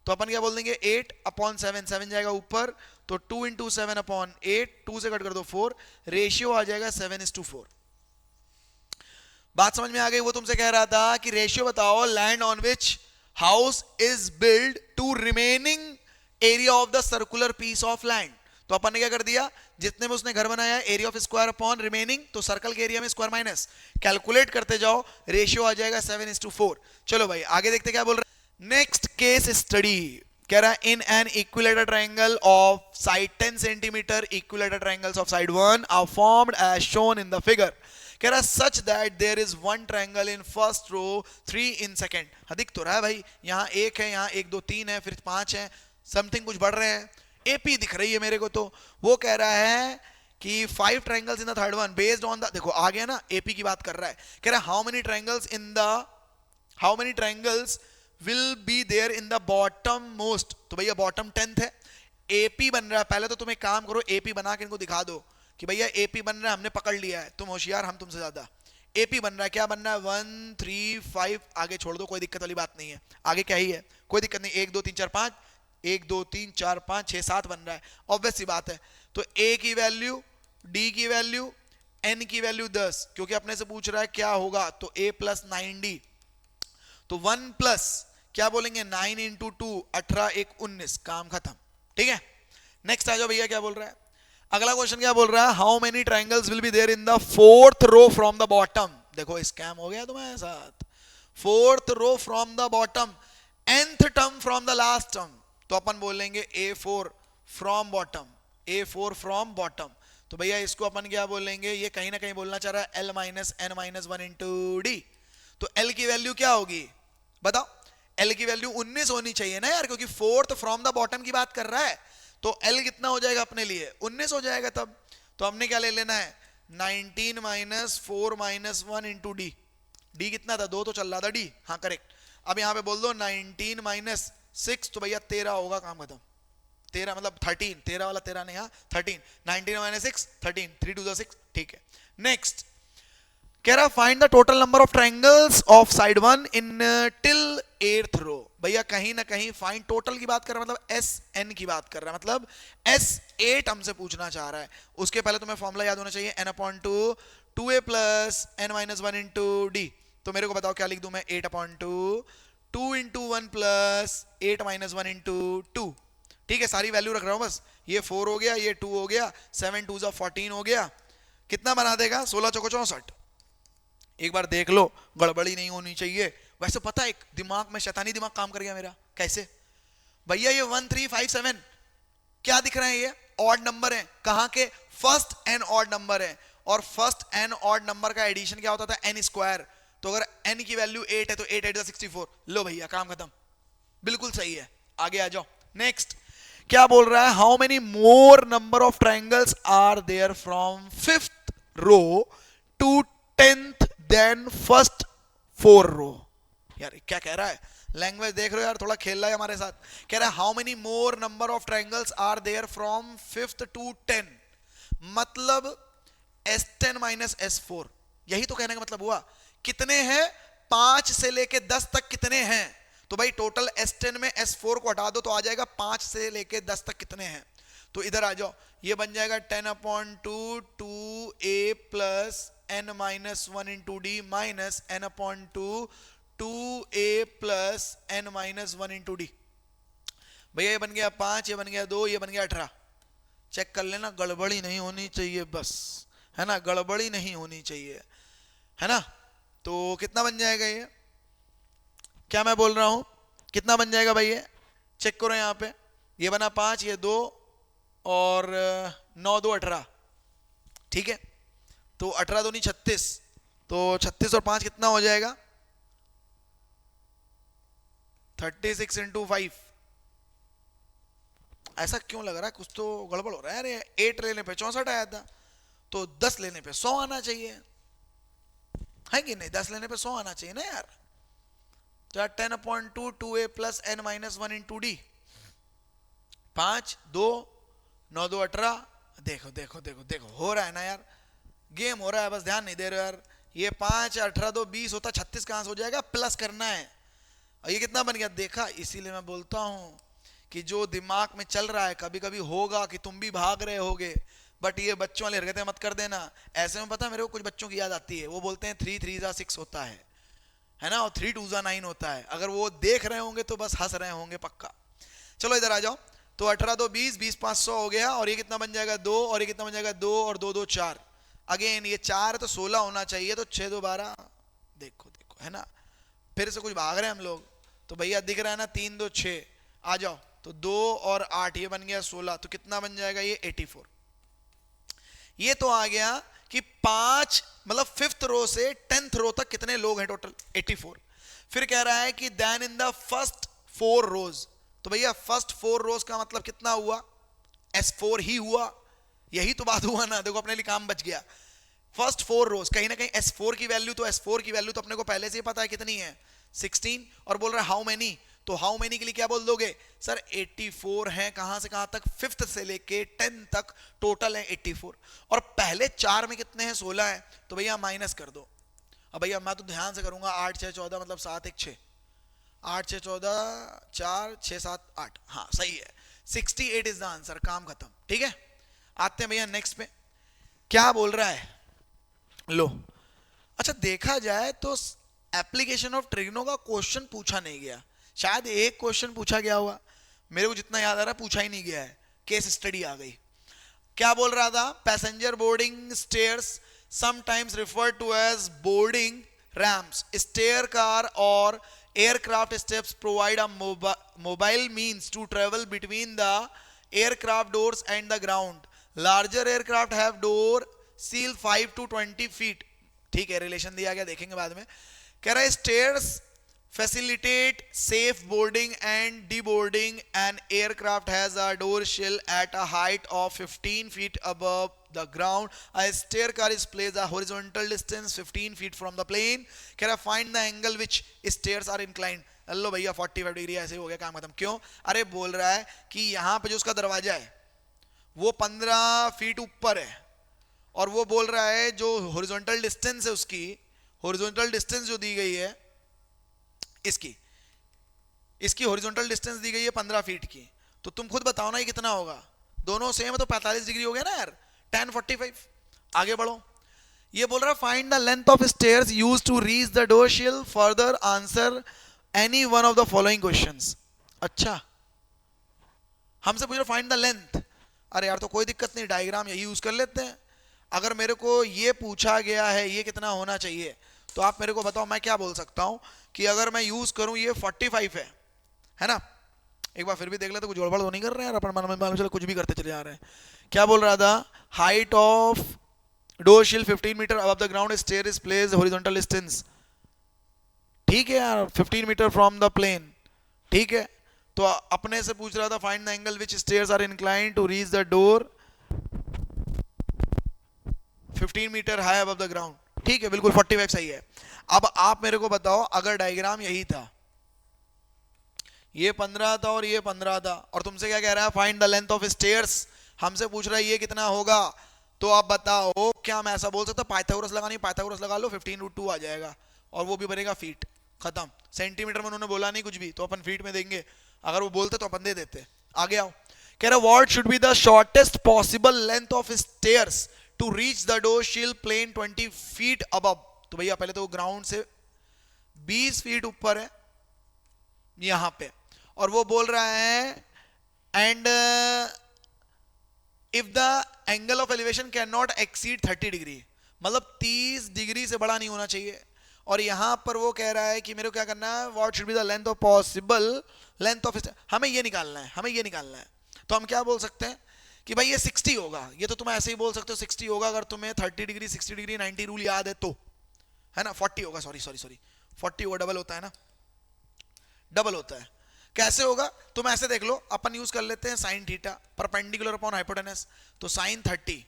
Speaker 1: तो अपन क्या बोल देंगे 8/7, 7 जाएगा ऊपर, तो 2 इंटू 7/8, 2 से कट कर दो 4, रेशियो आ जाएगा 7:4। बात समझ में आ गई, वो तुमसे कह रहा था कि रेशियो बताओ land on which house is build to remaining area of the circular piece of land, तो अपन ने क्या कर दिया जितने में उसने घर बनाया area of square upon remaining, तो सर्कल के एरिया में स्क्वायर माइनस, कैलकुलेट करते जाओ रेशियो आ जाएगा 7:4। चलो भाई आगे देखते क्या बोल रहे हैं। नेक्स्ट केस स्टडी कह रहा है in an equilateral triangle of side 10 centimetre, equilateral triangles of side 1 are formed as shown in the figure, कह रहा है such that there is one triangle in first row 3 in second, दिख तो रहा है भाई यहाँ 1 है, यहाँ 1 2 3 है, फिर 5 है, समथिंग कुछ बढ़ रहे हैं, एपी दिख रही है मेरे को, तो वो कह रहा है कि 5 triangles in the third one based on the, देखो आ गया ना, एपी की बात कर रहा है, कह रहा है how many triangles will be there in the bottom most, तो भैया बॉटम 10th है, एपी बन रहा है। पहले तो तुम एक काम करो, एपी बना के इनको दिखा दो कि भैया एपी बन रहा है, हमने पकड़ लिया है, तुम होशियार हम तुमसे ज्यादा। एपी बन रहा है, क्या बन रहा है, 1 3 5, आगे छोड़ दो, कोई दिक्कत वाली बात नहीं है, आगे क्या ही है, कोई दिक्कत नहीं, 1 2 3 4 5, 1 2 3 4 5 6 7 बन रहा है, ऑब्वियस सी बात है। तो ए की वैल्यू, डी की वैल्यू, एन की वैल्यू 10, क्योंकि अपने से पूछ रहा है क्या होगा, तो a प्लस 9d, तो 1 प्लस क्या बोलेंगे 9 इंटू 2, 18 1 19, काम खत्म, ठीक है। नेक्स्ट आ जाओ भैया, क्या बोल रहा है अगला क्वेश्चन, क्या बोल रहा है, how many triangles will be there in the 4th row from the bottom. देखो स्कैम हो गया तुम्हारे साथ, 4th row from the bottom, nth term from the last term, तो अपन बोलेंगे a4 from bottom, a4 from bottom, तो भैया इसको अपन क्या बोलेंगे, ये कहीं ना कहीं बोलना चाह रहा है l minus n minus 1 into D, तो l की वैल्यू क्या होगी बताओ, l की वैल्यू 19 होनी चाहिए ना यार, क्योंकि 4th फ्रॉम द बॉटम की बात कर रहा है, तो l कितना हो जाएगा अपने लिए 19 हो जाएगा तब, तो हमने क्या ले लेना है 19 minus 4 minus 1 into D, D कितना था 2 तो चल रहा था डी, हाँ करेक्ट। अब यहाँ पे बोल दो 19 माइनस 6, तो भैया 13 होगा, काम खत्म, 13 मतलब 13, 13 वाला 13 नहीं, हाँ 13, 19 माइनस 6 13, 3 2 6, ठीक है। नेक्स्ट कह रहा find the total number of triangles of side 1 in till 8th रो, भैया कहीं ना कहीं फाइंड टोटल की बात कर रहा है, मतलब एस एन की बात कर रहा है, मतलब S8 हमसे पूछना चाह रहा है। उसके पहले तुम्हें फॉर्मूला याद होना चाहिए n/2 2a plus n minus 1 into D, तो मेरे को बताओ क्या लिख दूं मैं, 8/2 2 इंटू 1 प्लस 8 माइनस 1 इंटू 2, ठीक है, सारी वैल्यू रख रहा हूं बस, ये 4 हो गया, ये 2 हो गया, 7 2 14 हो गया, कितना बना देगा 16 चौको 64, एक बार देख लो, गड़बड़ी नहीं होनी चाहिए। वैसे पता है एक दिमाग में शैतानी दिमाग काम कर गया मेरा, कैसे भैया, ये 1 3 5 7 क्या दिख रहे हैं, ये ऑड नंबर है, कहां के, फर्स्ट एंड ऑड नंबर है, और फर्स्ट एंड ऑड नंबर का एडिशन क्या होता था n स्क्वायर, तो अगर n की वैल्यू 8 है तो 8 8 64, लो भैया काम खत्म, बिल्कुल सही है, आगे आ जाओ। नेक्स्ट क्या बोल रहा है, how many more number of triangles are there from 5th row to 10th then first 4 row, यार क्या कह रहा है, लैंग्वेज देख रहे हो यार, थोड़ा खेल रहा है हमारे साथ, कह रहा है how many more number of triangles are there from 5th to 10, मतलब S10 माइनस S4, यही तो कहने का मतलब हुआ, कितने हैं 5 से लेके 10 तक कितने हैं, तो भाई टोटल S10 में S4 को हटा दो तो आ जाएगा 5 से लेके 10 तक कितने हैं, तो इधर आ जाओ, ये बन जाएगा 10/2 2a plus n minus 1 into D minus n/2 2a plus n minus 1 into D, भैया ये बन गया 5, ये बन गया 2, ये बन गया 18, चेक कर लेना, गड़बड़ी नहीं होनी चाहिए बस, है ना, गड़बड़ी नहीं होनी चाहिए, है ना। तो कितना बन जाएगा ये, क्या मैं बोल रहा हूं, कितना बन जाएगा भाई, ये चेक करो यहाँ पे, ये बना 5, ये 2 और 9 2 18, ठीक है, तो 18 2 नहीं 36, तो 36 और 5 कितना हो जाएगा 36 इंटू 5, ऐसा क्यों लग रहा है, कुछ तो गड़बड़ हो रहा है, अरे 8 लेने पे 64 आया था, तो 10 लेने पे 100 आना चाहिए, है कि नहीं, 10 लेने पे 100 आना चाहिए ना यार, तो 10/2 2a plus n minus 1 into D, 5 2 9 2 18, देखो देखो देखो देखो हो रहा है ना यार, गेम हो रहा है, बस ध्यान नहीं दे रहे हो यार, ये 5 18 2 20 होता, 36 कहां से हो जाएगा, प्लस करना है, और ये कितना बन गया देखा, इसीलिए मैं बोलता हूं कि जो दिमाग में चल रहा है कभी कभी होगा कि तुम भी भाग रहे होगे, बट ये बच्चों वाली हरकतें मत कर देना। ऐसे में पता मेरे को कुछ बच्चों की याद आती है, वो बोलते हैं 3 3 6 होता है ना, और 3 2 9 होता है, अगर वो देख रहे होंगे तो बस हंस रहे होंगे पक्का। चलो इधर आ जाओ, तो 18 2 20 20 5 100 हो गया, और ये कितना बन जाएगा 2, और ये कितना बन जाएगा 2 और 2 2 4, अगेन ये 4 तो 16 होना चाहिए, तो 6 2 12, देखो देखो है ना, फिर से कुछ भाग रहे हैं हम लोग, तो भैया दिख रहा है ना 3 2 6, आ जाओ, तो 2 और 8 ये बन गया 16, तो कितना बन जाएगा ये 84, ये तो आ गया कि 5 मतलब 5th रो से 10th रो तक कितने लोग हैं टोटल 84। फिर कह रहा है कि देन इन द फर्स्ट 4 रोज, तो भैया फर्स्ट 4 रोज का मतलब कितना हुआ S4 ही हुआ, यही तो बात हुआ ना, देखो अपने लिए काम बच गया। फर्स्ट 4 रोज कहीं ना कहीं S4 की वैल्यू, तो S4 की वैल्यू तो अपने को पहले से ही पता है कितनी है 16, और बोल रहा है हाउ मेनी, तो हाउ मेनी के लिए क्या बोल दोगे सर 84 है, कहां से कहां तक 5th से लेके 10 तक टोटल है 84, और पहले 4 में कितने हैं 16 है, तो भैया माइनस कर दो। अब भैया मैं तो ध्यान से करूंगा, 8 6 14 मतलब 7 1 6, 8 6 14 4 6 7 8, हाँ सही है 68 इज द आंसर, काम खत्म। ठीक है, आते हैं भैया नेक्स्ट पे, क्या बोल रहा है लो। अच्छा देखा जाए तो एप्लीकेशन ऑफ ट्रिग्नो का क्वेश्चन पूछा नहीं गया, शायद एक क्वेश्चन पूछा गया हुआ, मेरे को जितना याद आ रहा है पूछा ही नहीं गया है, केस स्टडी आ गई। क्या बोल रहा था, passenger boarding stairs sometimes refer to as boarding ramps, stair car और aircraft steps provide a mobile means to travel between the aircraft doors and the ground. Larger aircraft have door seal 5 to 20 feet. ठीक है, रिलेशन दिया गया, देखेंगे बाद में। कह रहा है stairs facilitate safe boarding and deboarding. An aircraft has a door sill at a height of 15 feet above the ground. A stair car is placed a horizontal distance 15 feet from the plane. कह रहा find the angle which stairs are inclined. लो भैया 45 डिग्री, ऐसे हो गया काम खत्म। क्यों, अरे बोल रहा है कि यहाँ पे जो उसका दरवाजा है वो 15 फीट ऊपर है, और वो बोल रहा है जो हॉरिजॉन्टल डिस्टेंस है उसकी, हॉरिजॉन्टल डिस्टेंस जो दी गई है इसकी हॉरिजॉन्टल डिस्टेंस दी गई है 15 फीट की, तो तुम खुद बताओ ना ये कितना होगा, दोनों सेम है तो 45 डिग्री हो गया ना यार, tan 45। आगे बढ़ो, ये बोल रहा है find the length of stairs used to reach the door sill, further answer any one of the following questions. अच्छा हमसे पूछ रहा फाइंड द लेंथ, अरे यार तो कोई दिक्कत नहीं, डायग्राम यही यूज कर लेते हैं। अगर मेरे को ये पूछा गया है ये कितना होना चाहिए, तो आप मेरे को बताओ मैं क्या बोल सकता हूं कि अगर मैं यूज करूं ये 45 है ना, एक बार फिर भी देख लेते, कुछ गड़बड़ तो नहीं कर रहे हैं यार, अपन मन में चलो कुछ भी करते चले जा रहे हैं। क्या बोल रहा था, height of door sill 15 metre above the ground, stair is placed horizontal distance, ठीक है यार 15 मीटर फ्रॉम द प्लेन, ठीक है। तो अपने से पूछ रहा था find the angle which stairs are inclined to reach the door 15 metre high above the ground, ठीक है बिल्कुल 45 सही है। अब आप मेरे को बताओ अगर डायग्राम यही था, ये 15 था और ये 15 था, और तुमसे क्या कह रहा है find the length of stairs, हमसे पूछ रहा है ये कितना होगा, तो आप बताओ क्या मैं ऐसा बोल सकता, पाइथागोरस लगानी, पाइथागोरस लगा लो 15√2 आ जाएगा, और वो भी बनेगा फीट, खत्म। सेंटीमीटर में उन्होंने बोला नहीं कुछ भी, तो अपन फीट में देंगे, अगर वो बोलते तो अपन दे देते। आगे आओ, कह रहा what should be the shortest possible length of stairs to reach the door sill plane 20 feet above, तो भैया पहले तो ग्राउंड से 20 फीट ऊपर है यहां पे, और वो बोल रहा है and if the angle of elevation can not exceed 30 degree, मतलब 30 डिग्री से बड़ा नहीं होना चाहिए, और यहां पर वो कह रहा है कि मेरे को क्या करना है, what should be the length of possible length of, हमें ये निकालना है, हमें ये निकालना है। तो हम क्या बोल सकते हैं कि भाई ये 60 होगा, ये तो तुम ऐसे ही बोल सकते हो 60 होगा अगर तुम्हें 30 डिग्री 60 डिग्री 90 रूल याद है तो, है ना। 40 होगा, सॉरी 40 होगा, डबल होता है ना, डबल होता है। कैसे होगा, तुम ऐसे देख लो, अपन यूज कर लेते हैं sine theta perpendicular upon hypotenuse, तो साइन 30,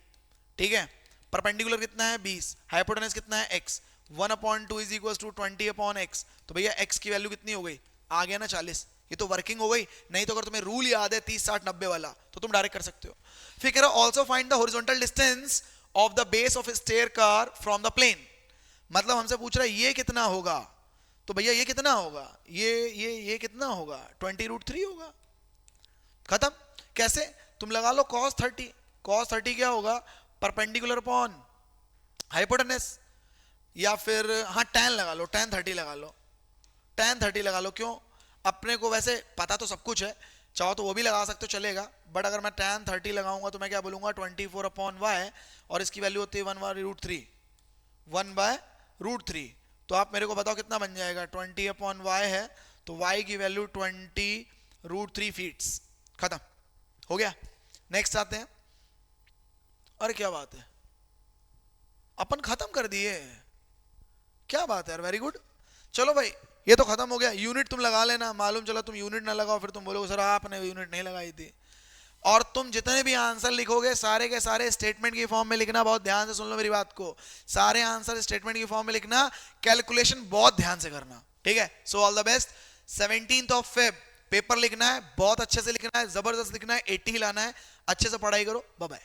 Speaker 1: ठीक है, परपेंडिकुलर कितना है 20, हाइपोटेनस कितना है x, 1/2 is equal to 20/x, तो भैया x की वैल्यू कितनी हो गई, आ गया ना 40, ये तो वर्किंग हो गई। नहीं तो अगर तुम्हें रूल याद है 30 60 90 वाला, तो तुम डायरेक्ट कर सकते हो। फिर कह रहा also find the horizontal distance of the base of staircase from the plane, मतलब हमसे पूछ रहा है ये कितना होगा, तो भैया ये कितना होगा, ये कितना होगा 20√3 होगा, खत्म। कैसे, तुम लगा लो cos 30, cos 30 क्या होगा, परपेंडिकुलर अपॉन हाइपोटेनस, या फिर हाँ tan लगा लो, tan 30 लगा लो, tan 30 लगा लो। क्यों, अपने को वैसे पता तो सब कुछ है, चाहो तो वो भी लगा सकते हो चलेगा, बट अगर मैं tan 30 लगाऊंगा तो मैं क्या बोलूंगा 24/y, और इसकी वैल्यू होती है 1/√3, 1/√3, तो आप मेरे को बताओ कितना बन जाएगा, 20/y है, तो y की वैल्यू 20√3 फीट्स, खत्म हो गया। नेक्स्ट आते हैं, अरे क्या बात है, अपन खत्म कर दिए, क्या बात है यार, वेरी गुड। चलो भाई ये तो खत्म हो गया, यूनिट तुम लगा लेना, मालूम चला तुम यूनिट ना लगाओ फिर तुम बोलोगे सर आपने यूनिट नहीं लगाई थी। और तुम जितने भी आंसर लिखोगे सारे के सारे स्टेटमेंट की फॉर्म में लिखना, बहुत ध्यान से सुन लो मेरी बात को, सारे आंसर स्टेटमेंट की फॉर्म में लिखना, कैलकुलेशन बहुत ध्यान से करना, ठीक है। So all the best. 17th of Feb paper लिखना है, बहुत अच्छे से लिखना है, जबरदस्त लिखना है, 80 लाना है, अच्छे से पढ़ाई करो, बाय बाय।